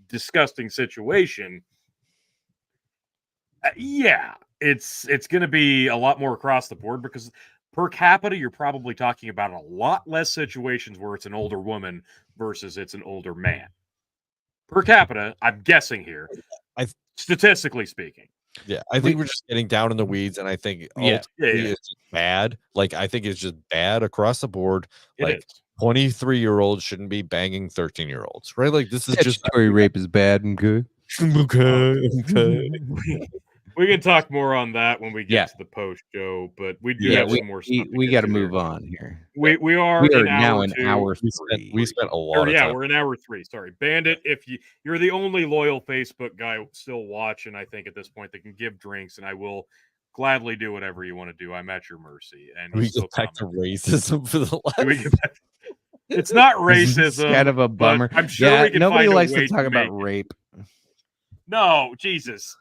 disgusting situation, yeah, it's going to be a lot more across the board, because per capita, you're probably talking about a lot less situations where it's an older woman versus it's an older man. Per capita, I'm guessing here, statistically speaking. Yeah, I think we're just getting down in the weeds, and I think ultimately it's just bad. Like, I think it's just bad across the board. Like, 23-year-olds shouldn't be banging 13-year-olds, right? Like, this is just Statutory rape is bad and good. okay. We can talk more on that when we get to the post show, but we do have some more stuff. We got to move on here. We are now in two. hour 3. We spent a lot Or, of yeah, time. we're in hour 3. Sorry, Bandit. If you're the only loyal Facebook guy still watching, I think at this point that can give drinks, and I will gladly do whatever you want to do. I'm at your mercy. And we get back to racism for the last. It's not racism. It's kind of a bummer. I'm sure we can nobody find a likes way to talk about make it. rape. No, Jesus.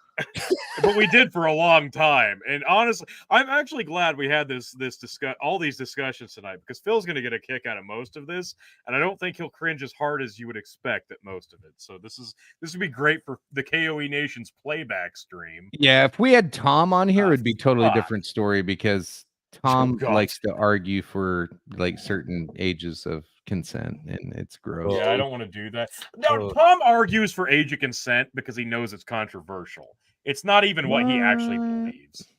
But we did for a long time, and honestly, I'm actually glad we had all these discussions tonight, because Phil's going to get a kick out of most of this, and I don't think he'll cringe as hard as you would expect at most of it. So this would be great for the KOE Nation's playback stream. Yeah, if we had Tom on here, it'd be a totally different story, because Tom God. likes to argue for like certain ages of consent, and it's gross. Yeah, I don't want to do that. No, Tom argues for age of consent because he knows it's controversial. It's not even what he actually believes.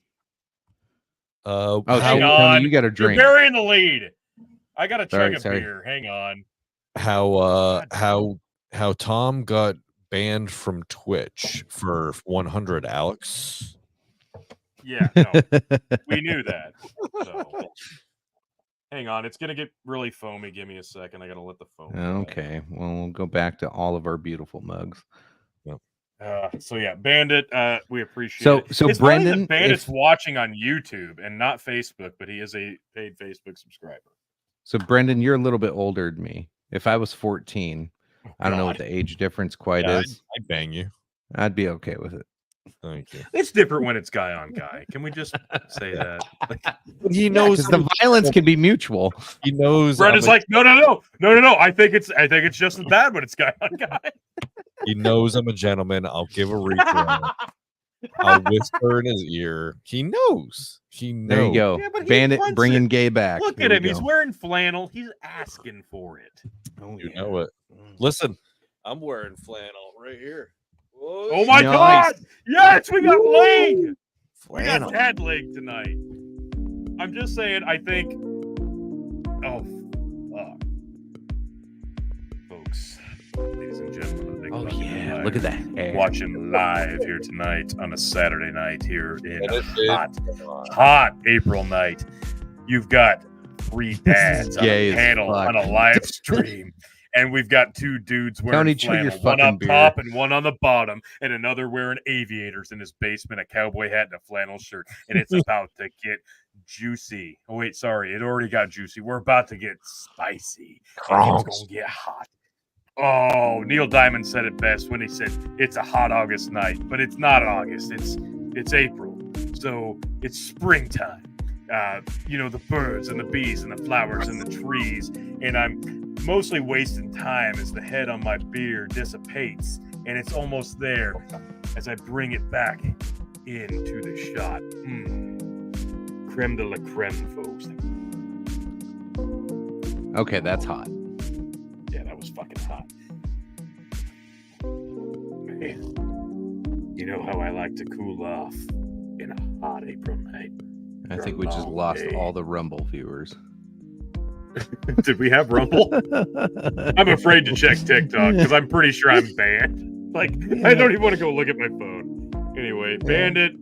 hang on. Tony, you got a drink. You're burying the lead. I got to chug a Sorry. beer. Hang on. How Tom got banned from Twitch for 100, Alex? Yeah, no, we knew that. So, hang on, it's gonna get really foamy. Give me a second. I gotta let the foam. Okay, well, we'll go back to all of our beautiful mugs. So yeah, Bandit, we appreciate So it. so It's funny that Brendan, Bandit's watching on YouTube and not Facebook, but he is a paid Facebook subscriber. So Brendan, you're a little bit older than me. If I was 14, I don't know what God. the age difference quite Yeah, is. I'd bang you. I'd be okay with it. Thank you. It's different when it's guy on guy. Can we just say that? Like, He knows because the violence can be mutual. He knows. Brendan's like, no. I think it's just as bad when it's guy on guy. He knows I'm a gentleman. I'll give a reach around. I'll whisper in his ear. He knows. He knows. There you go. Yeah, but he Bandit wants bringing it. gay back. Look There at we him. He's go. wearing flannel. He's asking for it. You know it. Listen, I'm wearing flannel right here. Whoa, Oh my Nice. God! Yes, we got leg. We flannel. got Tad leg tonight. I'm just saying. I think. Oh, fuck. Folks, ladies and gentlemen, the big Oh bucket yeah, tonight. look at that hair. Watching live here tonight on a Saturday night here in And it is- hot April night. You've got three dads on gay a as panel fuck. on a live stream. And we've got two dudes wearing Tony, chug your flannel, one fucking up beer. top and one on the bottom, and another wearing aviators in his basement, a cowboy hat and a flannel shirt. And it's about to get juicy. Oh, wait, sorry. It already got juicy. We're about to get spicy. And it's going to get hot. Oh, Neil Diamond said it best when he said it's a hot August night, but it's not August. It's April. So it's springtime. The birds and the bees and the flowers and the trees. And I'm mostly wasting time as the head on my beer dissipates. And it's almost there as I bring it back into the shot. Creme de la creme, folks. Okay, that's hot. Yeah, that was fucking hot. Man, you know how I like to cool off in a hot April night. I think we just lost all the Rumble viewers. Did we have Rumble? I'm afraid to check TikTok because I'm pretty sure I'm banned. Like, I don't even want to go look at my phone. Anyway, Bandit.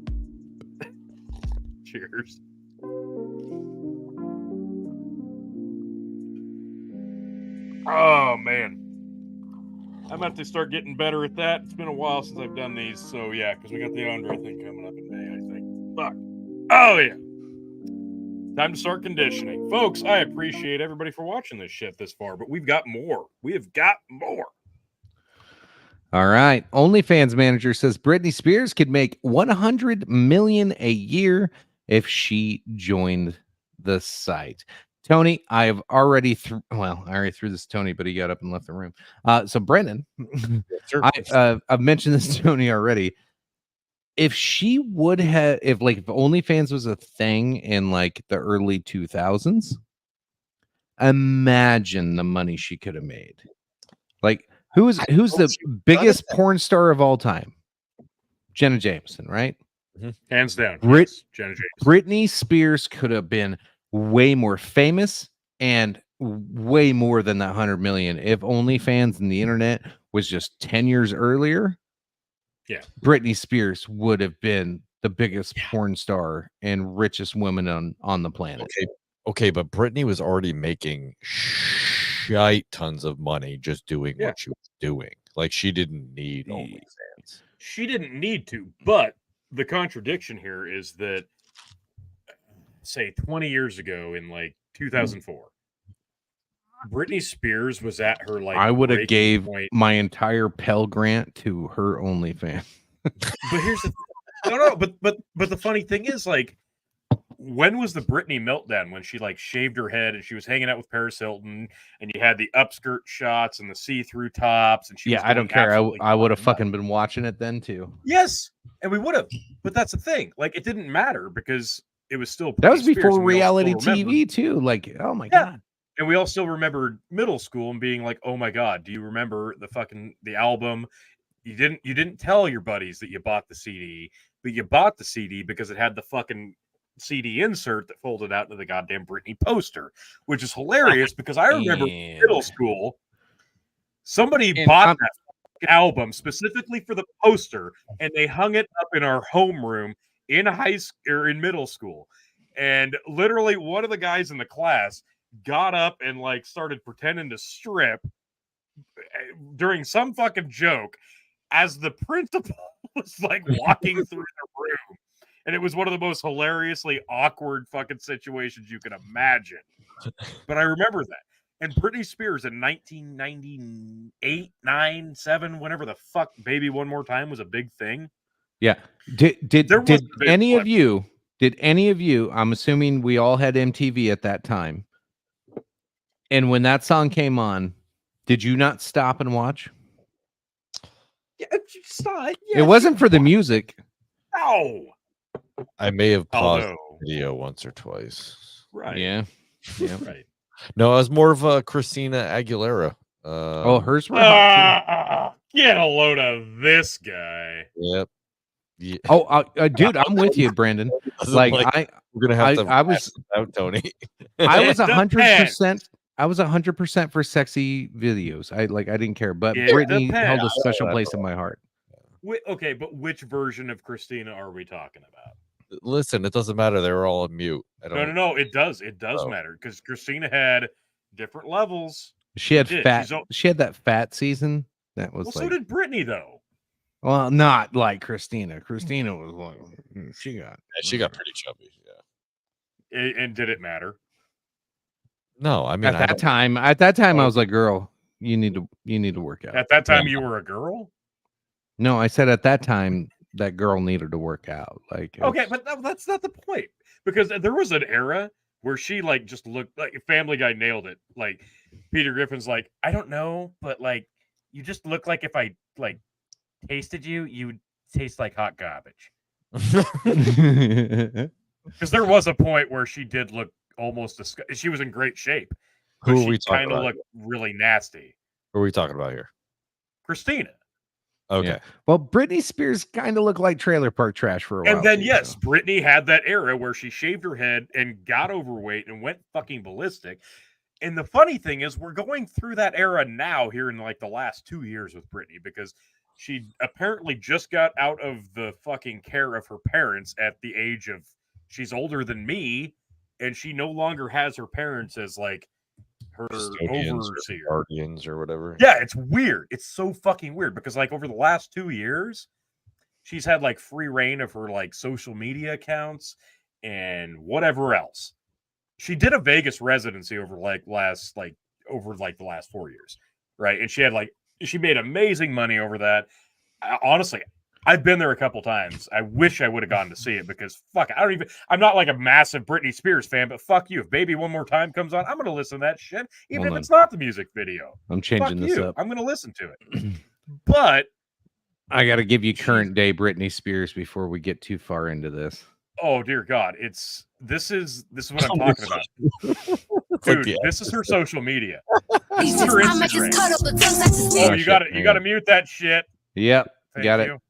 Cheers. Oh, man. I'm about to start getting better at that. It's been a while since I've done these. So, yeah, because we got the Andre thing coming up in May, I think. Fuck. Oh, yeah. Time to start conditioning. Folks, I appreciate everybody for watching this shit this far, but we've got more. We have got more. All right. OnlyFans manager says Britney Spears could make $100 million a year if she joined the site. Tony, I have already I already threw this to Tony, but he got up and left the room. So Brendan, I've mentioned this to Tony already. If she would have, if OnlyFans was a thing in like the early 2000s, imagine the money she could have made. Like, who's the biggest porn star of all time? Jenna Jameson, right? Hands down. Yes, Jenna Jameson. Britney Spears could have been way more famous and way more than that 100 million if OnlyFans and the internet was just 10 years earlier. Yeah, Britney Spears would have been the biggest porn star and richest woman on the planet. Okay, but Britney was already making shite tons of money just doing what she was doing. Like, she didn't need OnlyFans. She didn't need to, but the contradiction here is that, say, 20 years ago in like 2004, Britney Spears was at her like. I would have breaking gave point. my entire Pell Grant to her OnlyFans. But here's the no, but the funny thing is, like, when was the Britney meltdown? When she like shaved her head and she was hanging out with Paris Hilton, and you had the upskirt shots and the see-through tops, and she was I don't going care. absolutely I would have nuts. fucking been watching it then too. Yes, and we would have. But that's the thing. Like, it didn't matter because it was still That was Britney Spears, before and we all reality still remembered. TV too. Like, oh my god. And we all still remembered middle school and being like, "Oh my god, do you remember the album? You didn't tell your buddies that you bought the CD, but you bought the CD because it had the fucking CD insert that folded out into the goddamn Britney poster, which is hilarious because I remember in middle school, somebody bought that album specifically for the poster, and they hung it up in our homeroom in high school or in middle school. And literally, one of the guys in the class got up and like started pretending to strip during some fucking joke as the principal was like walking through the room. And it was one of the most hilariously awkward fucking situations you can imagine. But I remember that. And Britney Spears in 1998, 9, 7, whenever the fuck Baby One More Time was a big thing. Yeah. Did any of you, I'm assuming we all had MTV at that time. And when that song came on, did you not stop and watch? Yeah, yes, it wasn't for the music. No. I may have paused the video once or twice. Right. Yeah. Yeah. Right. No, I was more of a Christina Aguilera. Hers were get a load of this guy. Yep. Yeah. Oh, dude, I'm with you, Brandon. Like we're gonna have to. I was out, Tony. I was 100%. I was 100% for sexy videos. I didn't care, but Britney held a special place in my heart. Okay, but which version of Christina are we talking about? Listen, it doesn't matter. They were all on mute. No. It does. It does matter because Christina had different levels. She had fat. She had that fat season. That was. So did Britney, though. Well, not like Christina. Christina was like she got pretty chubby. Yeah. And did it matter? No, I mean at that time, I was like, "Girl, you need to work out." At that time, you were a girl. No, I said at that time that girl needed to work out. Like, okay, but that's not the point because there was an era where she like just looked like Family Guy nailed it. Like Peter Griffin's like, I don't know, but like you just look like if I like tasted you, you would taste like hot garbage. Because there was a point where she did look almost she was in great shape. Who are we talking kind of about? Looked really nasty. Who are we talking about here? Christina. Okay. Yeah. Well, Britney Spears kind of looked like trailer park trash for a while. And then, yes, Britney had that era where she shaved her head and got overweight and went fucking ballistic. And the funny thing is, we're going through that era now here in like the last 2 years with Britney because she apparently just got out of the fucking care of her parents at the age of, she's older than me, and she no longer has her parents as like her overseer, guardians or whatever. Yeah, it's weird. It's so fucking weird because like over the last 2 years, she's had like free reign of her like social media accounts and whatever else. She did a Vegas residency over the last 4 years, right? And she made amazing money over that. Honestly, I've been there a couple times. I wish I would have gone to see it because fuck, I'm not like a massive Britney Spears fan, but fuck you. If Baby One More Time comes on, I'm going to listen to that shit, even if it's not the music video. I'm changing this up. I'm going to listen to it. But I got to give you current day Britney Spears before we get too far into this. Oh dear God. This is what I'm talking about. Dude, this is her social media. This is her Instagram. Oh, you got to mute that shit. Yep. Thank Got you. it.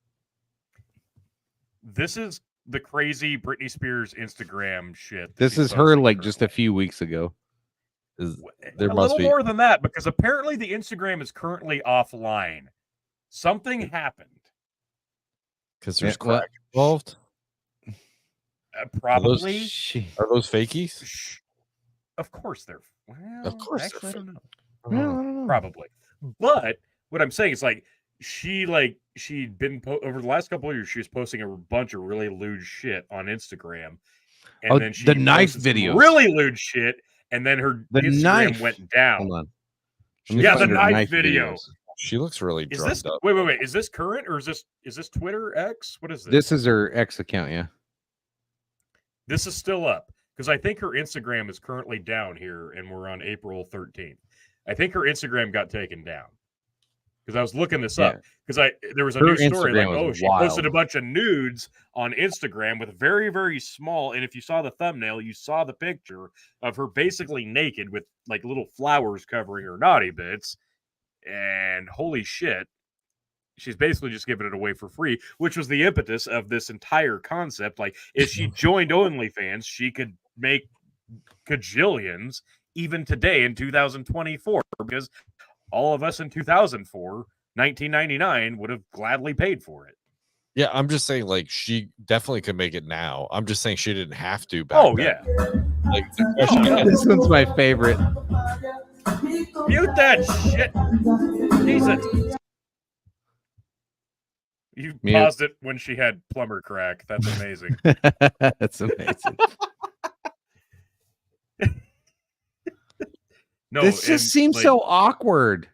This is the crazy Britney Spears Instagram shit. This is her like just a few weeks ago. There a little more than that because apparently the Instagram is currently offline. Something happened. Because there's crack involved? Probably. Are those fakies? Of course they're. Well, of course actually, I don't know. I don't know. Probably. But what I'm saying is like she'd been over the last couple of years, she was posting a bunch of really lewd shit on Instagram. And then she the knife video. Really lewd shit. And then Instagram knife went down. Hold on. Yeah, the knife video. Videos. She looks really drugged up. Wait. Is this current or is this Twitter X? What is this? This is her X account, yeah. This is still up because I think her Instagram is currently down here and we're on April 13th. I think her Instagram got taken down. Because I was looking this up because there was a new story like, she posted a bunch of nudes on Instagram with very, very small. And if you saw the thumbnail, you saw the picture of her basically naked with like little flowers covering her naughty bits. And holy shit, she's basically just giving it away for free, which was the impetus of this entire concept. Like, if she joined OnlyFans, she could make gajillions even today in 2024, because all of us in 2004, 1999 would have gladly paid for it. Yeah, I'm just saying, like, she definitely could make it now. I'm just saying she didn't have to back then. Yeah. Like, the question is, This one's my favorite. Mute that shit. Jesus. You Mute. paused it when she had plumber crack. That's amazing. That's amazing. No, This just seems so awkward.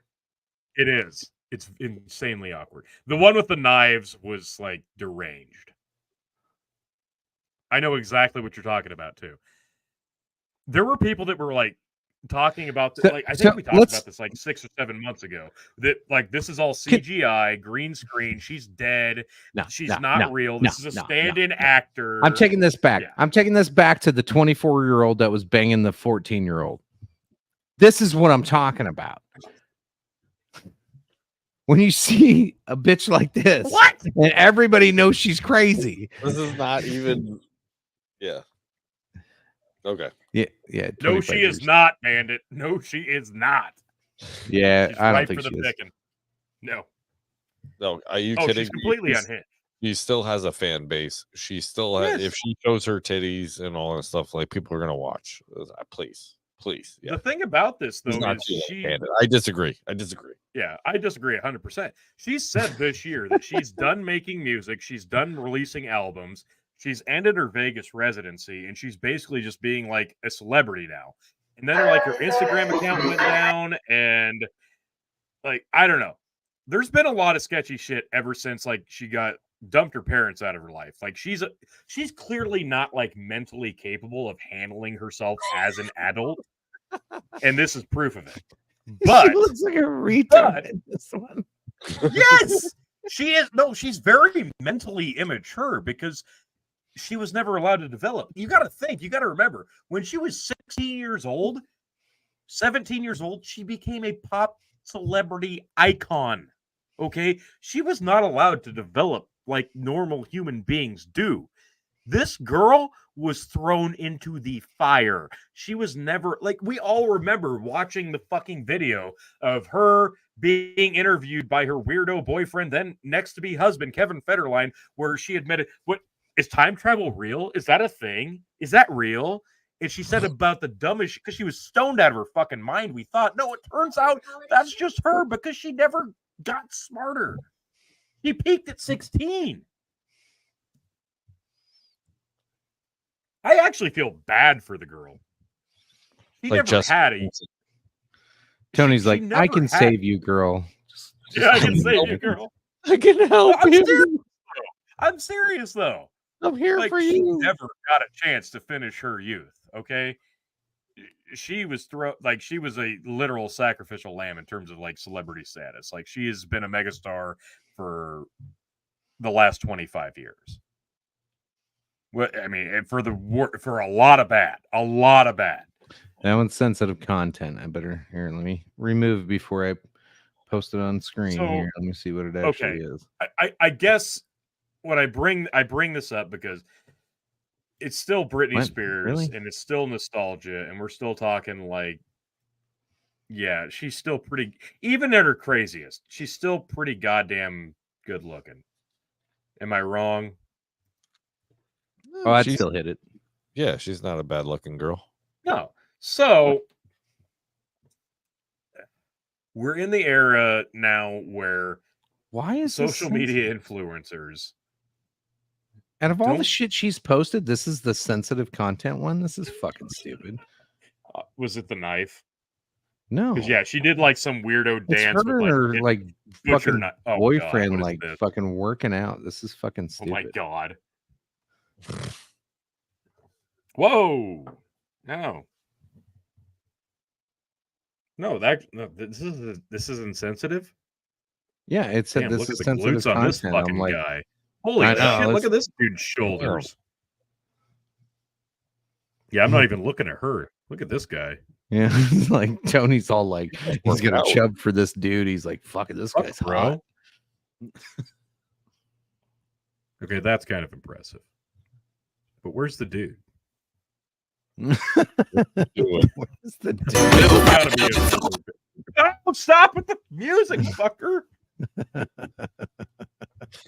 It is. It's insanely awkward. The one with the knives was like deranged. I know exactly what you're talking about too. There were people that were like talking about this, like I think we talked about this like 6 or 7 months ago. That like this is all CGI, green screen. She's dead. She's not real. This is a stand-in actor. I'm taking this back. Yeah. I'm taking this back to the 24-year-old that was banging the 14-year-old. This is what I'm talking about. When you see a bitch like this, what? And everybody knows she's crazy. This is not even. Yeah. Okay. Yeah. No, she is not, Bandit. No, she is not. Yeah, She's I don't right think for she the is. picking. No. No, are you Oh, kidding? she's completely unhinged. She still has a fan base. She still has, if she shows her titties and all that stuff, like people are gonna watch. Please. Yeah. The thing about this though It's not is too she. late-handed. I disagree. Yeah, I disagree 100%. She said this year that she's done making music. She's done releasing albums. She's ended her Vegas residency, and she's basically just being like a celebrity now. And then like her Instagram account went down, and like I don't know. There's been a lot of sketchy shit ever since like she dumped her parents out of her life. Like she's clearly not like mentally capable of handling herself as an adult, and this is proof of it. But she looks like a retard in this one. Yes, she is. No, she's very mentally immature because she was never allowed to develop. You got to think. You got to remember when she was 16 years old, 17 years old, she became a pop celebrity icon. Okay, she was not allowed to develop like normal human beings do. This girl was thrown into the fire. She was never like, we all remember watching the fucking video of her being interviewed by her weirdo boyfriend, then next to be husband, Kevin Federline, where she admitted, what is time travel real? Is that a thing? Is that real? And she said about the dumbest, because she was stoned out of her fucking mind. We thought, no, it turns out that's just her because she never got smarter. She peaked at 16. I actually feel bad for the girl. She Like never had a. Tony's like, never I can had- save you, girl. Yeah, I can save you, girl. I can help I'm you. serious, though. I'm serious though. I'm here Like for she you. never got a chance to finish her youth. Okay, she was she was a literal sacrificial lamb in terms of like celebrity status. Like she has been a megastar for the last 25 years. What I mean, for a lot of bad. That one's sensitive content. I better here. Let me remove before I post it on screen. So, here, let me see what it actually is. I guess what I bring this up because it's still Britney What? Spears Really? and it's still nostalgia, and we're still talking like, yeah, she's still pretty. Even at her craziest, she's still pretty goddamn good looking. Am I wrong? Oh, I'd She's- still hit it. Yeah, she's not a bad looking girl. No. So we're in the era now where Why is this social media influencers. Out of all the Don't- shit she's posted, this is the sensitive content one. This is fucking stupid. Was it the knife? No, Because yeah, she did like some weirdo it's dance her with and her it- like butcher fucking knife. Oh, God, boyfriend, what is like this? fucking working out. This is fucking Oh stupid. my God. Whoa. No. No, this is insensitive. Yeah, it said Damn, this look is at the sensitive glutes on this content. I'm fucking like, guy. Holy I know, shit, look it's- at this dude's shoulders. Yeah, I'm not even looking at her. Look at this guy. yeah, like Tony's all like, he's gonna out. chub for this dude. He's like, fuck it, this Fuck, guy's bro. hot. Okay, that's kind of impressive. But where's the dude? Where's the dude? Gotta be oh, stop with the music, fucker.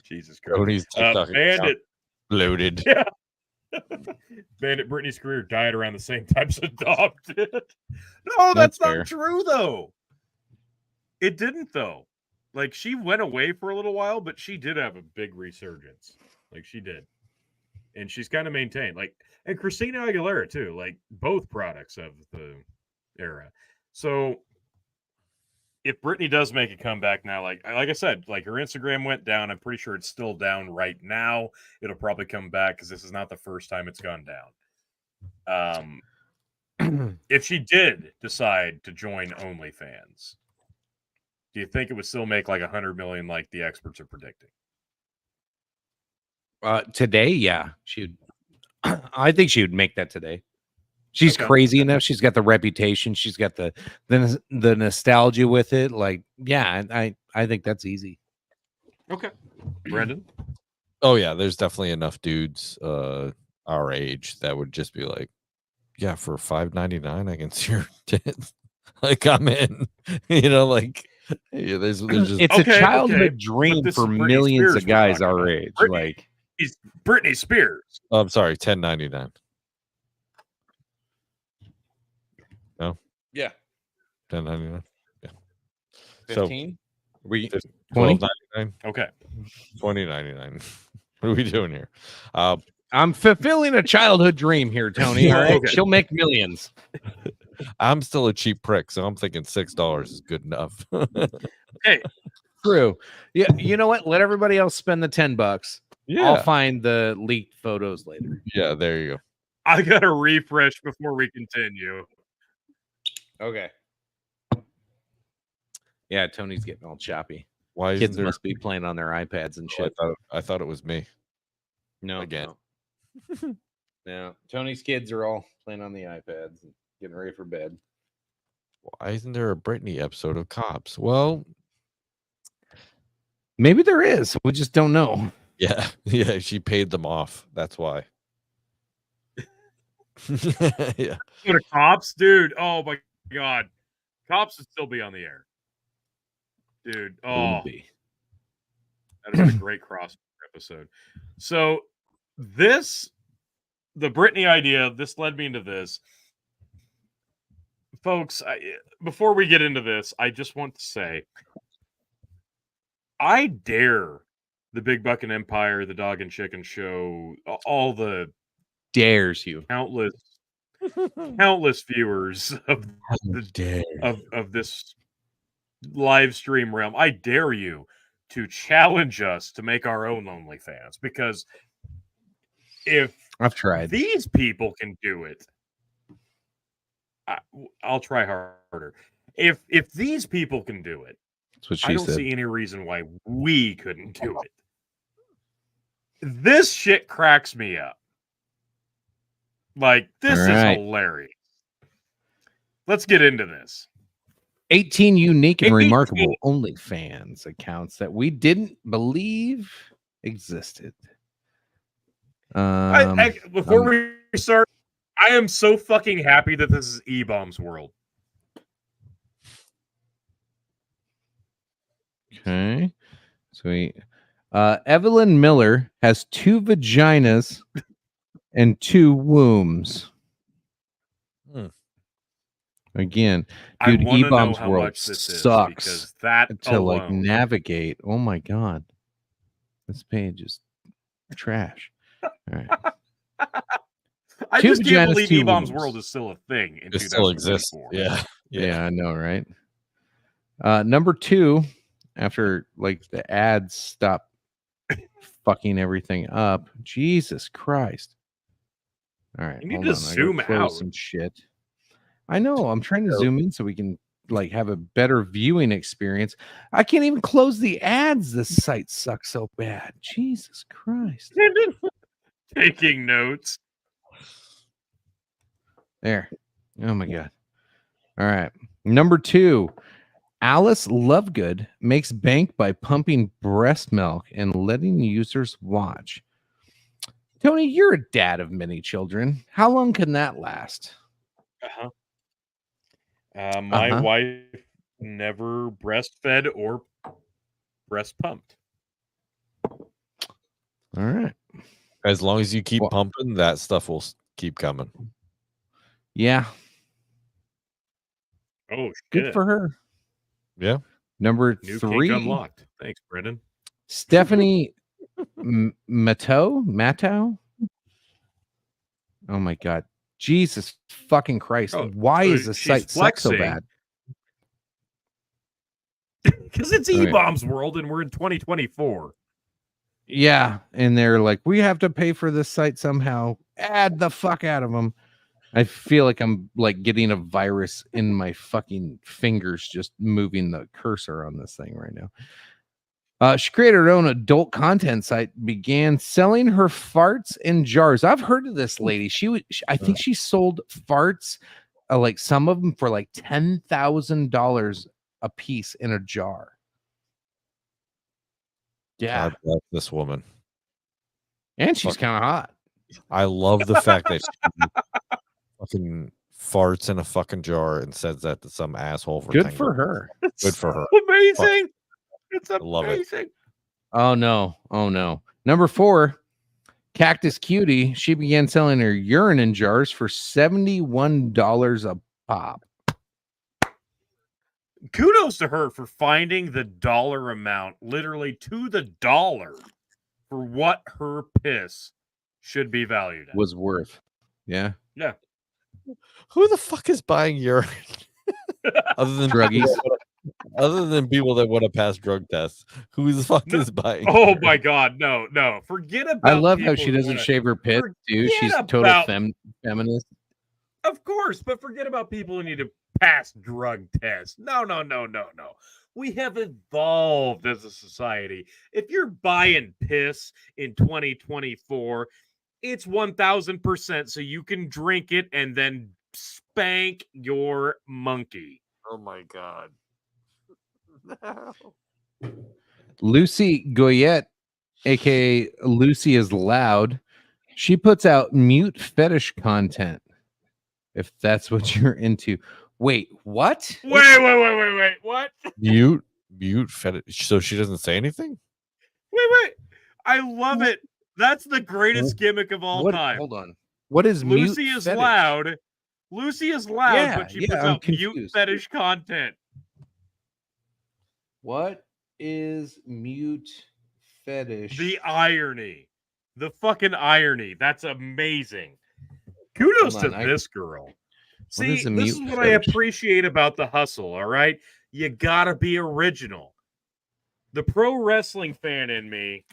Jesus Christ. Tony's TikTok Bandit loaded. Yeah. Bandit Brittany's career died around the same time as Dom did. No, that's not fair. true, though. It didn't, though. Like, she went away for a little while, but she did have a big resurgence. Like, she did. And she's kind of maintained. Like, and Christina Aguilera, too. Like, both products of the era. So, if Brittany does make a comeback now, like I said, like her Instagram went down. I'm pretty sure it's still down right now. It'll probably come back because this is not the first time it's gone down. If she did decide to join OnlyFans, do you think it would still make like 100 million like the experts are predicting? Today, yeah. I think she would make that today. She's crazy enough. She's got the reputation. She's got the nostalgia with it. Like, yeah, I think that's easy. Okay. Brendan? Oh, yeah. There's definitely enough dudes our age that would just be like, yeah, for $5.99, I can see your tits. Like, I'm in. You know, like, yeah, there's just... It's a childhood dream for millions of guys our age. Like, he's Britney Spears. Oh, I'm sorry, $10.99. No? Yeah. $10.99. Yeah. 15? We $12.99. Okay. $20.99. What are we doing here? I'm fulfilling a childhood dream here, Tony. All right. Okay. She'll make millions. I'm still a cheap prick, so I'm thinking $6 is good enough. Hey. True. Yeah, you know what? Let everybody else spend the $10. Yeah. I'll find the leaked photos later. Yeah, there you go. I gotta refresh before we continue. Okay. Yeah, Tony's getting all choppy. Why Kids must be playing on their iPads and shit. I thought it was me. No, again. No. No, Tony's kids are all playing on the iPads and getting ready for bed. Why isn't there a Britney episode of Cops? Well, maybe there is. We just don't know. Yeah, yeah, she paid them off. That's why. Yeah. Go to Cops, dude. Oh my god, Cops would still be on the air, dude. Oh, that is a great crossover episode. So the Britney idea, this led me into this, folks. Before we get into this, I just want to say, I dare the Big Buck and Empire, the Dog and Chicken Show, all the dares you, countless viewers of this live stream realm. I dare you to challenge us to make our own OnlyFans, because if I've tried, these people can do it, I'll try harder. If these people can do it, that's what she I don't said. see any reason why we couldn't do it. This shit cracks me up. Like, this is hilarious. Let's get into this. 18 unique and remarkable OnlyFans accounts that we didn't believe existed. Before we start, I am so fucking happy that this is E-Bomb's world. Okay. Sweet. Evelyn Miller has 2 vaginas and 2 wombs. Again, dude, E-Bomb's world sucks to like navigate. Oh my god. This page is trash. All right. I just can't believe E-Bomb's world is still a thing. It still exists. Yeah. Yeah, I know, right? Number 2, after like the ads stop fucking everything up. Jesus Christ. All right. You need to zoom out. Some shit. I know. I'm trying to zoom in so we can like have a better viewing experience. I can't even close the ads. This site sucks so bad. Jesus Christ. Taking notes. There. Oh my god. All right. Number 2. Alice Lovegood makes bank by pumping breast milk and letting users watch. Tony, you're a dad of many children. How long can that last? My wife never breastfed or breast pumped. All right. As long as you keep pumping, that stuff will keep coming. Yeah. Oh, shit. Good for her. Yeah. Number New 3. kink unlocked. Thanks, Brendan. Stephanie Matto. Oh my God. Jesus fucking Christ. Why is the site suck so bad? Because it's E-Bombs World and we're in 2024. Yeah. And they're like, we have to pay for this site somehow. Add the fuck out of them. I feel like I'm like getting a virus in my fucking fingers just moving the cursor on this thing right now. She created her own adult content site, began selling her farts in jars. I've heard of this lady. I think she sold farts, like some of them for like $10,000 a piece in a jar. Yeah. God bless this woman. And she's kind of hot. I love the fact that she fucking farts in a fucking jar and says that to some asshole. Good for her. Good for her. Amazing. It's amazing. Love it. Oh no. Oh no. Number 4, Cactus Cutie. She began selling her urine in jars for $71 a pop. Kudos to her for finding the dollar amount, literally to the dollar, for what her piss should be valued at. Was worth. Yeah. Yeah. Who the fuck is buying urine? Other than druggies. Other than people that want to pass drug tests, who the fuck is buying? Oh urine? my God, no. Forget about. I love how people she who doesn't wanna- shave her pit, too. Forget She's total about- feminist. Of course, but forget about people who need to pass drug tests. No. We have evolved as a society. If you're buying piss in 2024, it's 1,000% so you can drink it and then spank your monkey. Oh my God. Lucy Goyette, aka Lucy is Loud, she puts out mute fetish content. If that's what you're into. Wait, what? Wait. What? Mute fetish. So she doesn't say anything? Wait. I love it. That's the greatest gimmick of all time. Hold on. What is Lucy mute is fetish? loud. Lucy is loud, Yeah, but she yeah, puts I'm out mute confused. fetish content. What is mute fetish? The irony. The fucking irony. That's amazing. Kudos Hold to on, this girl. See, is a this is mute what fetish? I appreciate about the hustle, all right? You gotta be original. The pro wrestling fan in me,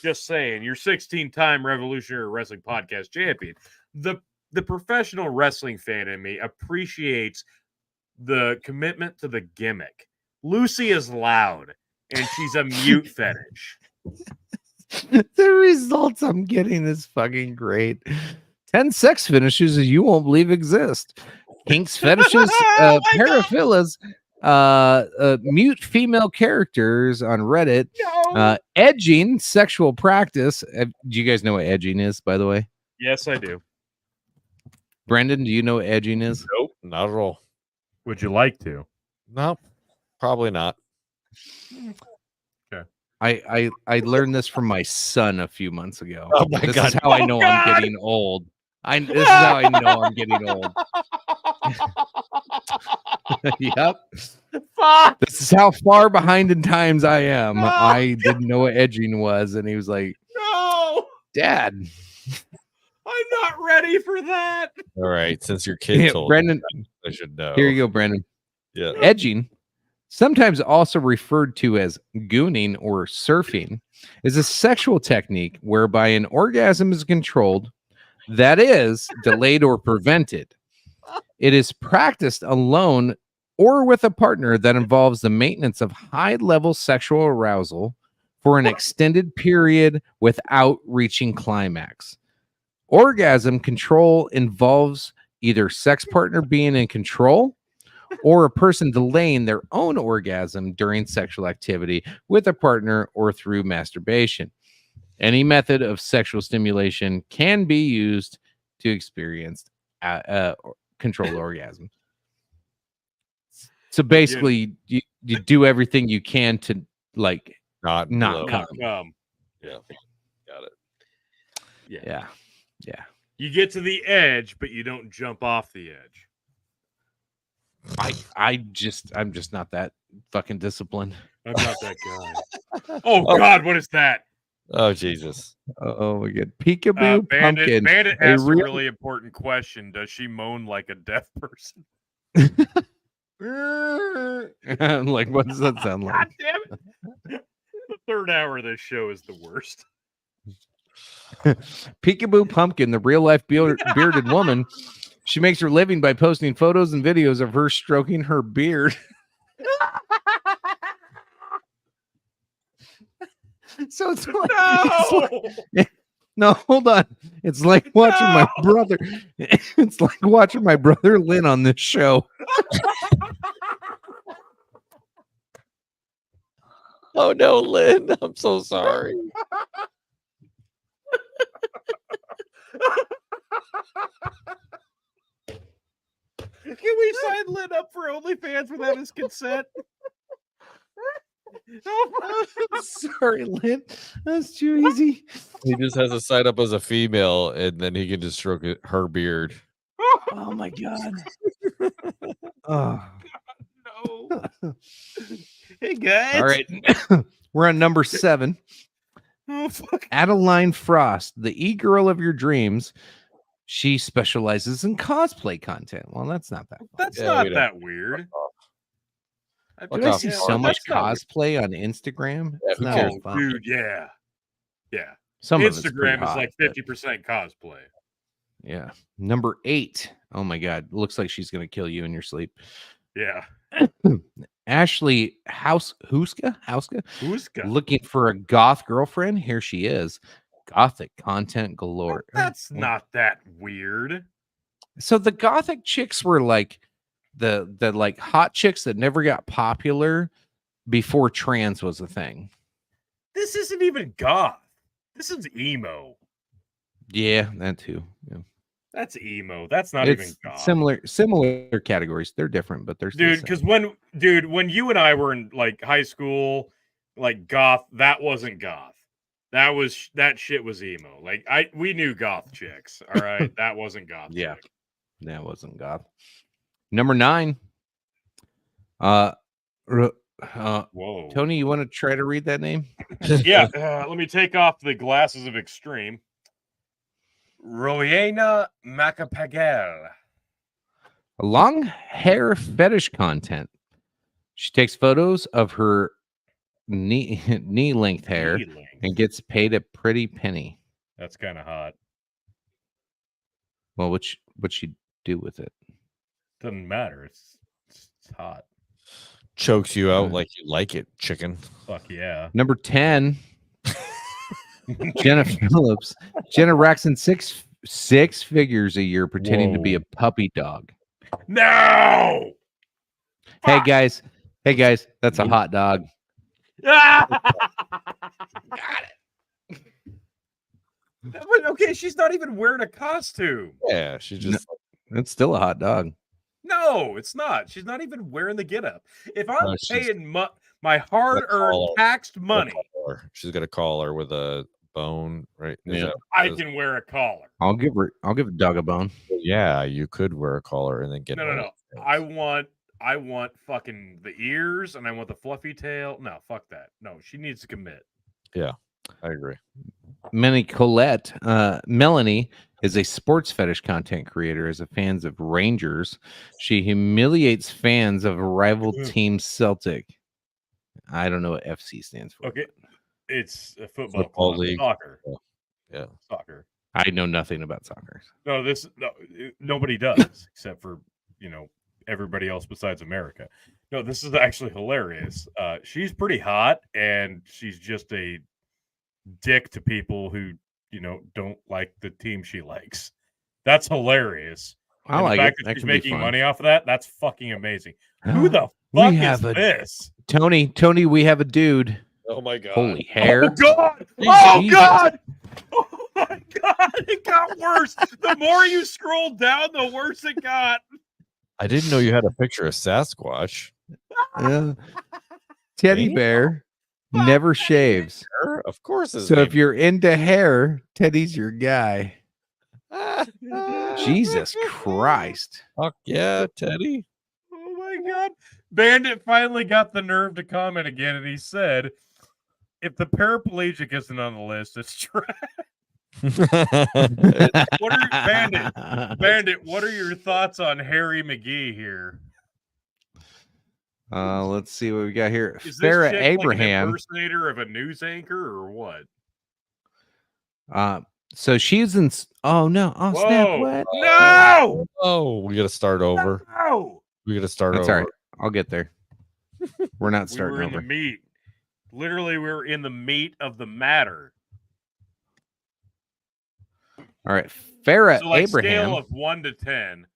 just saying, you're 16-time Revolutionary Wrestling Podcast champion. The professional wrestling fan in me appreciates the commitment to the gimmick. Lucy is loud, and she's a mute fetish. The results I'm getting is fucking great. 10 sex finishes you won't believe exist. Kinks, fetishes, paraphilias, mute female characters on Reddit, edging, sexual practice. Do you guys know what edging is, by the way? Yes, I do. Brendan, do you know what edging is? Nope, not at all. Would you like to? No, probably not. Okay. I learned this from my son a few months ago. Oh my this God. is how I know I'm getting old. This is how I know I'm getting old. Yep. Fuck. This is how far behind in times I am. No. I didn't know what edging was, and he was like, No, Dad. I'm not ready for that. All right, since your kid told Brendan, me, I should know. Here you go, Brendan. Yeah. Edging, sometimes also referred to as gooning or surfing, is a sexual technique whereby an orgasm is controlled, that is, delayed or prevented. It is practiced alone or with a partner that involves the maintenance of high-level sexual arousal for an extended period without reaching climax. Orgasm control involves either sex partner being in control or a person delaying their own orgasm during sexual activity with a partner or through masturbation. Any method of sexual stimulation can be used to experience controlled orgasm. So basically, you do everything you can to like not come. Yeah, got it. Yeah. You get to the edge, but you don't jump off the edge. I'm just not that fucking disciplined. I'm not that guy. Oh God, what is that? Oh Jesus! Oh my God! Peekaboo pumpkin. Bandit asked a really important question. Does she moan like a deaf person? Like, what does that sound like? God damn it! The third hour of this show is the worst. Peekaboo Pumpkin, the real life bearded woman. She makes her living by posting photos and videos of her stroking her beard. So it's like, no, hold on. It's like watching my brother. It's like watching my brother Lynn on this show. Oh no, Lynn! I'm so sorry. Can we sign Lynn up for OnlyFans without his consent? Sorry, Lynn. That's too easy. He just has to sign up as a female, and then he can just stroke her beard. Oh my God. Oh. No. Hey guys. All right. We're on number 7. Oh, fuck. Adeline Frost, the e-girl of your dreams. She specializes in cosplay content. Well, that's not that. That's not that weird. Do I see so much cosplay on Instagram? It's not as fun. Dude, yeah. Some Instagram of it's is like 50% cosplay. Yeah. Number 8. Oh my God. Looks like she's gonna kill you in your sleep. Yeah. Ashley Houska, looking for a goth girlfriend. Here she is. Gothic content galore. That's not that weird. So the gothic chicks were like the like hot chicks that never got popular before trans was a thing. This isn't even goth. This is emo. Yeah, that too. Yeah. That's emo. That's not It's even goth. Similar categories. They're different, but they're dude. Because when you and I were in like high school, like goth, that wasn't goth. That shit was emo. Like we knew goth chicks. All right, that wasn't goth. Yeah, chick. that wasn't goth. Number 9. Whoa, Tony, you want to try to read that name? Yeah. Let me take off the glasses of extreme. Rowena Macapagel. A long hair fetish content. She takes photos of her knee length hair and gets paid a pretty penny. That's kind of hot. Well, what'd she do with it? Doesn't matter. It's hot. Chokes you out like you like it, chicken. Fuck yeah. Number 10. Jenna Phillips. Jenna racks in six figures a year pretending to be a puppy dog. No. Hey guys, that's a hot dog. Got it. Okay, she's not even wearing a costume. Yeah, she just. It's still a hot dog. No, it's not. She's not even wearing the getup. If I'm paying my hard-earned taxed money, she's got a collar with a bone, right? Yeah, I can wear a collar. I'll give a dog a bone. Yeah, you could wear a collar and then get. No. I want fucking the ears and I want the fluffy tail. No, fuck that. No, she needs to commit. Yeah, I agree. Melanie is a sports fetish content creator as a fan of Rangers. She humiliates fans of a rival team Celtic. I don't know what FC stands for. Okay. It's a football league. Soccer. Yeah. Soccer. I know nothing about soccer. No, nobody does except for, everybody else besides America. No, this is actually hilarious. She's pretty hot and she's just a dick to people who, don't like the team she likes. That's hilarious. I like the fact it. that That she's could be making fun. money off of that—that's fucking amazing. Who the fuck is this? Tony, we have a dude. Oh my god! Holy hair! Oh god! Jesus. Oh god! Oh my god! It got worse. The more you scroll down, the worse it got. I didn't know you had a picture of Sasquatch. Yeah. Teddy bear never shaves. Of course. So if you're into hair, Teddy's your guy. Jesus Christ. Fuck yeah, Teddy. Oh my god. Bandit finally got the nerve to comment again, and he said, if the paraplegic isn't on the list, it's trash. Bandit, what are your thoughts on Harry McGee here? Let's see what we got here. Is this Farrah chick Abraham. like an impersonator of a news anchor or what? So she's in. Oh no! Oh snap! What? No! Oh, we got to start over. No! We got to start That's over. all right. I'll get there. We're not starting we were in over. the meat. Literally, we're in the meat of the matter. All right, Farrah So, like, Abraham. scale of 1 to 10,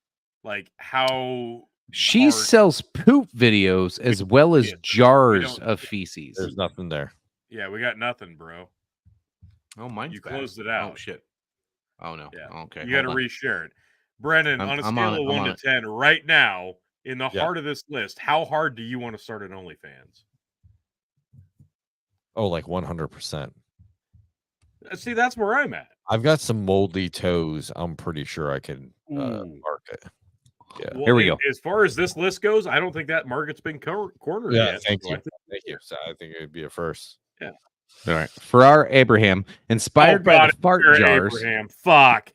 like how She hard- sells poop videos as well as jars of feces. There's nothing there. Yeah, we got nothing, bro. Oh, mine's You bad. closed it out. Oh shit. Oh no. Yeah. Okay. You got to hold on. reshare it. Brennan, I'm- on a I'm scale on it, of I'm 1 on to it. 10, right now, in the Yeah. heart of this list, how hard do you want to start an OnlyFans? Oh, like 100%. See, that's where I'm at. I've got some moldy toes. I'm pretty sure I can Ooh. mark it. Yeah. Well, Here we go. As far as this list goes, I don't think that market's been cornered Yeah. yet. Thank So you. I think- Thank you. So I think it would be a first. All right. Farrah Abraham, inspired by the fart Sarah jars, Abraham. Fuck.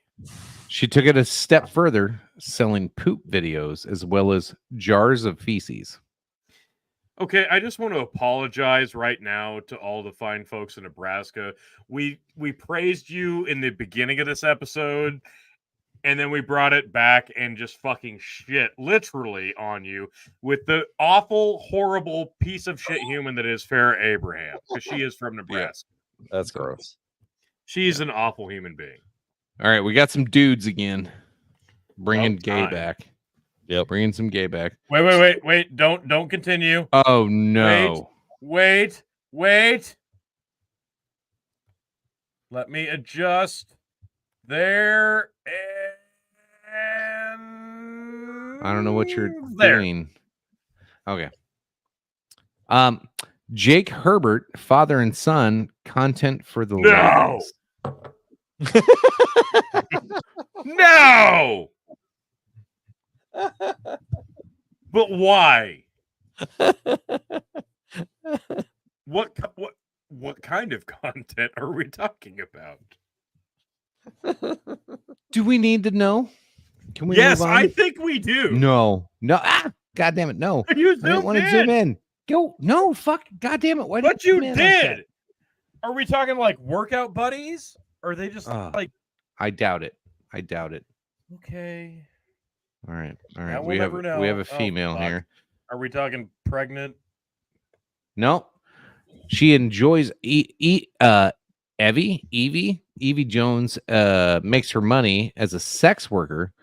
she took it a step further, selling poop videos as well as jars of feces. Okay, I just want to apologize right now to all the fine folks in Nebraska. We praised you in the beginning of this episode, and then we brought it back and just fucking shit literally on you with the awful, horrible piece of shit human that is Farrah Abraham, because she is from Nebraska. That's gross. She's an awful human being. All right, we got some dudes again, bringing gay time. back. Yep. Bringing some gay back. Wait! Don't continue. Oh no! Wait. Let me adjust there and I don't know what you're there. doing. Okay. Jake Herbert, father and son, content for the No. ladies. No. But why? What kind of content are we talking about? Do we need to know? Can we? Yes, move on? I think we do. No. God damn it! No. You I didn't zoomed want to in. zoom in. Go. No. Fuck. God damn it! Why But did you zoom in like that? did. Are we talking like workout buddies? Or are they just like I doubt it. okay? All right. Now We we'll have never know. we have a Oh, female fuck. here. Are we talking pregnant? No. She enjoys Evie Jones makes her money as a sex worker,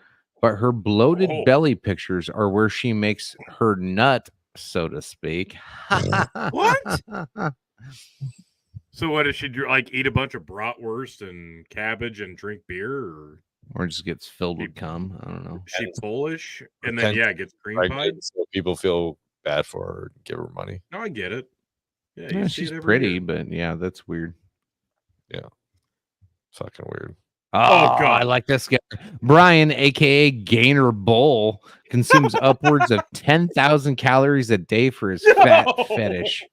but her bloated Oh. belly pictures are where she makes her nut, so to speak. What? So what does she do? Like eat a bunch of bratwurst and cabbage and drink beer, Or just gets filled with cum. I don't know. or is she Polish? And then Pretend gets cream Pregnant, pie. so people feel bad for her and give her money. No, I get it. Yeah, Yeah, you see she's it every pretty, year. but yeah, that's weird. Fucking weird. Oh, God. I like this guy. Brian, aka Gainer Bull, consumes upwards of 10,000 calories a day for his fat No. fetish.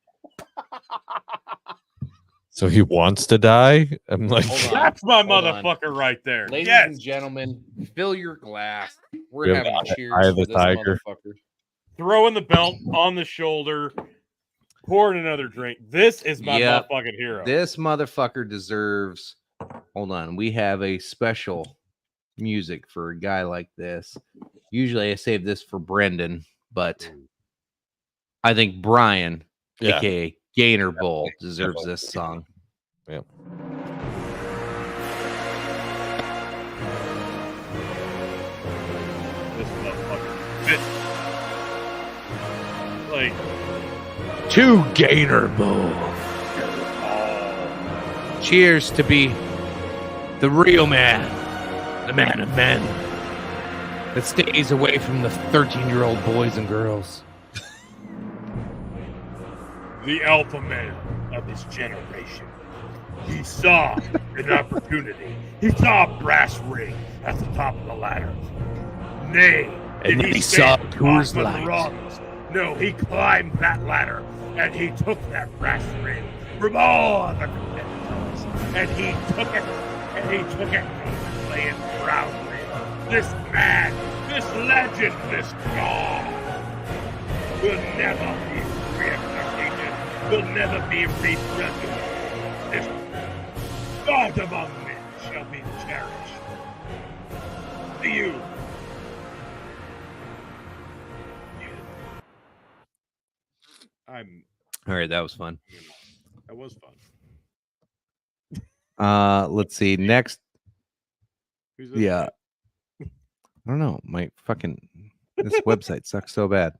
So he wants to die? I'm like, Hold on. That's my Hold on. motherfucker right there. Ladies Yes. and gentlemen, fill your glass. We're Yeah, having I- cheers I have for a this tiger. motherfucker. Throwing the belt on the shoulder, pouring another drink. This is my Yep. motherfucking hero. This motherfucker deserves. Hold on. We have a special music for a guy like this. Usually I save this for Brendan, but I think Brian, yeah. aka Gainer Bull, deserves this song. Yep. motherfucker. Like, to Gainer Bowl. Cheers to be the real man, the man of men, that stays away from the 13-year-old boys and girls. The alpha male of his generation. He saw an opportunity. He saw a brass ring at the top of the ladder. Nay, And did then he he saw stand Coors off the Light. rungs? No, he climbed that ladder and he took that brass ring from all the competitors. And he took it, and he took it, and he's playing proudly. This man, this legend, this god will never be reincarnated, will never be resurrected. This God among men shall be cherished. To you. All right, that was fun. that was fun. Let's see. Next. Who's this Yeah. I don't know. My fucking this website sucks so bad.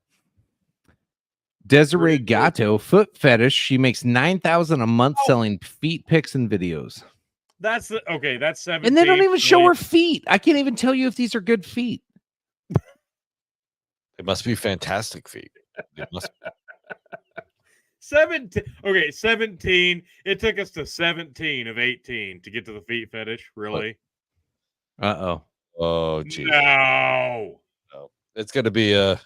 Desiree Gatto, foot fetish. She makes $9,000 a month selling feet pics and videos. That's the okay. That's 17. And they don't even show her feet. I can't even tell you if these are good feet. It must be fantastic feet. It must be. 17. Okay, 17. It took us to 17 of 18 to get to the feet fetish. Really? Uh-oh. Oh, geez. No. It's going to be a.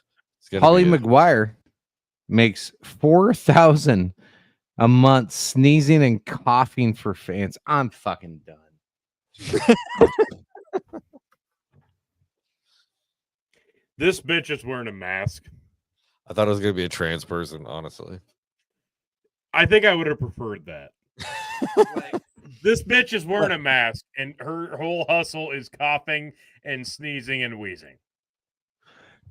Holly McGuire makes $4,000 a month sneezing and coughing for fans. I'm fucking done. This bitch is wearing a mask. I thought it was going to be a trans person, honestly. I think I would have preferred that. This bitch is wearing a mask, and her whole hustle is coughing and sneezing and wheezing.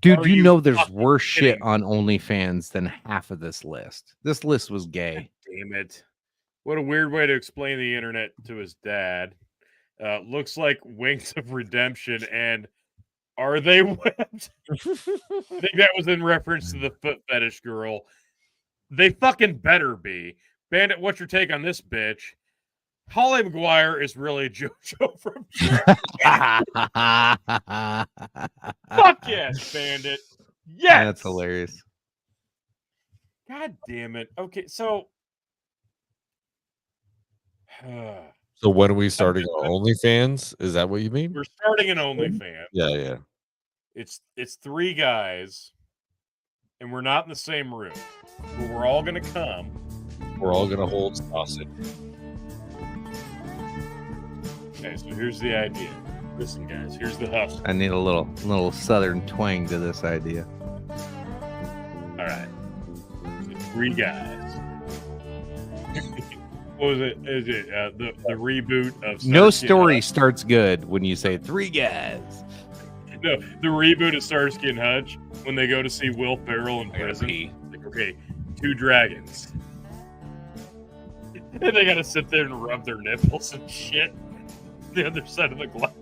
Dude, Are you you know there's fucking worse shit kidding? on OnlyFans than half of this list. This list was gay. Damn it. What a weird way to explain the internet to his dad. Looks like Wings of Redemption, and are they wet? I think that was in reference to the foot fetish girl. They fucking better be. Bandit, what's your take on this bitch? Holly McGuire is really JoJo from Fuck yes, Bandit. Yes. That's hilarious. God damn it. Okay, so So when are we starting our OnlyFans? Is that what you mean? we're starting an OnlyFans. Yeah. It's 3 guys, and we're not in the same room, but we're all gonna come. We're all going to hold sausage. Okay, so here's the idea. Listen, guys, here's the hustle. I need a little southern twang to this idea. All right, so 3 guys. What was it? Is it the reboot of No Starsky and story Hutch? starts good when you say 3 guys. No, the reboot of Starsky and Hutch when they go to see Will Ferrell in prison. Like, okay, 2 dragons. And they gotta sit there and rub their nipples and shit. The other side of the glass.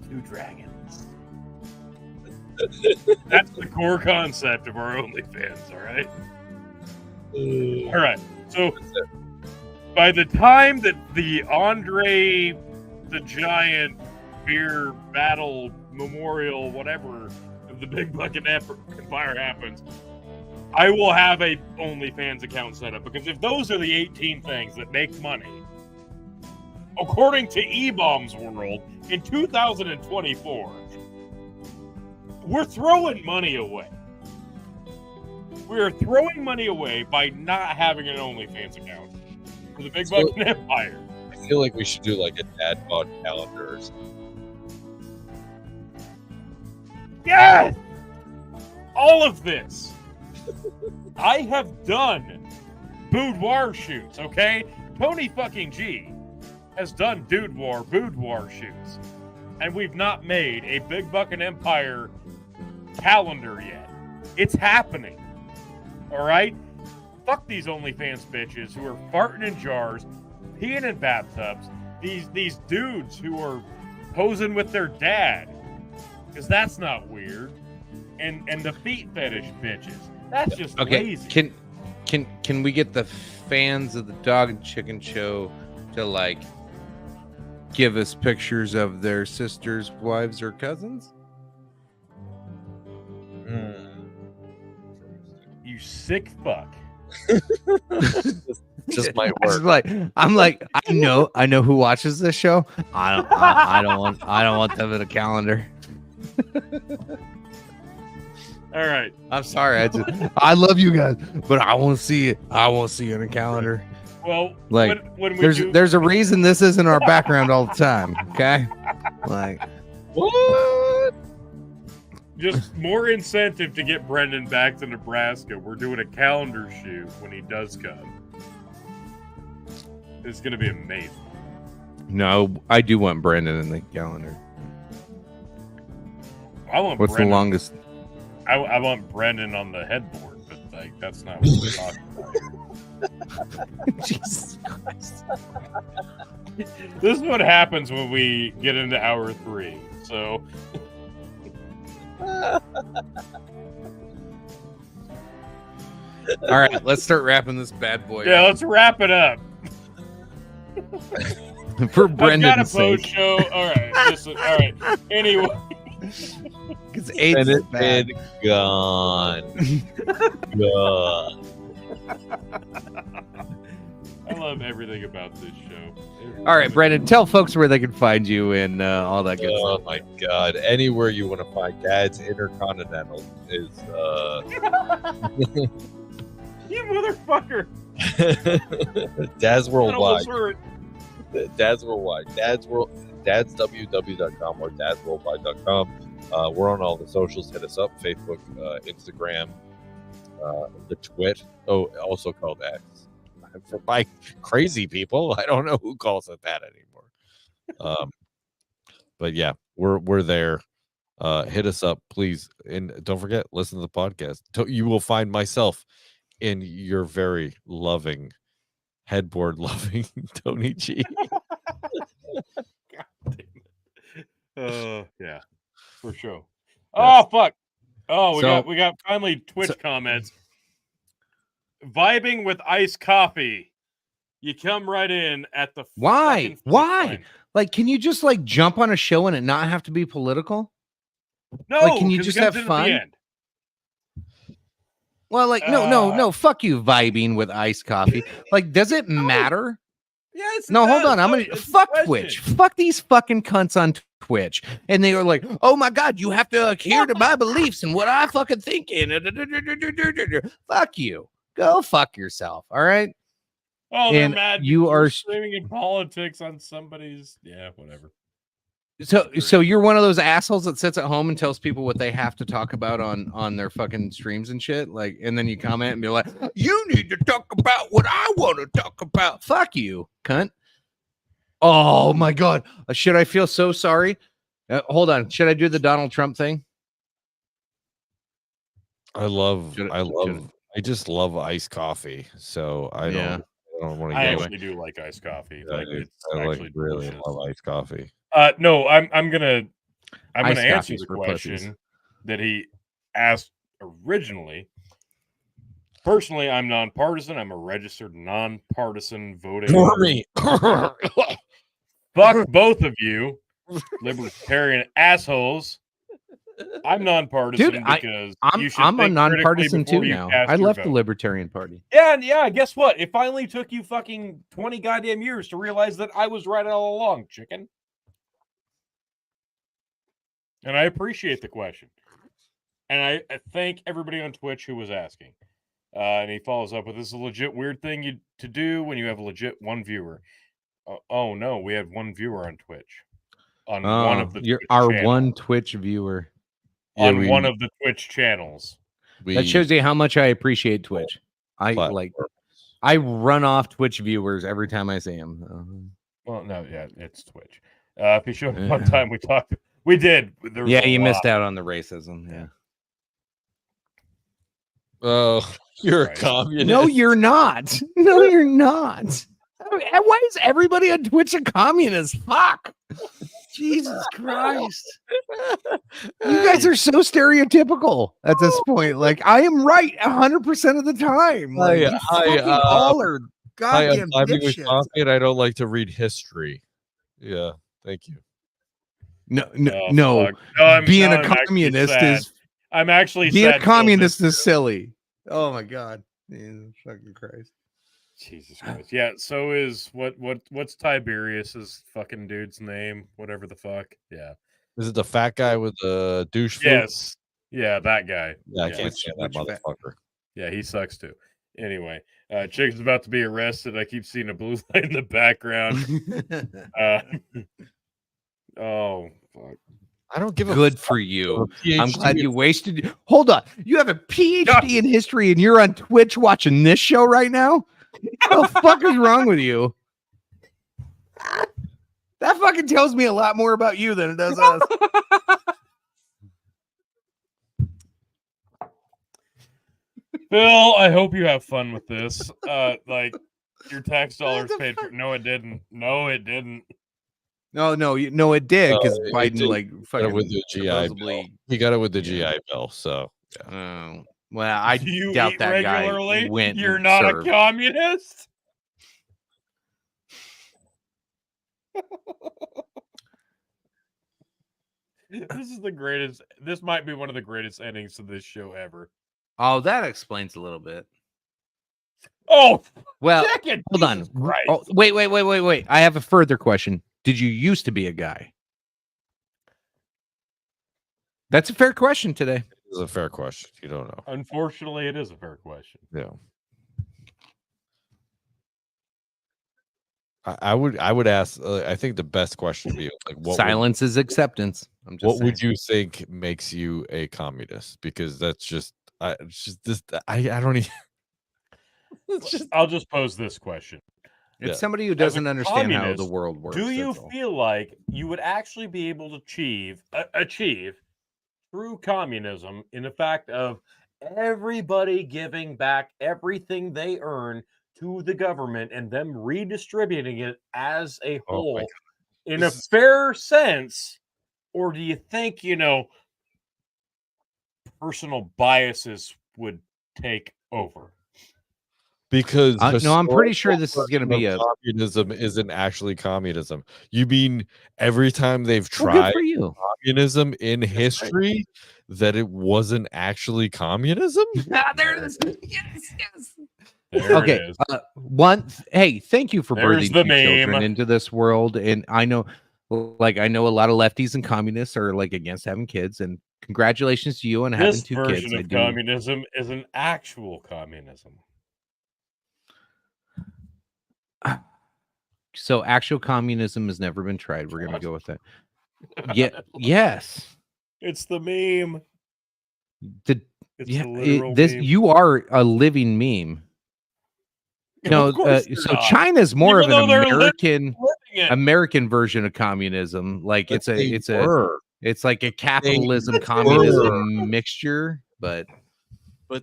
2 dragons. That's the core concept of our OnlyFans, all right? All right. So by the time that the Andre the Giant beer battle memorial, whatever, of the Big Bucket Empire happens, I will have a OnlyFans account set up, because if those are the 18 things that make money, according to E-Bomb's world, in 2024, we're throwing money away. We are throwing money away by not having an OnlyFans account for the Big Bucket Empire. I feel like we should do like a dad bod calendar or something. Yes! All of this. I have done boudoir shoots, okay? Tony fucking G has done boudoir shoots. And we've not made a Big Bucket Empire calendar yet. It's happening. All right? Fuck these OnlyFans bitches who are farting in jars, peeing in bathtubs. These dudes who are posing with their dad. because that's not weird. And the feet fetish bitches, that's just Okay, lazy. can we get the fans of the Dog and Chicken Show to like give us pictures of their sisters, wives, or cousins? You sick fuck. Just might It's work. I'm like, I know who watches this show. I don't want them in a calendar. All right. I'm sorry. I love you guys, but I won't see it. I won't see it in a calendar. Well, Like, when we there's a reason this isn't our background all the time. Okay, like What? just more incentive to get Brendan back to Nebraska. We're doing a calendar shoot when he does come. It's gonna be amazing. no, I do want Brandon in the calendar. I want What's Brendan, the longest? I want Brendan on the headboard, but like that's not what we're talking about. Jesus Christ. This is what happens when we get into hour 3. So All right, let's start wrapping this bad boy. yeah, up. let's wrap it up. For I've got a Brendan's post sake. show. All right, listen, all right. Anyway, Because AIDS And is it's bad. been gone. Gone. I love everything about this show. All right, Brendan, tell folks where they can find you and all that good Oh stuff. my God! Anywhere you want to find Dad's Intercontinental is You motherfucker! Dad's I Worldwide. almost heard. Dad's Worldwide. Dadsworldwide.com or dadsworldwide.com. We're on all the socials. Hit us up: Facebook, Instagram, the Twit. Oh, also called X. For my crazy people, I don't know who calls it that anymore. But yeah, we're there. Hit us up, please, and don't forget, listen to the podcast. You will find myself in your very loving, headboard loving Tony G. Yeah, for sure. Oh fuck! Oh, So- we got finally Twitch comments. Vibing with iced coffee. You come right in at the Why? fucking Why? line. Like, can you just like jump on a show and it not have to be political? No, Like, can you 'cause it just comes have in at the fun? end. Well, like, no. Fuck you, vibing with iced coffee. Like, does it matter? Yes. it No, hold does. on. I'm No, gonna it's a fuck question. Twitch. Fuck these fucking cunts on Twitch. And they are like, oh my God, you have to adhere to my beliefs and what I fucking think in. Fuck you. Go fuck yourself. All right. Oh, they're And mad. you because are- we're streaming in politics on somebody's. Yeah, whatever. So you're one of those assholes that sits at home and tells people what they have to talk about on their fucking streams and shit. Like, and then you comment and be like, you need to talk about what I want to talk about. Fuck you, cunt. Oh my God. Should I feel so sorry? Hold on. Should I do the Donald Trump thing? I just love iced coffee. So I don't want to I go. actually do like iced coffee. I Like, do. it's I like actually really delicious. love iced coffee. No, I'm gonna Iced answer coffees the for pussies. question that he asked originally. Personally, I'm nonpartisan. I'm a registered nonpartisan voting. For me. Fuck both of you, libertarian assholes. I'm nonpartisan Dude, because I'm you should a think critically nonpartisan too before you now. cast I your left the vote. Libertarian Party. Yeah, and yeah, guess what? It finally took you fucking 20 goddamn years to realize that I was right all along, chicken. And I appreciate the question. And I thank everybody on Twitch who was asking. And he follows up with, this is a legit weird thing to do when you have a legit one viewer. Oh no, we had one viewer on Twitch. On one of the you're Twitch our channels. one Twitch viewer. On one of the Twitch channels. That shows you how much I appreciate Twitch. I run off Twitch viewers every time I see them. Well, no, yeah, it's Twitch. If you showed up one time, we talked. We did. There was Yeah, a you missed lot. out on the racism. Yeah. Oh, you're Right. a communist. No, you're not. No, you're not. Why is everybody on Twitch a communist? Fuck. Jesus Christ. You guys are so stereotypical at this point. Like, I am right 100% of the time. Like, you fucking all are goddamn dipshits. And I don't like to read history. Yeah, thank you. No. Being a communist is. I'm actually being a communist is silly. Oh my God, man, fucking Christ. Jesus Christ. Yeah. So is what's Tiberius's fucking dude's name? Whatever the fuck. Yeah. Is it the fat guy with the douche foot? Yes. Yeah, that guy. Yeah, I can't stand that motherfucker. Yeah, he sucks too. Anyway, Chicken's about to be arrested. I keep seeing a blue light in the background. Oh fuck. I don't give a good for you. I'm glad you wasted. Hold on. You have a PhD in history and you're on Twitch watching this show right now? What the fuck is wrong with you? That fucking tells me a lot more about you than it does us. Phil, I hope you have fun with this. Like your tax dollars paid for. No, it didn't. No, it didn't. No, it did because Biden did. like fucking with the GI bill. He got it with the GI bill. So, yeah. Well, I doubt that regularly? Guy went. You're not a communist. This is the greatest. This might be one of the greatest endings to this show ever. Oh, that explains a little bit. Oh, well, hold on. Oh, wait. I have a further question. Did you used to be a guy? That's a fair question today. It's a fair question. You don't know. Unfortunately, it is a fair question. Yeah. I would ask. I think the best question would be like, what silence is acceptance. I'm just saying. Would you think makes you a communist? Because that's just I don't even. I'll just pose this question. It's somebody who doesn't understand how the world works. Do you feel like you would actually be able to achieve true communism in the fact of everybody giving back everything they earn to the government and them redistributing it as a whole in a fair sense? Or do you think, personal biases would take over? Because no, I'm pretty sure this is going to be communism isn't actually communism. You mean every time they've tried communism in history that it wasn't actually communism? There it is. Yes. Okay. Hey, thank you for birthing two children into this world. And I know a lot of lefties and communists are like against having kids. And congratulations to you on having two kids. This version of communism is an actual communism. So actual communism has never been tried. We're going to go with that. Yeah. Yes. It's the meme. Meme. You are a living meme. No, so China's more of an American version of communism. Like but it's like a capitalism communism mixture, but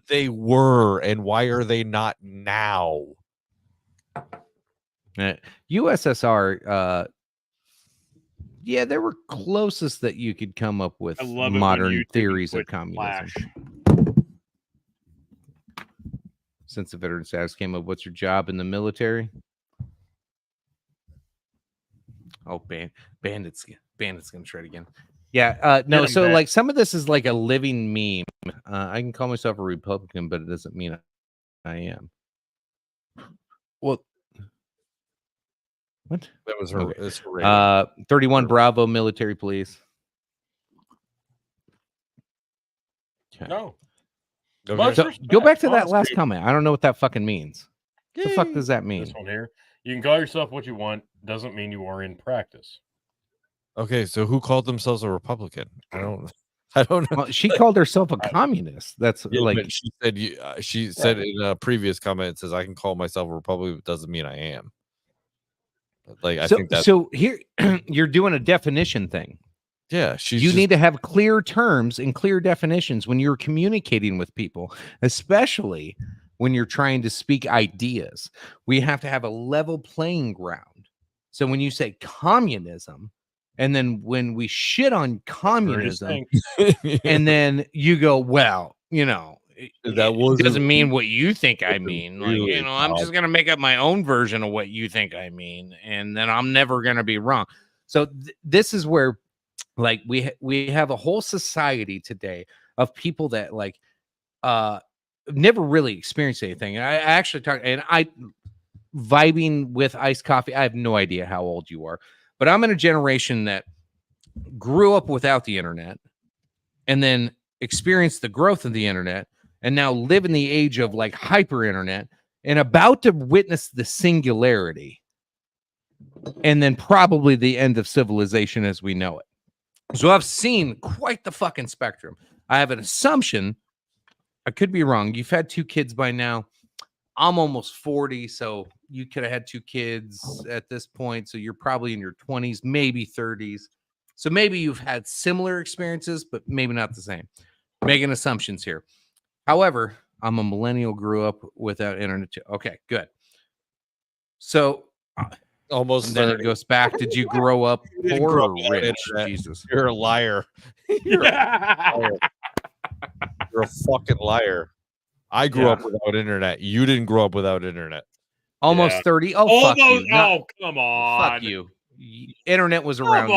they were, and why are they not now? USSR, they were closest that you could come up with modern theories of communism. Since the veteran status came up, what's your job in the military? Oh, bandits gonna try it again. Yeah, no. So like some of this is like a living meme. I can call myself a Republican, but it doesn't mean I am. Well. What? That was her. Okay. 31 Bravo military police. Okay. No. So, go back to that last comment. I don't know what that fucking means. What the fuck does that mean? This one here. You can call yourself what you want. Doesn't mean you are in practice. Okay, so who called themselves a Republican? I don't know. Well, she called herself a communist. That's she said in a previous comment, it says I can call myself a Republican, but doesn't mean I am. Like I think that. So here you're doing a definition thing. Yeah, you need to have clear terms and clear definitions when you're communicating with people, especially when you're trying to speak ideas. We have to have a level playing ground. So when you say communism, And then when we shit on communism, Yeah. and then you go, well, you know, That it doesn't mean what you think I mean. Like, really you know, I'm just gonna make up my own version of what you think I mean, and then I'm never gonna be wrong. So this is where, like, we have a whole society today of people that like never really experienced anything. I actually talked, and I vibing with iced coffee. I have no idea how old you are, but I'm in a generation that grew up without the internet and then experienced the growth of the internet and now live in the age of like hyper internet and about to witness the singularity and then probably the end of civilization as we know it. So I've seen quite the fucking spectrum. I have an assumption. I could be wrong. You've had 2 kids by now. I'm almost 40, so you could have had 2 kids at this point. So you're probably in your 20s, maybe 30s. So maybe you've had similar experiences, but maybe not the same. Making assumptions here. However, I'm a millennial, grew up without internet. Okay, good. So almost then 30. it goes back. Did you grow up didn't poor grow or up without rich? internet. Jesus. You're a liar. You're a fucking liar. I grew up without internet. You didn't grow up without internet. Almost 30. Oh, fuck you. Oh, come on. Fuck you. Internet was around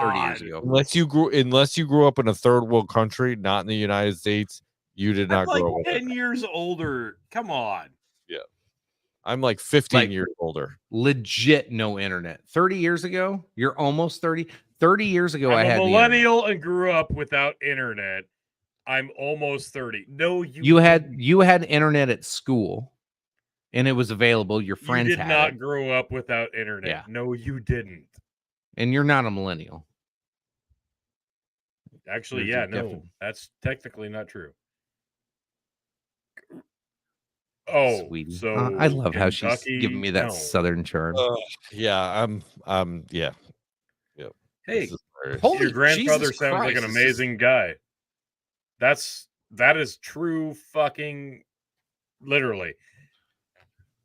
30 years ago. Unless you grew up in a third world country, not in the United States, you did not I'm grow like up. 10 years older. Come on. Yeah. I'm like 15 years older. Legit no internet. 30 years ago, you're almost 30. 30 years ago, I I'm had a the internet. millennial and grew up without internet. I'm almost 30. No, You had internet at school, and it was available. Your friends you did had not it, grow up without internet. Yeah. No, you didn't. and you're not a millennial. Actually, There's yeah, a no, that's technically not true. Oh, Sweetie. so I love how she's Kentucky, giving me that no. southern charm. Yeah, yeah. Hey, This is hilarious. Holy your grandfather Jesus sounds like Christ, an this is- amazing guy. That is true fucking literally.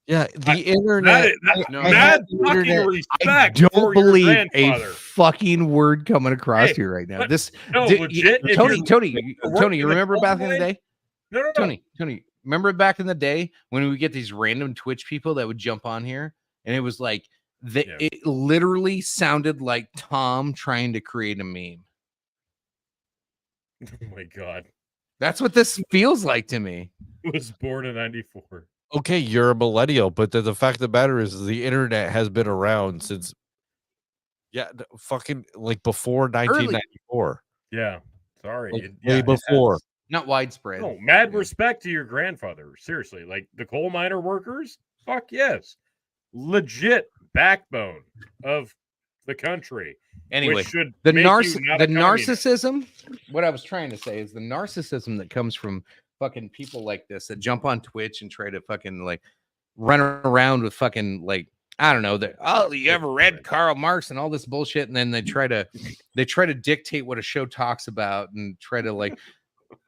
Yeah, the internet. Mad fucking internet. respect. I don't for your believe a grandfather. fucking word coming across Hey, here right now. but- This no, legit, if Tony, you're- Tony, you're Tony, you working remember the back in the coal day? No. Tony, remember back in the day when we would get these random Twitch people that would jump on here, and it was like it literally sounded like Tom trying to create a meme. Oh my god. That's what this feels like to me. He was born in 94. Okay, you're a millennial, but the fact of the matter is the internet has been around since fucking like before 1994. Yeah. Sorry. Like, It- way it before. has. Not widespread. No, mad respect to your grandfather. Seriously. Like the coal miner workers? Fuck yes. Legit backbone of the country. Anyway, which should the make you not a communist. narcissism. What I was trying to say is the narcissism that comes from fucking people like this that jump on Twitch and try to fucking like run around with fucking like I don't know that you ever read Karl Marx and all this bullshit, and then they try to dictate what a show talks about and try to like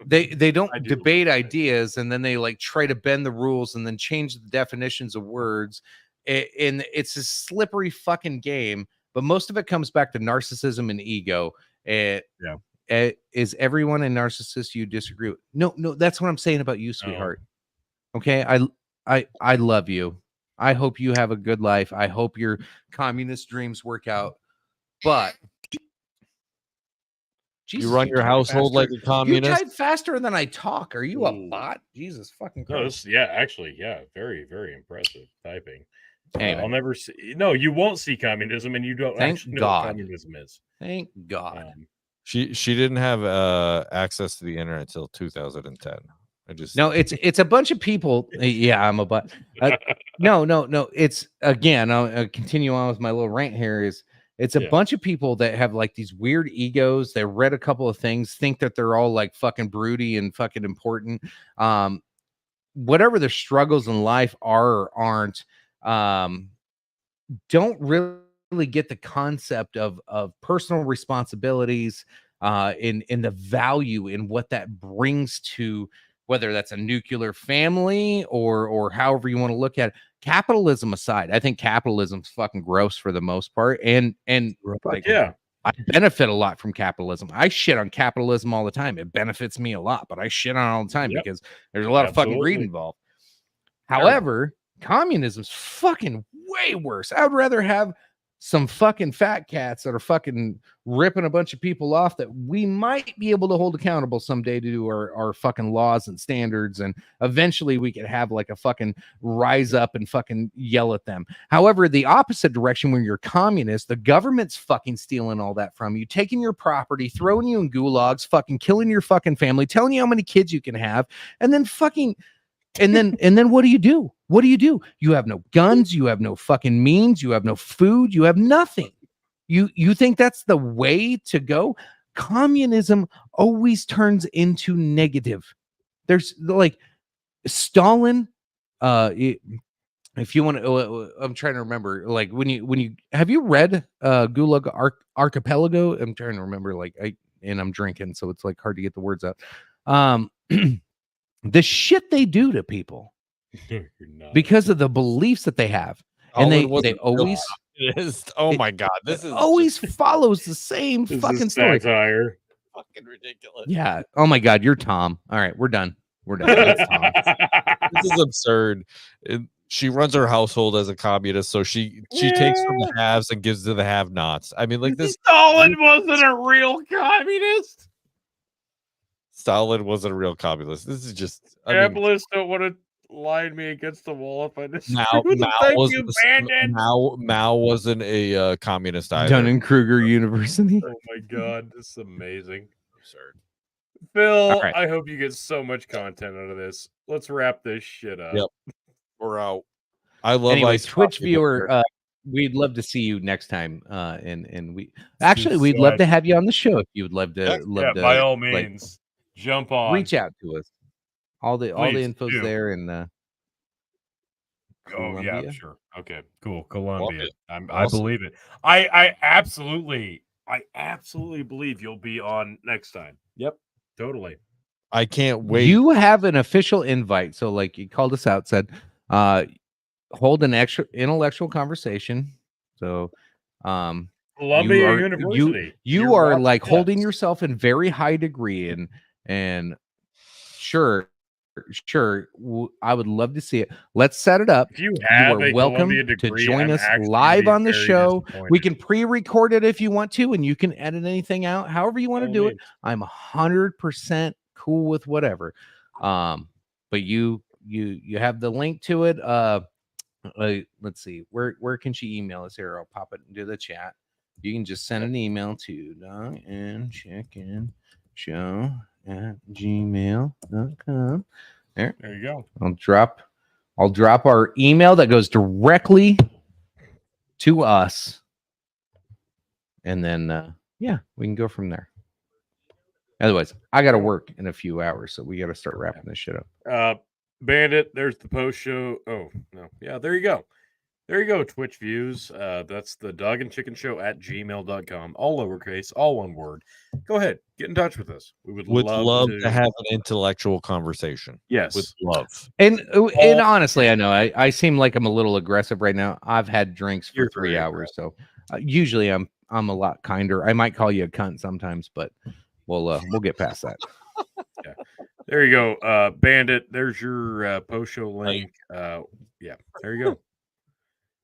they don't debate ideas, and then they like try to bend the rules and then change the definitions of words, and it's a slippery fucking game. But most of it comes back to narcissism and ego. Is everyone a narcissist you disagree with? No, that's what I'm saying about you, sweetheart. Okay, I love you. I hope you have a good life. I hope your communist dreams work out. But Jesus, You run your household like a communist. You type faster than I talk. Are you a bot? Jesus fucking No, Christ. actually, very, very impressive typing. Anyway. I'll never see. No, you won't see communism, and you don't Thank actually know God. what communism is. Thank God. She didn't have access to the internet until 2010. I just No, it's a bunch of people. Yeah, I'm a butt. No. It's again. I'll continue on with my little rant here. It's a bunch of people that have like these weird egos. They read a couple of things, think that they're all like fucking broody and fucking important. Whatever their struggles in life are or aren't, don't really get the concept of personal responsibilities, in the value in what that brings to whether that's a nuclear family or however you want to look at it. Capitalism aside, I think capitalism's fucking gross for the most part. And like, I benefit a lot from capitalism. I shit on capitalism all the time. It benefits me a lot, but I shit on it all the time because there's a lot of fucking greed involved. However, communism's fucking way worse. I would rather have some fucking fat cats that are fucking ripping a bunch of people off that we might be able to hold accountable someday to do our fucking laws and standards. And eventually we could have like a fucking rise up and fucking yell at them. However, the opposite direction, when you're communist, the government's fucking stealing all that from you, taking your property, throwing you in gulags, fucking killing your fucking family, telling you how many kids you can have, and then fucking and then what do you do? What do you do? You have no guns, you have no fucking means, you have no food, you have nothing. You think that's the way to go? Communism always turns into negative. There's like Stalin, if you want to, I'm trying to remember, like when you have you read Gulag Archipelago? I'm trying to remember, like I'm drinking, so it's like hard to get the words out. The shit they do to people because of the beliefs that they have, and they always oh my god, this is always follows the same fucking story. Satire. Fucking ridiculous. Yeah. Oh my god, you're Tom. All right, we're done. We're done. That's Tom. This is absurd. She runs her household as a communist, so she takes from the haves and gives to the have-nots. I mean, like this. Stalin wasn't a real communist. Stalin wasn't a real communist. This is just. Capitalists don't want to line me against the wall if I disagree with Mao wasn't a communist either. Dunning-Kruger University. Oh my god, this is amazing. Absurd. Phil, right. I hope you get so much content out of this. Let's wrap this shit up. Yep. We're out. I love Twitch viewer. We'd love to see you next time. And we actually we'd love to have you on the show if you would love to. By all means. Jump on. Reach out to us. All the info's there and Columbia? Yeah, sure. Okay, cool. Columbia. I believe it. I absolutely believe you'll be on next time. Yep. Totally. I can't wait. You have an official invite. So like you called us out, said hold an extra intellectual conversation. So Columbia University. You are like holding yourself in very high degree and sure, I would love to see it. Let's set it up. If you are welcome to join us live on the show. We can pre-record it if you want to, and you can edit anything out however you want to do it. I'm 100% cool with whatever. But you have the link to it. Let's see, where can she email us here? I'll pop it into the chat. You can just send an email to dogandchickenshow@gmail.com. There you go. I'll drop our email that goes directly to us, and then we can go from there. Otherwise, I got to work in a few hours, so we got to start wrapping this shit up. Bandit, there's the post show. Oh no, yeah, there you go. There you go, Twitch views. That's the dogandchickenshow@gmail.com. All lowercase, all one word. Go ahead, get in touch with us. We would love to have an intellectual conversation. Yes, with love. And honestly, I know I seem like I'm a little aggressive right now. I've had drinks for 3 hours, so usually I'm a lot kinder. I might call you a cunt sometimes, but we'll get past that. Yeah. There you go, Bandit. There's your post show link. There you go.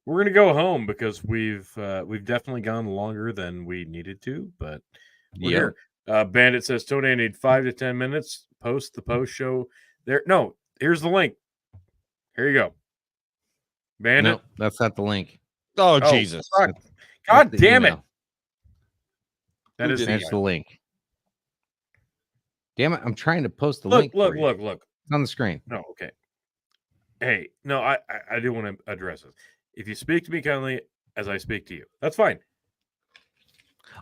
We're gonna go home because we've definitely gone longer than we needed to, but we're here. Bandit says, Tony, I need 5 to 10 minutes. Post the post show there. No, here's the link. Here you go. Bandit. No, that's not the link. Oh Jesus! God damn it! That's the link. Damn it! I'm trying to post the link. Look! It's on the screen. No, okay. Hey, no, I do want to address this. If you speak to me kindly as I speak to you, that's fine.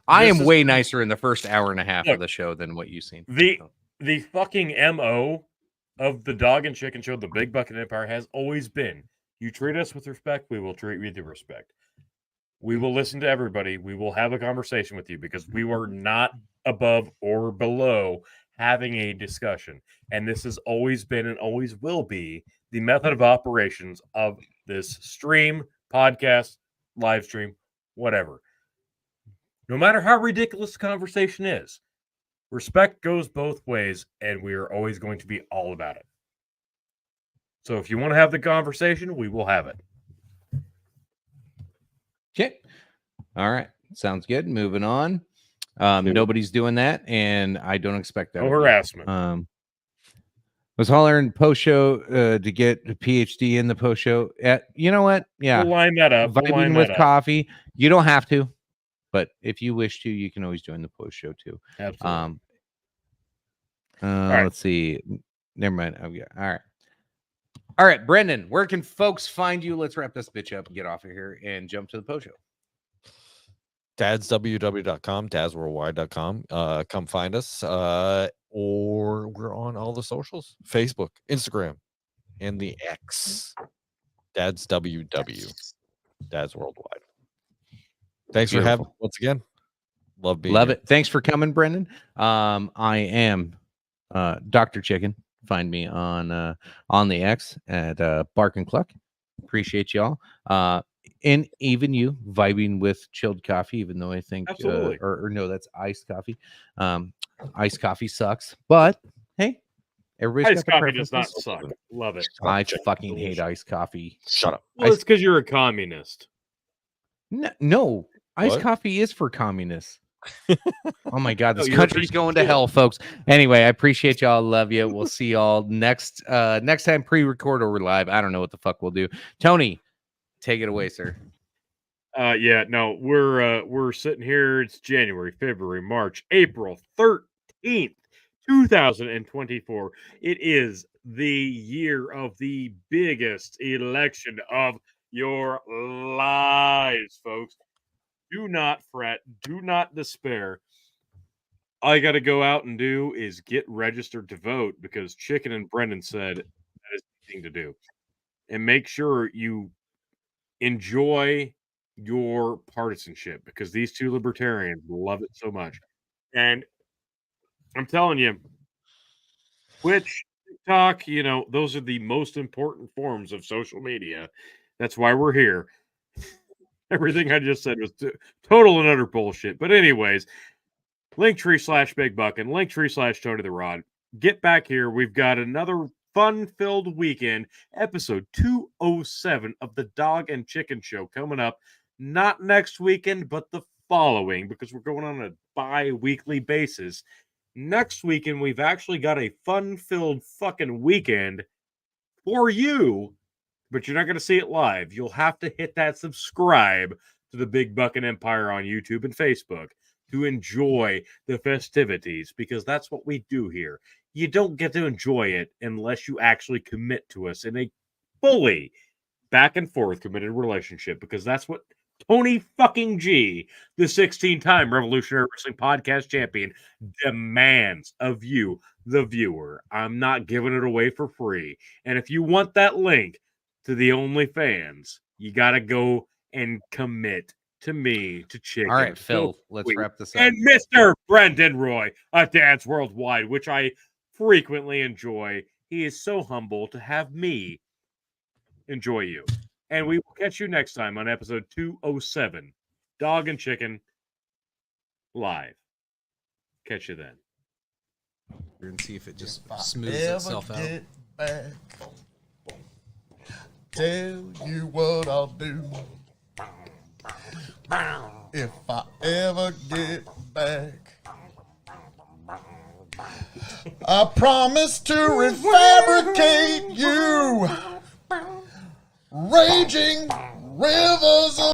I am way nicer in the first hour and a half of the show than what you've seen. The fucking MO of the Dog and Chicken Show, the Big Bucket Empire, has always been: you treat us with respect, we will treat you with respect. We will listen to everybody. We will have a conversation with you because we were not above or below having a discussion. And this has always been and always will be the method of operations of this stream, podcast, live stream, whatever. No matter how ridiculous the conversation is, respect goes both ways, and we are always going to be all about it. So if you want to have the conversation, we will have it. Okay. All right. Sounds good. Moving on. Nobody's doing that, and I don't expect that. No harassment. Was hollering post show to get a PhD in the post show. You know what? Yeah. We'll line that up. Vibing with coffee. You don't have to, but if you wish to, you can always join the post show too. Absolutely. Right. Let's see. Never mind. All right, Brendan, where can folks find you? Let's wrap this bitch up and get off of here and jump to the post show. dadsww.com, dadsworldwide.com. Come find us. Or we're on all the socials, Facebook, Instagram, and the X. Dads WW. Dads Worldwide. Thanks for having me once again. Love it. Thanks for coming, Brendan. I am Dr. Chicken. Find me on the X at Bark and Cluck. Appreciate y'all. And even you vibing with chilled coffee, even though I think or no, that's iced coffee. Iced coffee sucks, but hey, everybody's iced coffee does not suck. Love it. I fucking hate iced coffee. Shut up. Well, it's because you're a communist. No, iced coffee is for communists. Oh my god, this country's going to hell, folks. Anyway, I appreciate y'all. Love you. We'll see y'all next time, pre-record or live. I don't know what the fuck we'll do. Tony, take it away, sir. We're sitting here. It's January, February, March, April 13th, 2024. It is the year of the biggest election of your lives, folks. Do not fret. Do not despair. All you got to go out and do is get registered to vote, because Chicken and Brendan said that is the thing to do. And make sure you enjoy your partisanship, because these two libertarians love it so much. And I'm telling you, Twitch, TikTok, those are the most important forms of social media. That's why we're here. Everything I just said was total and utter bullshit. But anyways, Linktree/Big Buck and Linktree/Tony the Rod. Get back here. We've got another fun-filled weekend, episode 207 of the Dog and Chicken Show coming up. Not next weekend, but the following, because we're going on a bi-weekly basis. Next weekend, we've actually got a fun-filled fucking weekend for you, but you're not going to see it live. You'll have to hit that subscribe to the Big Buck and Empire on YouTube and Facebook to enjoy the festivities, because that's what we do here. You don't get to enjoy it unless you actually commit to us in a fully back and forth committed relationship, because that's what Tony fucking G, the 16-time Revolutionary Wrestling Podcast champion, demands of you, the viewer. I'm not giving it away for free. And if you want that link to the OnlyFans, you got to go and commit to me, to Chicken. All right, Phil, let's wrap this up. And Mr. Brendan Roy, a Dads Worldwide, which I frequently enjoy. He is so humble to have me enjoy you. And we will catch you next time on episode 207, Dog and Chicken Live. Catch you then. And see if it just smooths itself out. Back, tell you what I'll do. If I ever get back, I promise to refabricate you. Raging rivers of